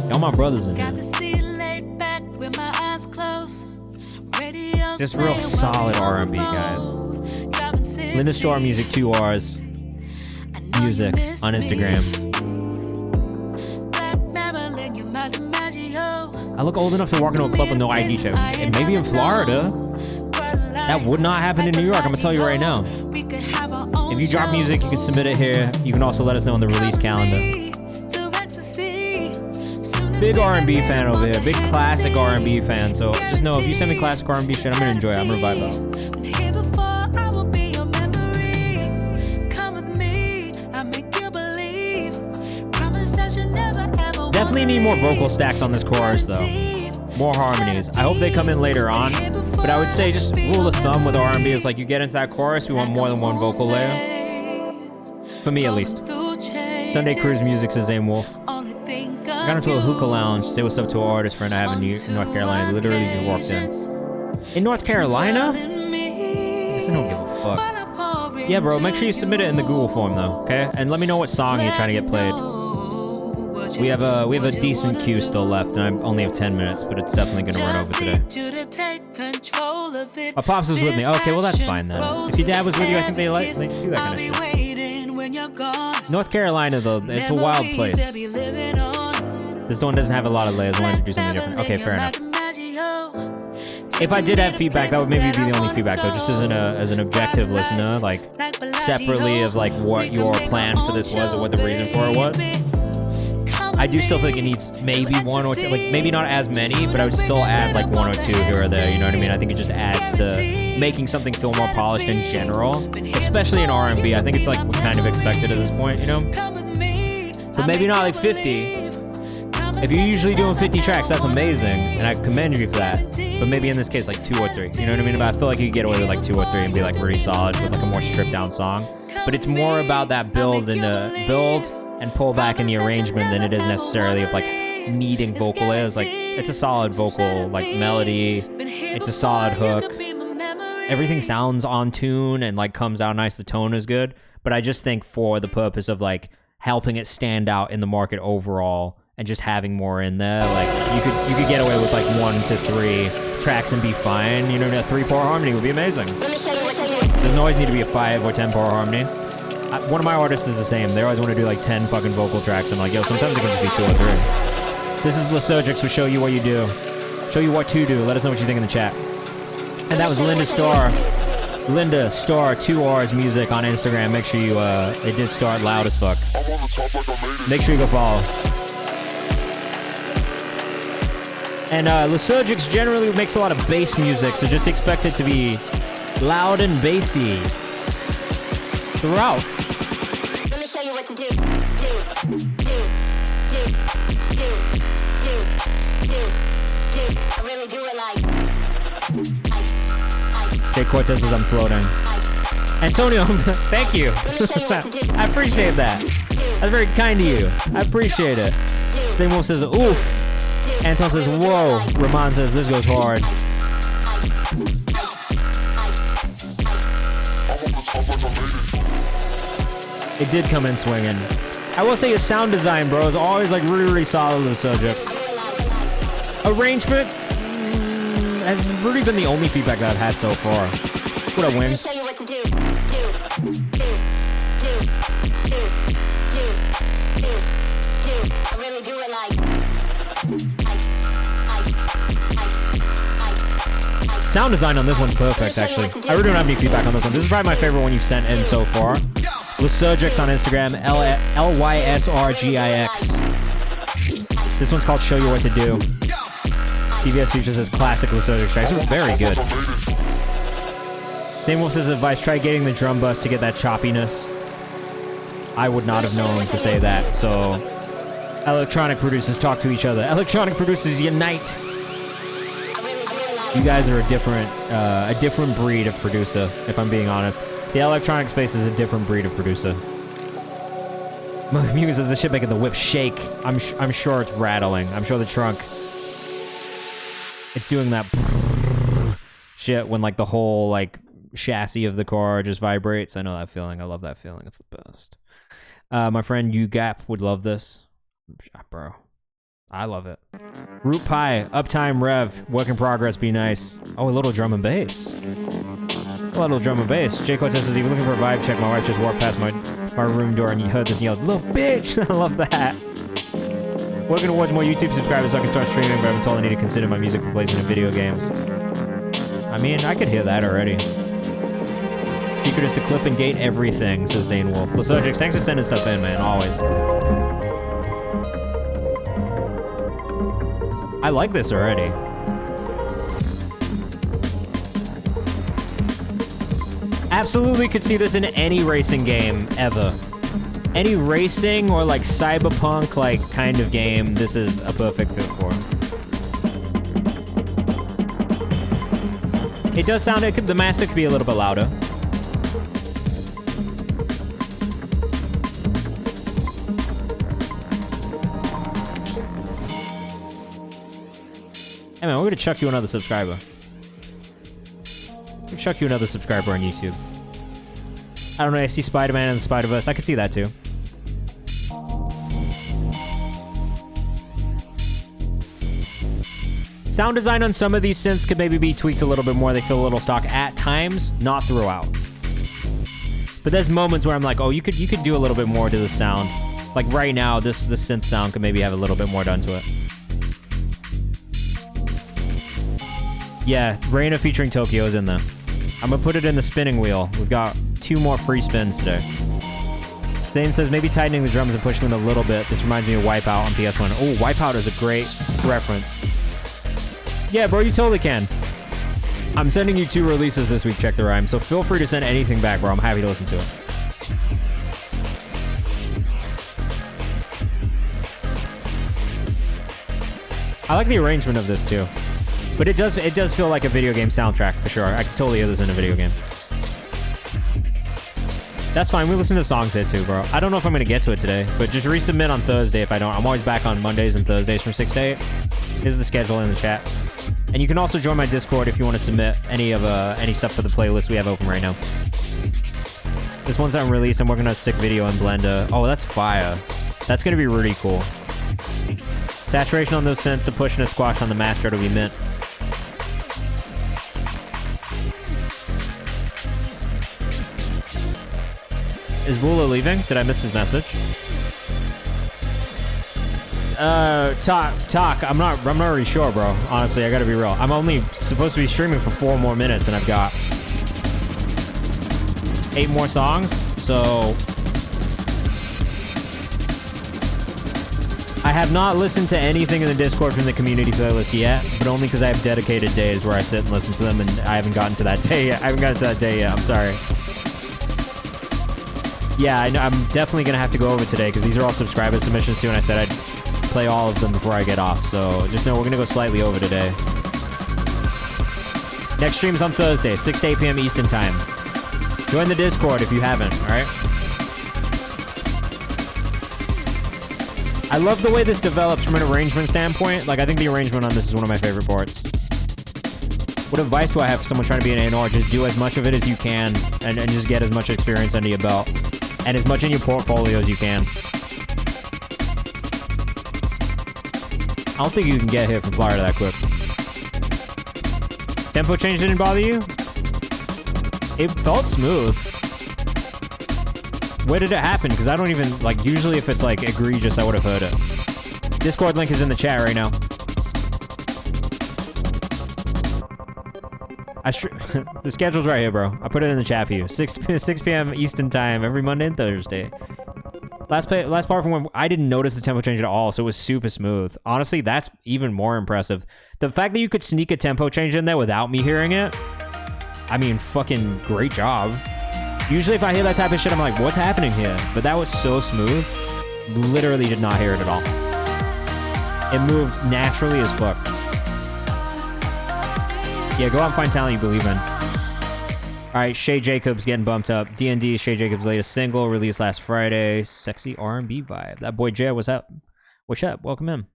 Y'all my brothers in here. Just real solid R&B, guys. Linda Store Music, 2 R's. Music on Instagram. I look old enough to walk into a club with no ID check. And maybe in Florida. That would not happen in New York, I'm gonna tell you right now. If you drop music, you can submit it here. You can also let us know on the release calendar. Big R&B fan over here. Big classic R&B fan. So just know, if you send me classic R&B shit, I'm gonna enjoy it. I'm gonna vibe out. Definitely need more vocal stacks on this chorus, though. More harmonies. I hope they come in later on. But I would say, just rule of thumb with R&B is like, you get into that chorus, we want more than one vocal layer. For me, at least. Sunday Cruise Music, says Zane Wolf. I got into a hookah lounge, say what's up to an artist friend I have in North Carolina. Literally just walked in. In North Carolina? I guess I don't give a fuck. Yeah, bro, make sure you submit it in the Google form, though, okay? And let me know what song you're trying to get played. We have a decent queue still left, and I only have 10 minutes, but it's definitely gonna run over today. My pops was with me. Okay, well that's fine then. If your dad was with you, I think they do that kind of shit. North Carolina, though, it's a wild place. This one doesn't have a lot of layers. I wanted to do something different. Okay, fair enough. If I did have feedback, that would maybe be the only feedback, though, just as an objective listener, like separately of like what your plan for this was or what the reason for it was. I do still think it needs maybe 1 or 2, like maybe not as many, but I would still add like 1 or 2 here or there, you know what I mean? I think it just adds to making something feel more polished in general, especially in R&B. I think it's like kind of expected at this point, you know? But maybe not like 50. If you're usually doing 50 tracks, that's amazing, and I commend you for that. But maybe in this case, like 2 or 3, you know what I mean? But I feel like you could get away with like 2 or 3 and be like really solid with like a more stripped down song. But it's more about that build and pull back in the arrangement than it is necessarily of like needing vocal layers. Like, it's a solid vocal like melody, it's a solid hook, everything sounds on tune and like comes out nice, the tone is good. But I just think for the purpose of like helping it stand out in the market overall and just having more in there, like you could get away with like 1 to 3 tracks and be fine. You know, a 3-part harmony would be amazing. Doesn't always need to be a 5 or 10-part harmony. One of my artists is the same. They always want to do like 10 fucking vocal tracks. I'm like, yo, sometimes it can just be 2 or 3. This is Lysurgics will show you what you do. Show you what to do. Let us know what you think in the chat. And that was Linda Starr. Linda Starr, 2 R's Music on Instagram. Make sure you, it did start loud as fuck. Make sure you go follow. And Lysurgics generally makes a lot of bass music, so just expect it to be loud and bassy throughout. Let me show you what to do. I really do it like. Jay Cortez says I'm floating. Antonio, thank you. I appreciate that. That's very kind of you. I appreciate it. Zane Wolf says, oof. Anton says, whoa. Ramon says, this goes hard. It did come in swinging. I will say his sound design, bro, is always like really solid with subjects. Arrangement has really been the only feedback that I've had so far. What up, Wings? Sound design on this one's perfect, actually. I really don't have any feedback on this one. This is probably my favorite one you've sent in so far. Lysurgics on Instagram, Lysrgix. This one's called Show You What to Do. TBS features as classic Lysurgics tracks. It was very good. Same Wolf says advice, try getting the drum bus to get that choppiness. I would not have known to say that, so electronic producers talk to each other. Electronic producers unite. You guys are a different breed of producer, if I'm being honest. The electronic space is a different breed of producer. Muse is the shit making the whip shake. I'm sure it's rattling. I'm sure the trunk, it's doing that shit when like the whole like chassis of the car just vibrates. I know that feeling. I love that feeling. It's the best. My friend UGAP would love this. Bro, I love it. Root Pie, Uptime Rev, Work in Progress, be nice. Oh, a little drum and bass. A little drum and bass. Jay Cortez says, if you're looking for a vibe check, my wife just walked past my room door and you heard this and yelled, little bitch! I love that. Working towards more YouTube subscribers so I can start streaming, but I'm told I need to consider my music replacement in video games. I mean, I could hear that already. Secret is to clip and gate everything, says Zane Wolf. Lysergix, thanks for sending stuff in, man, always. I like this already. Absolutely could see this in any racing game ever. Any racing or like cyberpunk like kind of game, this is a perfect fit for. It does sound, the master could be a little bit louder. Hey man, we're gonna chuck you another subscriber. We'll chuck you another subscriber on YouTube. I don't know, I see Spider-Man and the Spider-Verse. I could see that too. Sound design on some of these synths could maybe be tweaked a little bit more. They feel a little stock at times, not throughout. But there's moments where I'm like, oh, you could do a little bit more to the sound. Like right now, the synth sound could maybe have a little bit more done to it. Yeah, Reina featuring Tokyo is in there. I'm gonna put it in the spinning wheel. We've got 2 more free spins today. Zane says, maybe tightening the drums and pushing them a little bit. This reminds me of Wipeout on PS1. Oh, Wipeout is a great reference. Yeah, bro, you totally can. I'm sending you 2 releases this week, Check the Rhyme, so feel free to send anything back, bro. I'm happy to listen to it. I like the arrangement of this, too. But it does feel like a video game soundtrack, for sure. I can totally hear this in a video game. That's fine. We listen to songs here, too, bro. I don't know if I'm going to get to it today, but just resubmit on Thursday if I don't. I'm always back on Mondays and Thursdays from 6 to 8. Here's the schedule in the chat. And you can also join my Discord if you want to submit any stuff for the playlist we have open right now. This one's on release. I'm working on a sick video in Blender. Oh, that's fire. That's going to be really cool. Saturation on those synths, a push and a squash on the master, it'll be mint. Is Bula leaving? Did I miss his message? Talk. I'm not really sure, bro. Honestly, I gotta be real. I'm only supposed to be streaming for 4 more minutes, and I've got 8 more songs, so I have not listened to anything in the Discord from the community playlist yet, but only because I have dedicated days where I sit and listen to them, and I haven't gotten to that day yet. I'm sorry. Yeah, I'm definitely going to have to go over today because these are all subscriber submissions too, and I said I'd play all of them before I get off. So just know we're going to go slightly over today. Next stream's on Thursday, 6 to 8 p.m. Eastern Time. Join the Discord if you haven't, all right? I love the way this develops from an arrangement standpoint. Like, I think the arrangement on this is one of my favorite parts. What advice do I have for someone trying to be an A&R? Just do as much of it as you can and just get as much experience under your belt. And as much in your portfolio as you can. I don't think you can get here from Florida that quick. Tempo change didn't bother you? It felt smooth. Where did it happen? Because I don't even, like, usually if it's, like, egregious, I would have heard it. Discord link is in the chat right now. The schedule's right here, bro. I put it in the chat for you. 6 p.m. Eastern Time every Monday and Thursday. Last part from when I didn't notice the tempo change at all, so it was super smooth. Honestly, that's even more impressive. The fact that you could sneak a tempo change in there without me hearing it, I mean, fucking great job. Usually if I hear that type of shit, I'm like, what's happening here? But that was so smooth. Literally did not hear it at all. It moved naturally as fuck. Yeah, go out and find talent you believe in. All right, Shay Jacobs getting bumped up. D&D, Shay Jacobs' latest single, released last Friday. Sexy R&B vibe. That boy Jay, what's up? What's up? Welcome in.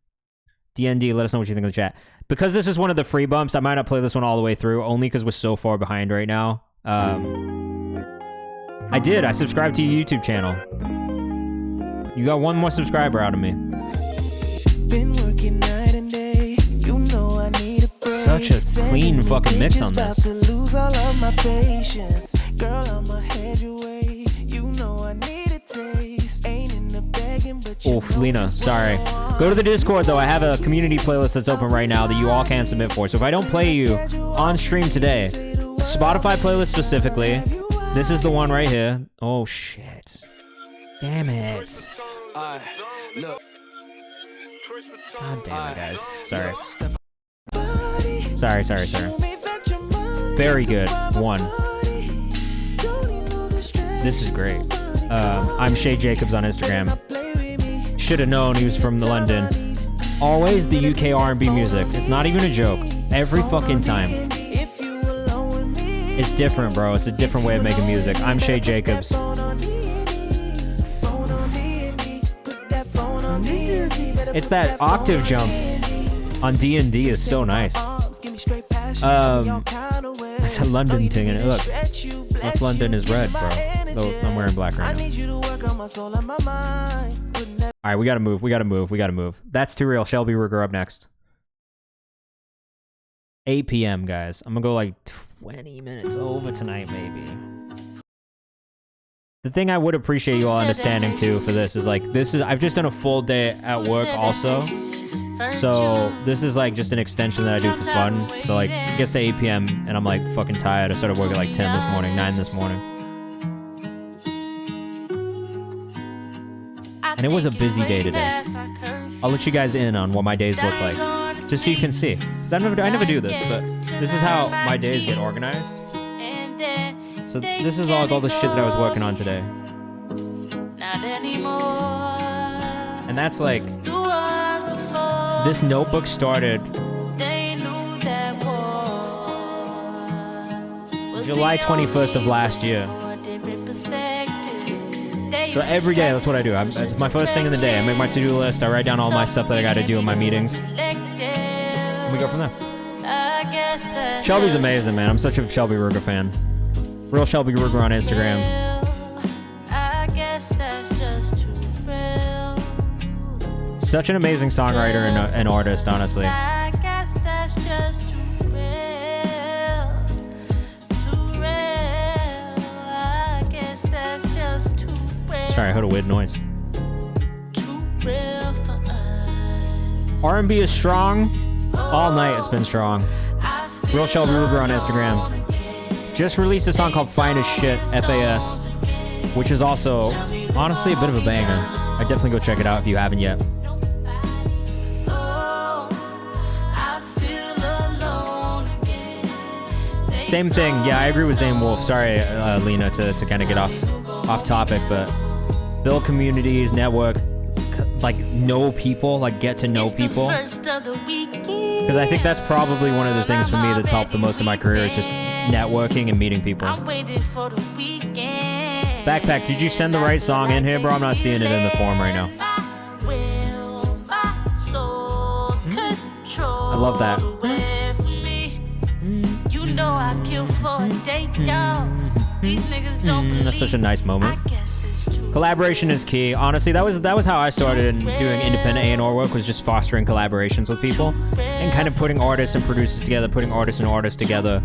D&D, let us know what you think in the chat. Because this is one of the free bumps, I might not play this one all the way through, only because we're so far behind right now. I subscribed to your YouTube channel. You got one more subscriber out of me. Been working night and day. You know I need a break. Such a clean fucking mix on About this. to lose all of my patience. Girl, I'ma head your way. You know I need a taste. Ain't in the begging, but you Oof, Lena, sorry. Go to the Discord, though. I have a community playlist that's open right now that you all can submit for. So if I don't play you on stream today, Spotify playlist specifically, this is the one right here. Oh, shit. Damn it. God damn it, guys. Sorry. Sorry. Very good. One. This is great. I'm Shay Jacobs on Instagram. Should have known he was from London. Always the UK R&B music. It's not even a joke. Every fucking time. It's different, bro. It's a different way of making music. I'm Shay Jacobs. It's that octave jump on D&D is so nice. It's a London thing, and look, North London is red, bro. Though I'm wearing black right now. All right, we gotta move. That's Too Real. Shelby Ruger up next. 8 p.m., guys. I'm gonna go like 20 minutes over tonight, maybe. The thing I would appreciate you all understanding too for this is like, I've just done a full day at work also. So this is like just an extension that I do for fun. So like it gets to 8 p.m. and I'm like fucking tired. I started working like 10 this morning, 9 this morning. And it was a busy day today. I'll let you guys in on what my days look like, just so you can see. 'Cause I never do this, but this is how my days get organized. So this is all the shit that I was working on today. And that's like, this notebook started July 21st of last year. So every day, that's what I do. It's my first thing in the day. I make my to-do list. I write down all my stuff that I got to do in my meetings. And we go from there. Shelby's amazing, man. I'm such a Shelby Ruger fan. Real Shelby Ruger on Instagram. Such an amazing songwriter and artist, honestly. Sorry, I heard a weird noise. R&B is strong. All night it's been strong. Real Shelby Ruger on Instagram. Just released a song called Fine as Shit, FAS, which is also, honestly, a bit of a banger. I'd definitely go check it out if you haven't yet. Same thing. Yeah, I agree with Zane Wolf. Sorry, Lena, to kind of get off topic, but build communities, network, like know people, like get to know people. Because I think that's probably one of the things for me that's helped the most in my career is just networking and meeting people. Backpack, did you send the right song in here, bro? I'm not seeing it in the form right now. I love that. That's such a nice moment. Collaboration is key. Honestly, that was how I started doing independent A&R work, was just fostering collaborations with people and kind of putting artists and producers together, putting artists and artists together,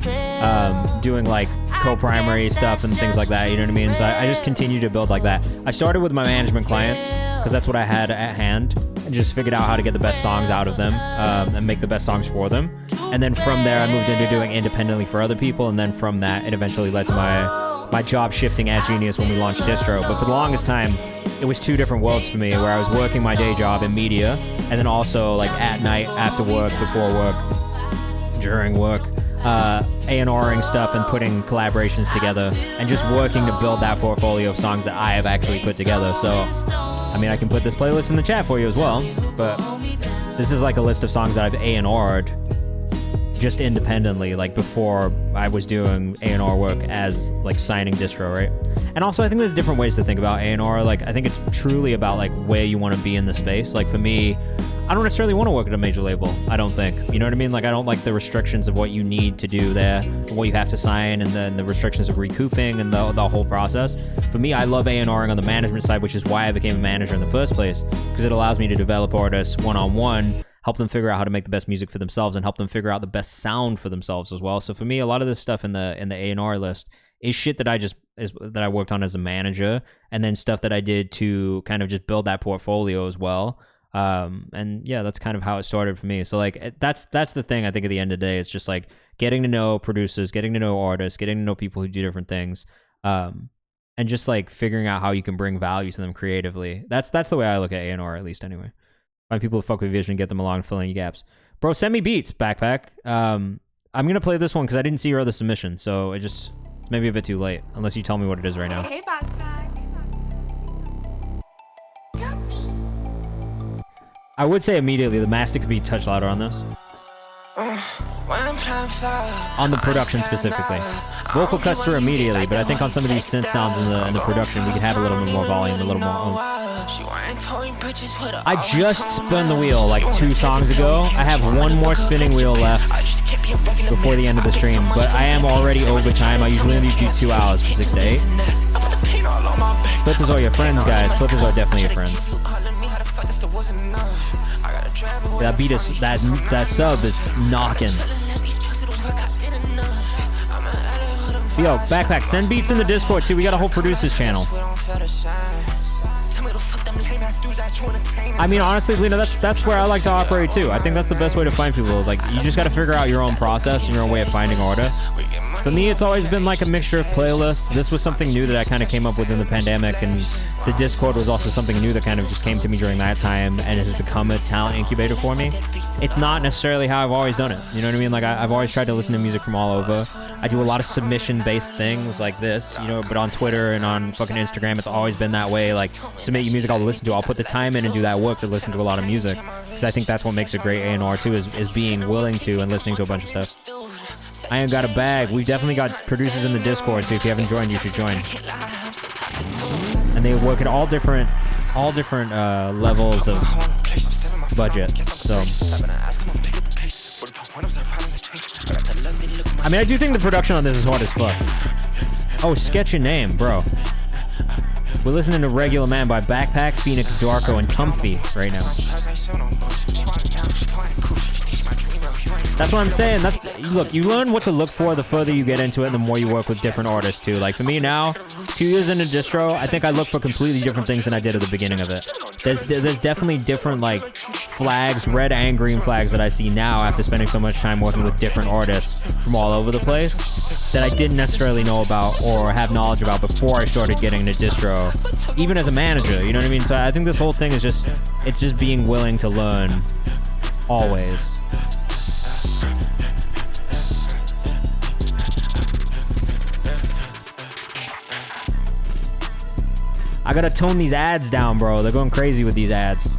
doing like co-primary stuff and things like that, you know what I mean? So I just continue to build like that. I started with my management clients because that's what I had at hand, and just figured out how to get the best songs out of them and make the best songs for them. And then from there, I moved into doing independently for other people, and then from that, it eventually led to my job shifting at Genius when we launched Distro. But for the longest time, it was two different worlds for me, where I was working my day job in media, and then also like at night, after work, before work, during work, A&Ring stuff and putting collaborations together, and just working to build that portfolio of songs that I have actually put together. So, I mean, I can put this playlist in the chat for you as well, but this is like a list of songs that I've A&R'd just independently, like before I was doing A&R work as like signing distro, right? And also I think there's different ways to think about A&R. Like I think it's truly about like where you want to be in the space. Like for me, I don't necessarily want to work at a major label. I don't think, you know what I mean? Like I don't like the restrictions of what you need to do there, and what you have to sign, and then the restrictions of recouping and the whole process. For me, I love A&Ring on the management side, which is why I became a manager in the first place, because it allows me to develop artists one-on-one, help them figure out how to make the best music for themselves, and help them figure out the best sound for themselves as well. So for me, a lot of this stuff in the A&R list is shit that I worked on as a manager, and then stuff that I did to kind of just build that portfolio as well. And yeah, that's kind of how it started for me. So like that's the thing. I think at the end of the day, it's just like getting to know producers, getting to know artists, getting to know people who do different things, and just like figuring out how you can bring value to them creatively. That's the way I look at A&R, at least anyway. Find people who fuck with vision, get them along, fill in your gaps. Bro, send me beats, Backpack. I'm gonna play this one because I didn't see your other submission, so it's maybe a bit too late, unless you tell me what it is right now. Hey, Backpack. I would say immediately the master could be touched louder on this. On the production specifically. Vocal cuts through immediately, but I think on some of these synth sounds in the production, we could have a little bit more volume, a little more. I just spun the wheel like 2 songs ago. I have one more spinning wheel left before the end of the stream, but I am already over time. I usually only do 2 hours for 6 to 8. Flippers are your friends, guys. Flippers are definitely your friends. That beat is that sub is knocking. Yo, Backpack, send beats in the Discord too. We got a whole producers channel. I mean, honestly, Lena, that's where I like to operate too. I think that's the best way to find people. Like, you just got to figure out your own process and your own way of finding artists. For me, it's always been like a mixture of playlists. This was something new that I kind of came up with in the pandemic, and the Discord was also something new that kind of just came to me during that time and has become a talent incubator for me. It's not necessarily how I've always done it. You know what I mean? Like, I've always tried to listen to music from all over. I do a lot of submission-based things like this, you know, but on Twitter and on fucking Instagram, it's always been that way. Like, submit your music, I'll listen to. I'll put the time in and do that work to listen to a lot of music, because I think that's what makes a great A&R too, is being willing to and listening to a bunch of stuff. I ain't got a bag. We've definitely got producers in the Discord, so if you haven't joined, you should join. And they work at all different levels of budget. So, I mean, I do think the production on this is hard as fuck. Oh, sketch your name, bro. We're listening to Regular Man by Backpack, Phoenix, Darko, and Comfy right now. That's what I'm saying. Look, you learn what to look for the further you get into it, and the more you work with different artists too. Like for me now, 2 years into distro, I think I look for completely different things than I did at the beginning of it. There's definitely different like flags, red and green flags that I see now after spending so much time working with different artists from all over the place that I didn't necessarily know about or have knowledge about before I started getting into distro, even as a manager. You know what I mean? So I think this whole thing is just being willing to learn always. I gotta tone these ads down, bro. They're going crazy with these ads.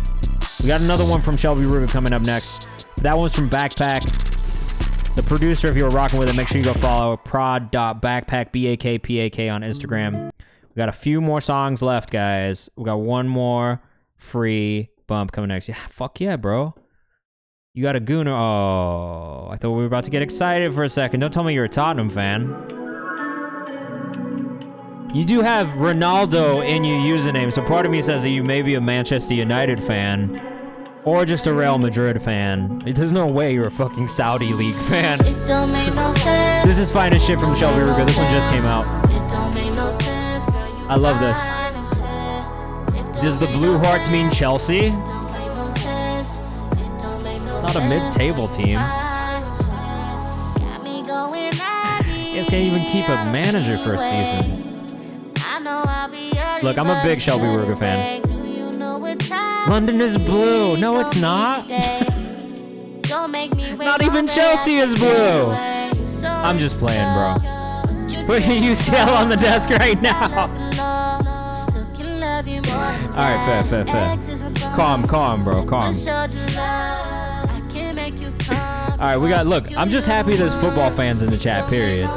We got another one from Shelby Ruger coming up next. That one's from Backpack. The producer, if you were rocking with it, make sure you go follow prod.backpack, B-A-K-P-A-K on Instagram. We got a few more songs left, guys. We got one more free bump coming next. Yeah, fuck yeah, bro. You got a Gooner. Oh, I thought we were about to get excited for a second. Don't tell me you're a Tottenham fan. You do have Ronaldo in your username, so part of me says that you may be a Manchester United fan or just a Real Madrid fan. There's no way you're a fucking Saudi League fan. It don't make no sense. This is fine as shit from Shelby Ruger. This one just came out. It don't make no sense, girl, you I love this. Does the Blue Hearts mean Chelsea? Not a mid-table team. You guys can't even keep a manager for a season. Look, I'm a big Shelby Ruger fan. London is blue. No, it's not. Not even Chelsea is blue. I'm just playing, bro. Putting UCL on the desk right now. Alright, fair. Calm, bro. Calm. All right, we got. Look, I'm just happy there's football fans in the chat. Period.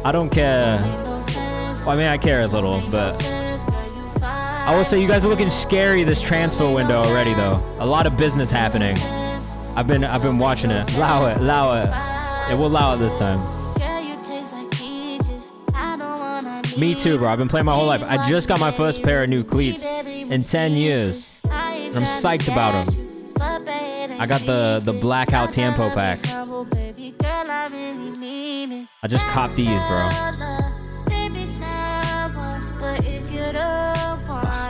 I don't care. Well, I mean, I care a little, but I will say you guys are looking scary this transfer window already, though. A lot of business happening. I've been watching it. Allow it. Yeah, we'll allow it this time. Me too, bro. I've been playing my whole life. I just got my first pair of new cleats in 10 years. And I'm psyched about them. I got the Blackout Tiempo pack. I just copped these, bro.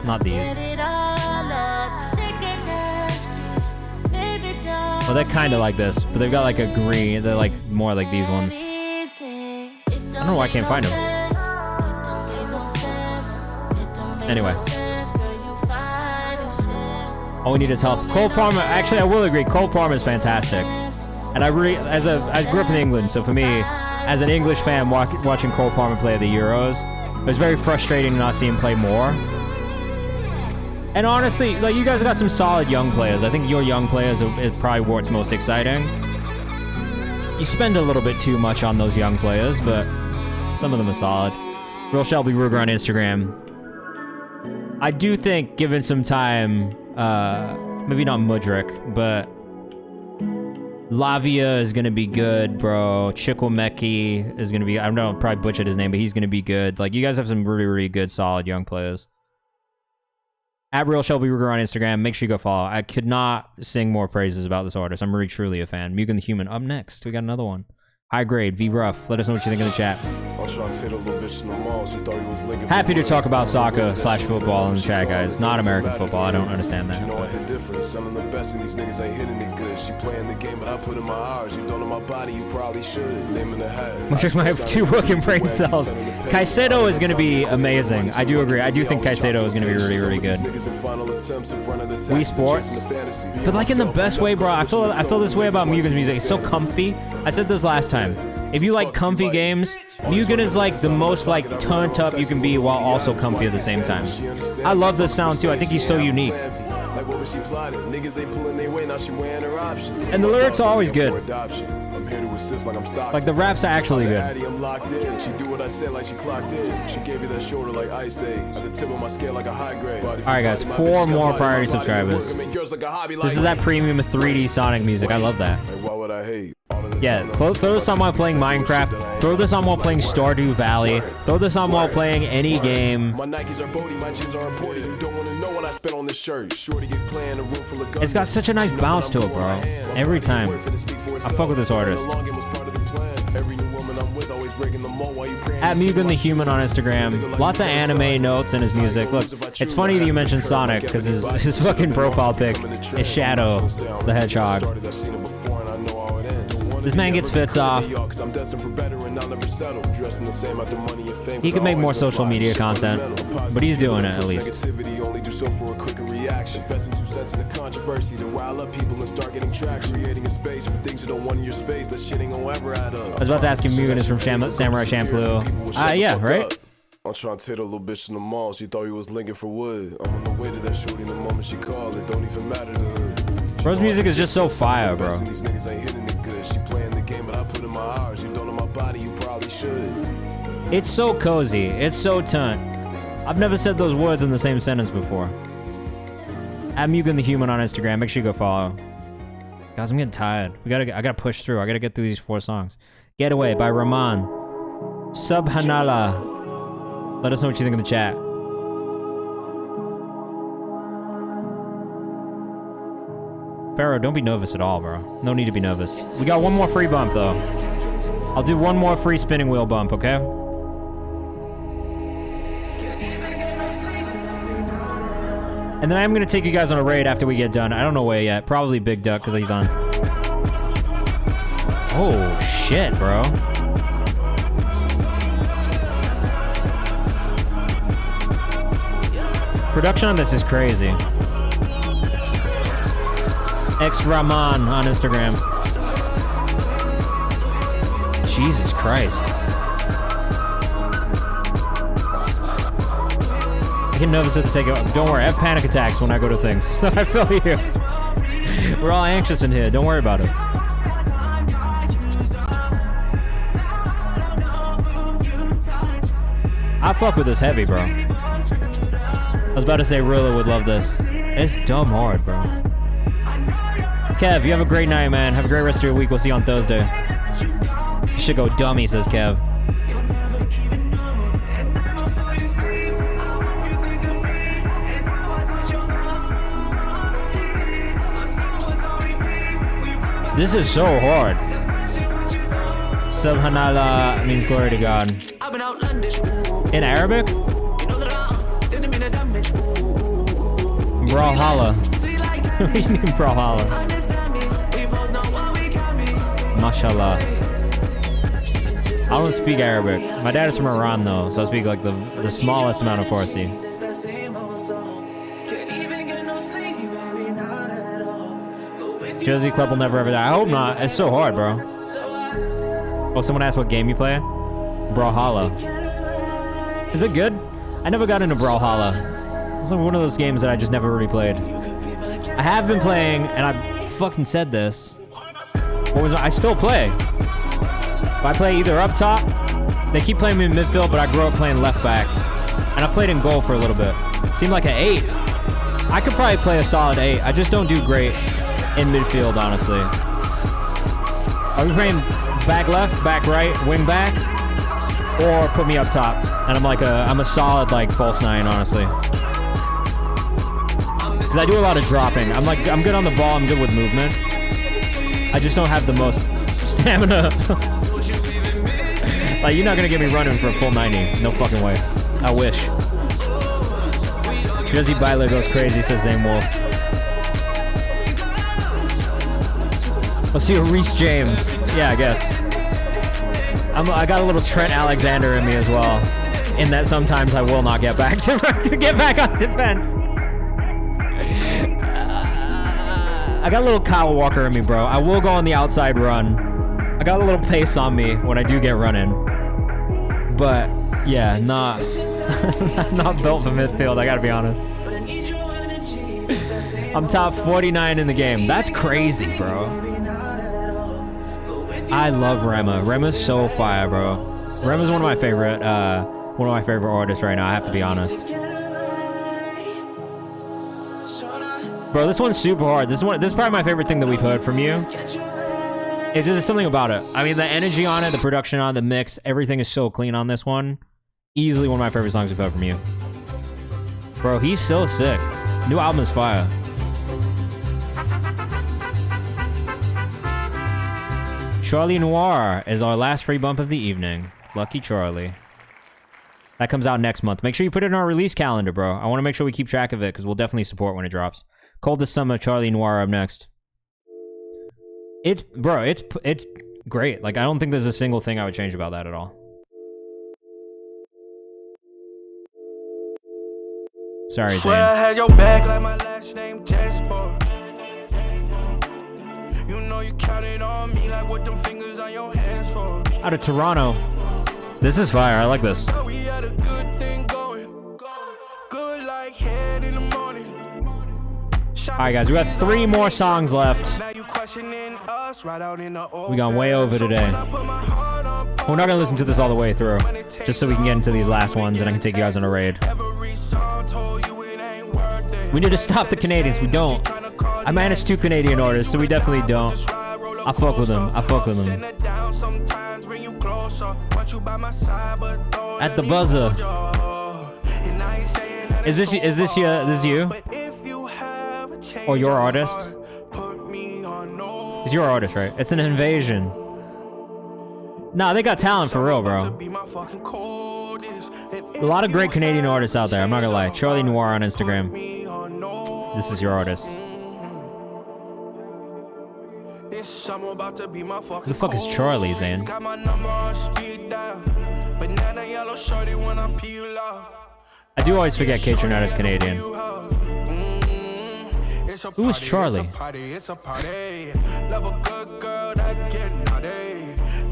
Not these. Well, they're kind of like this, but they've got like a green. They're like more like these ones. I don't know why I can't find them. Anyway. All we need is health. Cole Palmer, actually, I will agree. Cole Palmer is fantastic. And I grew up in England, so for me, as an English fan watching Cole Palmer play at the Euros, it was very frustrating to not see him play more. And honestly, like, you guys got some solid young players. I think your young players is probably what's most exciting. You spend a little bit too much on those young players, but some of them are solid. Real Shelby Ruger on Instagram. I do think, given some time, maybe not Mudryk, but Lavia is gonna be good, bro. Chikwemeki is gonna be, I don't know, I'll probably butchered his name, but he's gonna be good. Like, you guys have some really, really good, solid young players. At Real Shelby Ruger on Instagram, make sure you go follow. I could not sing more praises about this artist. I'm really, truly a fan. Mugen the Human, up next. We got another one. High Grade, V Rough. Let us know what you think in the chat. Happy to talk about soccer/football in the chat, guys. Not American football. I don't understand that. I have 2 working brain cells. Caicedo is going to be amazing. I do agree. I do think Caicedo is going to be really, really good. Wii Sports. But like in the best way, bro. I feel this way about Mugen's music. It's so comfy. I said this last time. If you like comfy games, Mugen is like the most like turned up you can be while also comfy at the same time. I love this sound too. I think he's so unique. And the lyrics are always good. Like the raps are actually good. Alright guys, 4 more priority subscribers. This is that premium 3D Sonic music. I love that. Yeah, throw this on while playing Minecraft. Throw this on while playing Stardew Valley. Throw this on while playing any game. It's got such a nice bounce to it, bro. Every time. I fuck with this artist. At Mugen the Human on Instagram. Lots of anime notes in his music. Look, it's funny that you mentioned Sonic, because his fucking profile pic is Shadow the Hedgehog. This man gets fits off. He could make more social media content, but he's doing it at least. I was about to ask if Mugen is from Samurai Champloo. Yeah, right? I'm trying to hit a little bitch in the mall. She thought he was linking for wood. I'm on the way to that shorty the moment she called. It don't even matter to her. Bro's music is just so fire, bro. These niggas ain't hitting it good. She playing the game, but I put in my hours. You don't know my body, you probably should. It's so cozy. It's so turnt. I've never said those words in the same sentence before. At Mugen the Human on Instagram. Make sure you go follow. Guys, I'm getting tired. I gotta push through. I gotta get through these 4 songs. Getaway by Rahman. Subhanallah. Let us know what you think in the chat. Pharaoh, don't be nervous at all, bro. No need to be nervous. We got one more free bump, though. I'll do one more free spinning wheel bump, okay? And then I'm going to take you guys on a raid after we get done. I don't know where yet. Probably Big Duck, because he's on. Oh, shit, bro. Production on this is crazy. X-Rahman on Instagram. Jesus Christ. I get nervous at the sake of... Don't worry, I have panic attacks when I go to things. I feel you. We're all anxious in here. Don't worry about it. I fuck with this heavy, bro. I was about to say Rilla would love this. It's dumb hard, bro. Kev, you have a great night, man. Have a great rest of your week. We'll see you on Thursday. Should go dummy, says Kev. This is so hard. Subhanallah means glory to God. In Arabic? Brawlhalla. What do you mean Brawlhalla? Mashallah. I don't speak Arabic. My dad is from Iran though, so I speak like the smallest amount of Farsi. Jersey Club will never ever die. I hope not. It's so hard, bro. Oh, someone asked what game you play? Brawlhalla. Is it good? I never got into Brawlhalla. It's like one of those games that I just never really played. I have been playing, and I fucking said this. What was I still play? I play either up top. They keep playing me in midfield, but I grew up playing left back. And I played in goal for a little bit. Seemed like an 8. I could probably play a solid 8. I just don't do great in midfield, honestly. Are we playing back left, back right, wing back? Or put me up top? And I'm a solid like false 9, honestly. Because I do a lot of dropping. I'm good on the ball, I'm good with movement. I just don't have the most stamina. Like, you're not gonna get me running for a full 90. No fucking way. I wish. Jersey Byler goes crazy, says Zane Wolf. Let's see a Reece James. Yeah, I guess. I got a little Trent Alexander in me as well. In that sometimes I will not get back to get back on defense. I got a little Kyle Walker in me, bro. I will go on the outside run. I got a little pace on me when I do get running. But yeah, not built for midfield, I gotta be honest. I'm top 49 in the game. That's crazy, bro. I love Rema. Rema's so fire, bro. Rema's one of my favorite artists right now, I have to be honest. Bro, this one's super hard. This is probably my favorite thing that we've heard from you. It's just something about it. I mean, the energy on it, the production on it, the mix, everything is so clean on this one. Easily one of my favorite songs we've heard from you. Bro, he's so sick. New album is fire. Charlie Noir is our last free bump of the evening. Lucky Charlie. That comes out next month. Make sure you put it in our release calendar, bro. I want to make sure we keep track of it because we'll definitely support when it drops. Coldest Summer, Charlie Noir up next. It's great. Like, I don't think there's a single thing I would change about that at all. Sorry, Zane. I had your back like my last name Jasper. You know you counted on me like what them fingers on your hands for. Out of Toronto. This is fire. I like this. We had a good thing going. Good like head in the morning. Alright, guys, we got 3 more songs left. We gone way over today. We're not gonna listen to this all the way through, just so we can get into these last ones and I can take you guys on a raid. We need to stop the Canadians. We don't. I managed 2 Canadian artists, so we definitely don't. I fuck with them. I fuck with them. At the buzzer. Is this you? Or your artist? It's your artist, right? It's an invasion. Nah, they got talent for real, bro. A lot of great Canadian artists out there, I'm not gonna lie. Charlie Noir on Instagram. This is your artist. Who the fuck is Charlie, Zane? I do always forget K-Tronette is Canadian. Who is Charlie?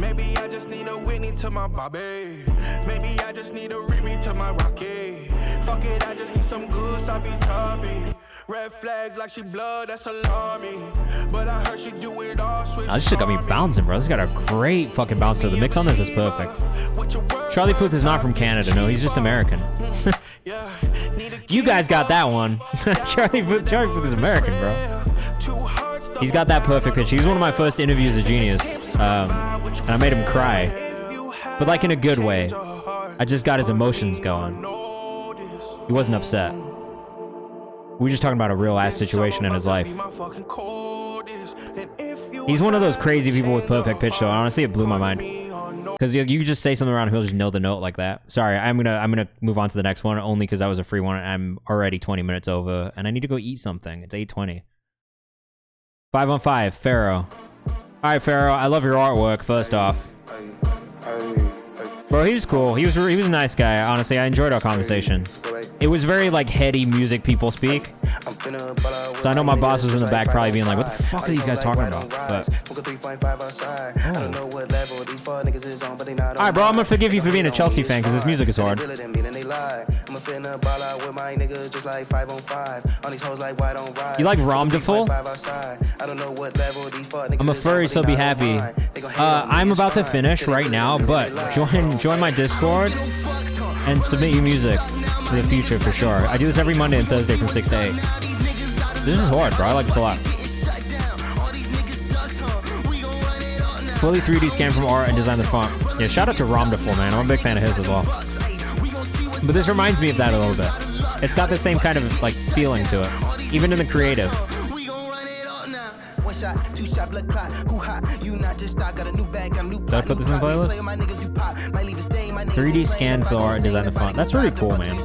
Maybe I just need a Whitney to my Bobby. Maybe I just need a Riri to my Rocky. Fuck it, I just need some good sloppy toppy. Red flags like she blood, that's alarming. But I heard she do it all switch. This shit got me bouncing, bro. This got a great fucking bounce. So the mix on this is perfect. Charlie Puth is not from Canada. No, he's just American. You guys got that one. Charlie Puth is American, bro. He's got that perfect pitch. He was one of my first interviews of Genius, and I made him cry, but like in a good way. I just got his emotions going. He wasn't upset. We were just talking about a real ass situation in his life. He's one of those crazy people with perfect pitch, though. Honestly, it blew my mind. Because you could just say something around, he'll just know the note like that. Sorry, I'm gonna move on to the next one only because that was a free one. And I'm already 20 minutes over, and I need to go eat something. It's 8:20. 515, Pharaoh. All right, Pharaoh. I love your artwork. First off, bro, he was cool. He was a nice guy. Honestly, I enjoyed our conversation. It was very like heady music people speak. So I know my boss was in the back probably being like, what the fuck are these guys talking about? But alright, bro, I'm gonna forgive you for being a Chelsea fan because this music is hard. You like Romdeful? I'm a furry, so be happy. I'm about to finish right now, but join my Discord and submit your music for the future for sure. I do this every Monday and Thursday from 6 to 8. This is hard, bro. I like this a lot. Fully 3D scan from art and design the font. Yeah, shout out to Romdeful, man. I'm a big fan of his as well. But this reminds me of that a little bit. It's got the same kind of like feeling to it, even in the creative. Did I put this in the playlist? 3D scan for art and design the font. That's really cool, man.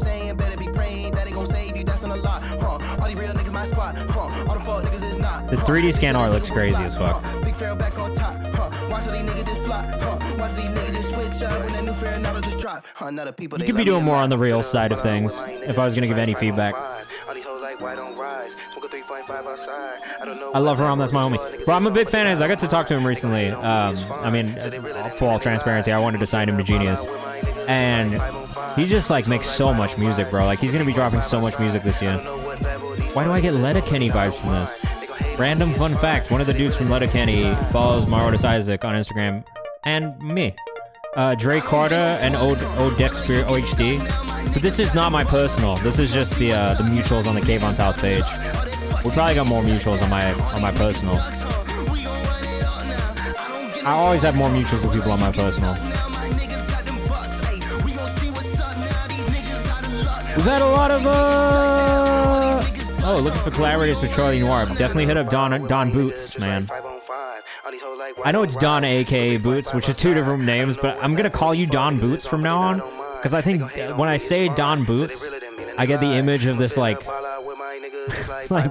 This 3D scan art looks crazy as fuck. You could be doing more on the real side of things if I was going to give any feedback. I love Rom, that's my homie. Bro, I'm a big fan of his. I got to talk to him recently. I mean, for all transparency, I wanted to sign him to Genius. And he just like makes so much music, bro. Like he's going to be dropping so much music this year. Why do I get Letterkenny vibes from this? Random fun fact, one of the dudes from Letterkenny follows Marodus Isaac on Instagram and me. Dre Carter and Odexperience OHD. But this is not my personal. This is just the mutuals on the Kayvan's house page. We probably got more mutuals on my personal. I always have more mutuals with people on my personal. We've had a lot of oh, looking for collaborators for Charlie Noir. Definitely hit up Don Boots, man. I know it's Don aka Boots, which is two different names, but I'm gonna call you Don Boots from now on, because I think when I say Don Boots, I get the image of this like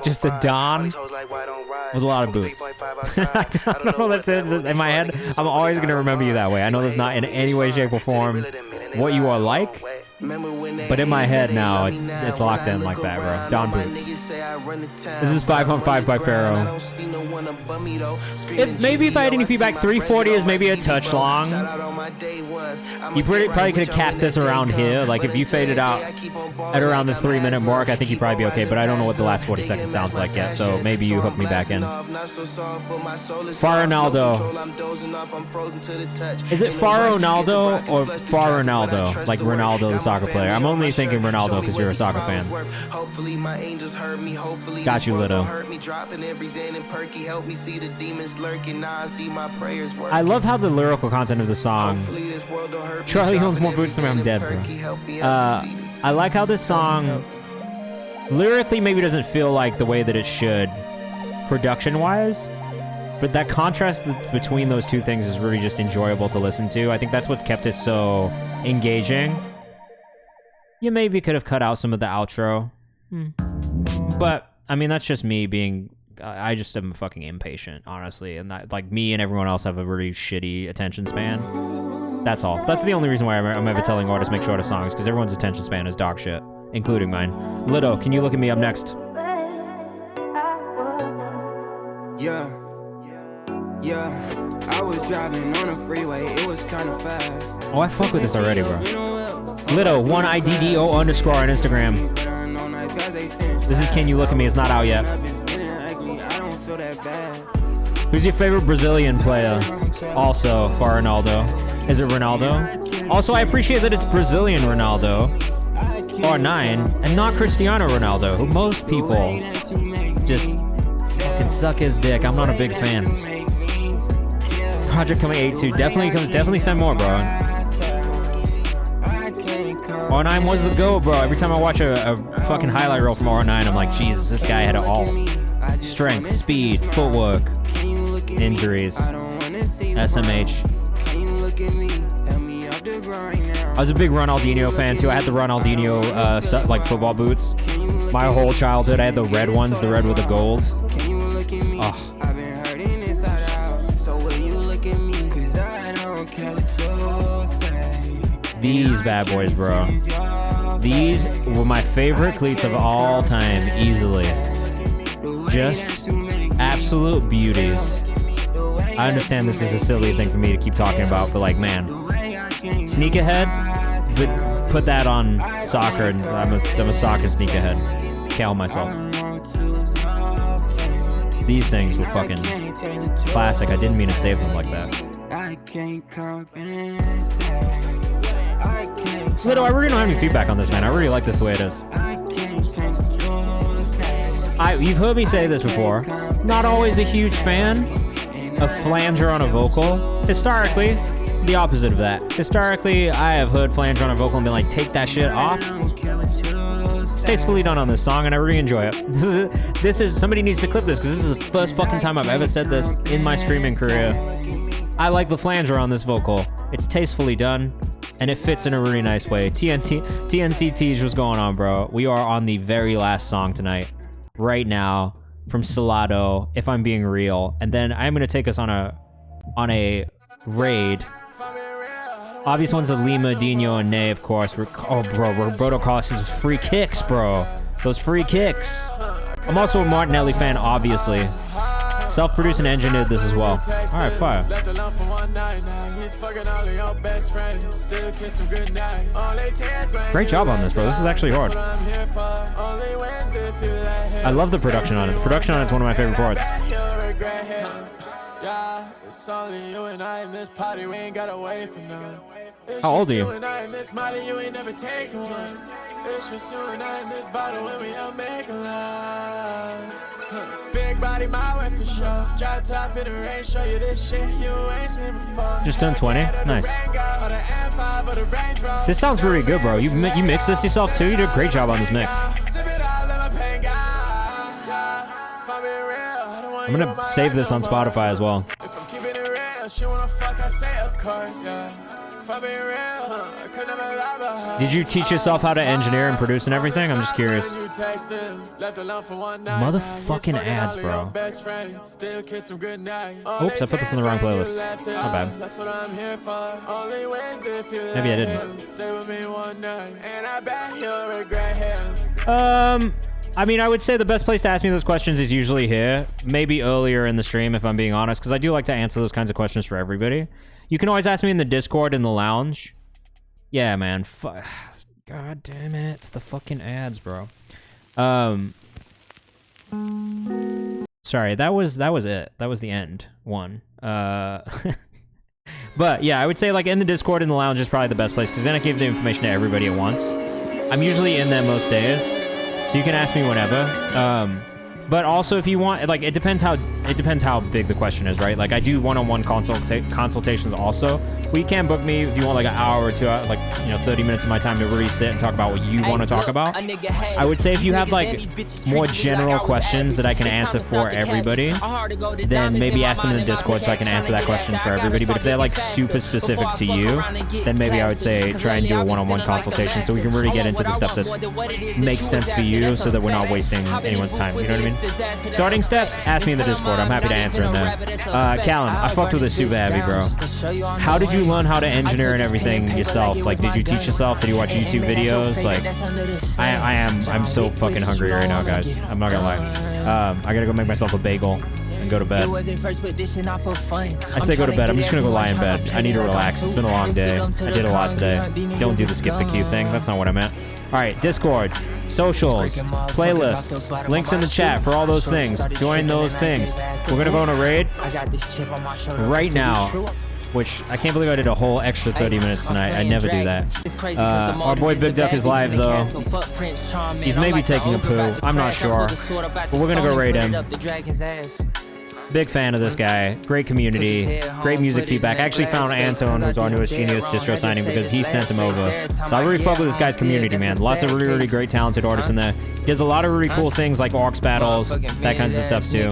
just a Don with a lot of boots. I don't know, that's it. In my head, I'm always gonna remember you that way. I know that's not in any way, shape, or form what you are like, but in my head now, it's locked in like that, bro. Don Boots. This is 515 by Pharaoh. Maybe if I had any feedback, 340 is maybe a touch long. You probably could have capped this around here. Like if you faded out at around the 3-minute mark, I think you'd probably be okay. But I don't know what the last 40 seconds sounds like yet, so maybe you hook me back in. Far Ronaldo. Is it Far Ronaldo or Far Ronaldo? Like Ronaldo, the soccer player. I'm only thinking Ronaldo because you're a soccer fan. Got you, Lito. I love how the lyrical content of the song. Charlie owns more boots than I'm dead, bro. I like how this song lyrically maybe doesn't feel like the way that it should, production-wise. But that contrast between those two things is really just enjoyable to listen to. I think that's what's kept it so engaging. You maybe could have cut out some of the outro. But, I mean, that's just me being... I just am fucking impatient, honestly. And that, like, me and everyone else have a really shitty attention span. That's all. That's the only reason why I'm ever telling artists make shorter songs, because everyone's attention span is dog shit, including mine. Lito, can you look at me up next? Yeah, I was driving on a freeway, it was kind of fast. Oh, I fuck with this already, bro. Lito, 1IDDO_ on Instagram. This is Can You Look at Me? It's not out yet. Who's your favorite Brazilian player? Also, for Ronaldo. Is it Ronaldo? Also, I appreciate that it's Brazilian Ronaldo. R9, and not Cristiano Ronaldo, who most people just fucking suck his dick. I'm not a big fan. Project coming 8-2. Definitely send more, bro. R9 was the GOAT, bro. Every time I watch a fucking highlight reel from R9, I'm like, Jesus, this guy had it all. Strength, speed, footwork, injuries, SMH. I was a big Ronaldinho fan too. I had the Ronaldinho like football boots. My whole childhood, I had the red ones, the red with the gold. Oh. These bad boys, bro. These were my favorite cleats of all time, easily. Just absolute beauties. I understand this is a silly thing for me to keep talking about, but like, man, sneakerhead, but put that on soccer, and I'm a soccer sneakerhead. Kill myself. These things were fucking classic. I didn't mean to save them like that. Little, I really don't have any feedback on this, man. I really like this the way it is. You've heard me say this before. Not always a huge fan of flanger on a vocal. Historically, the opposite of that. Historically, I have heard flanger on a vocal and been like, take that shit off. It's tastefully done on this song, and I really enjoy it. This is somebody needs to clip this, because this is the first fucking time I've ever said this in my streaming career. I like the flanger on this vocal. It's tastefully done, and it fits in a really nice way. TNCT's what's going on, bro? We are on the very last song tonight, right now, from Salado, If I'm Being Real, and then I'm gonna take us on a raid. Obvious ones are Lima, Dino, and Nay, of course. Oh, bro, Roberto Carlos's free kicks, bro. Those free kicks. I'm also a Martinelli fan, obviously. Self-produced and engineered this as well. All right, fire. Great job on this, bro. This is actually hard. I love the production on it. The production on it is one of my favorite parts. How old are you? Big body, my way for sure. Drop top in the rain, show you this shit you ain't seen before. Just turned 20. Nice. This sounds really good, bro. You mixed this yourself too? You did a great job on this mix. I'm gonna save this on Spotify as well. Did you teach yourself how to engineer and produce and everything? I'm just curious. Motherfucking ads, bro. Oops, I put this in the wrong playlist. My bad. Maybe I didn't. I mean, I would say the best place to ask me those questions is usually here. Maybe earlier in the stream, if I'm being honest, because I do like to answer those kinds of questions for everybody. You can always ask me in the Discord in the lounge. Yeah, man. God damn it. The fucking ads, bro. Sorry, that was it. That was the end one. But yeah, I would say like in the Discord in the lounge is probably the best place, because then I give the information to everybody at once. I'm usually in there most days, so you can ask me whenever. But also, if you want, like, it depends how big the question is, right? Like, I do one-on-one consultations also. We can book me if you want like an hour or 2 hours, like, you know, 30 minutes of my time to really sit and talk about what you want to talk about. I would say if you have like more general questions that I can answer for everybody, then maybe ask them in the Discord so I can answer that question for everybody. But if they're like super specific to you, then maybe I would say try and do a one-on-one consultation so we can really get into the stuff that makes sense for you, so that we're not wasting anyone's time. You know what I mean? Starting steps, ask me in the Discord. I'm happy to answer in there. Callum, I fucked with this super heavy, bro. How did you learn how to engineer and everything yourself? Like, did you teach yourself? Did you watch YouTube videos? Like, I'm so fucking hungry right now, guys. I'm not gonna lie. I gotta go make myself a bagel and go to bed. I say go to bed. I'm just gonna go lie in bed. I need to relax. It's been a long day. I did a lot today. Don't do the skip the queue thing. That's not what I meant. All right, Discord. socials, playlists, links in the chat for all those things. Join those things. We're gonna go on a raid right now, which I can't believe I did a whole extra 30 minutes tonight. I never do that. Our boy Big Duck is live though. He's maybe taking a poo. I'm not sure. But we're gonna go raid him. Big fan of this guy. Great community. Great music feedback. I actually found Anton, who's our newest Genius distro signing, because he sent him over. So I really fuck with this guy's community, man. Lots of really great talented artists in there. He does a lot of really cool things like Orcs battles, that kinds of stuff too.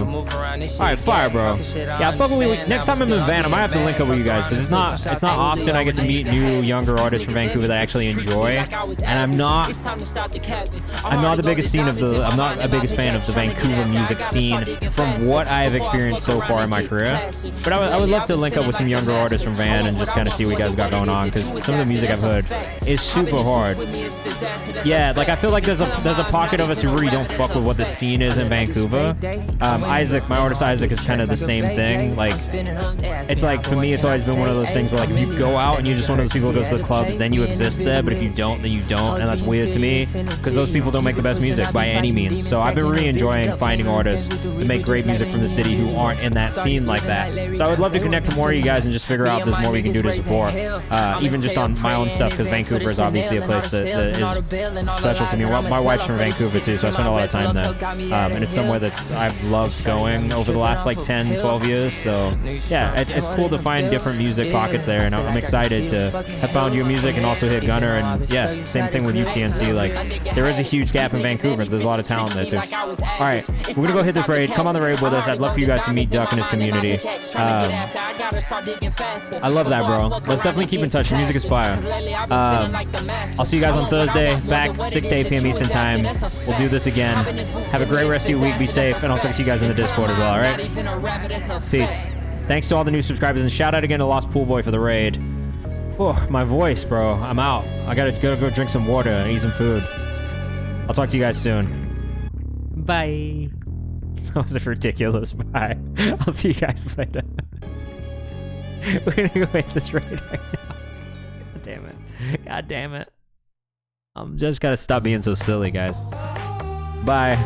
Alright, fire, bro. Yeah, fuck with me. Next time I'm in Van, I might have to link up with you guys, because it's not often I get to meet new, younger artists from Vancouver that I actually enjoy. And I'm not the biggest fan of the Vancouver music scene from what I have experienced so far in my career, but I would love to link up with some younger artists from Van and just kind of see what you guys got going on, because some of the music I've heard is super hard. Yeah, like I feel like there's a pocket of us who really don't fuck with what the scene is in Vancouver. Isaac, my artist Isaac, is kind of the same thing. Like, it's like, for me, it's always been one of those things where like if you go out and you're just one of those people who goes to the clubs, then you exist there, but if you don't, then you don't, and that's weird to me, because those people don't make the best music by any means. So I've been really enjoying finding artists that make great music from the city who aren't in that scene like that. So I would love to connect with more of you guys and just figure out if there's more we can do to support, even just on my own stuff, because Vancouver is obviously a place that is special to me. Well, my wife's from Vancouver too, so I spend a lot of time there, and it's somewhere that I've loved going over the last like 10, 12 years. So yeah, it's cool to find different music pockets there, and I'm excited to have found your music and also hit Gunner, and yeah, same thing with UTNC. Like, there is a huge gap in Vancouver. There's a lot of talent there too. All right, we're gonna go hit this raid. Come on the raid with us. I'd love for you guys to meet Duck and his community. I love that, bro. Let's definitely keep in touch. The music is fire. I'll see you guys on Thursday, back 6 to 8 p.m. Eastern time. We'll do this again. Have a great rest of your week. Be safe, and I'll talk to you guys in the Discord as well, all right? Peace. Thanks to all the new subscribers, and shout out again to Lost Pool Boy for the raid. Oh, my voice, bro. I'm out. I gotta go drink some water and eat some food. I'll talk to you guys soon. Bye. That was ridiculous. Bye. I'll see you guys later. We're gonna go hit this raid right now. God damn it. God damn it. I'm just gotta stop being so silly, guys. Bye.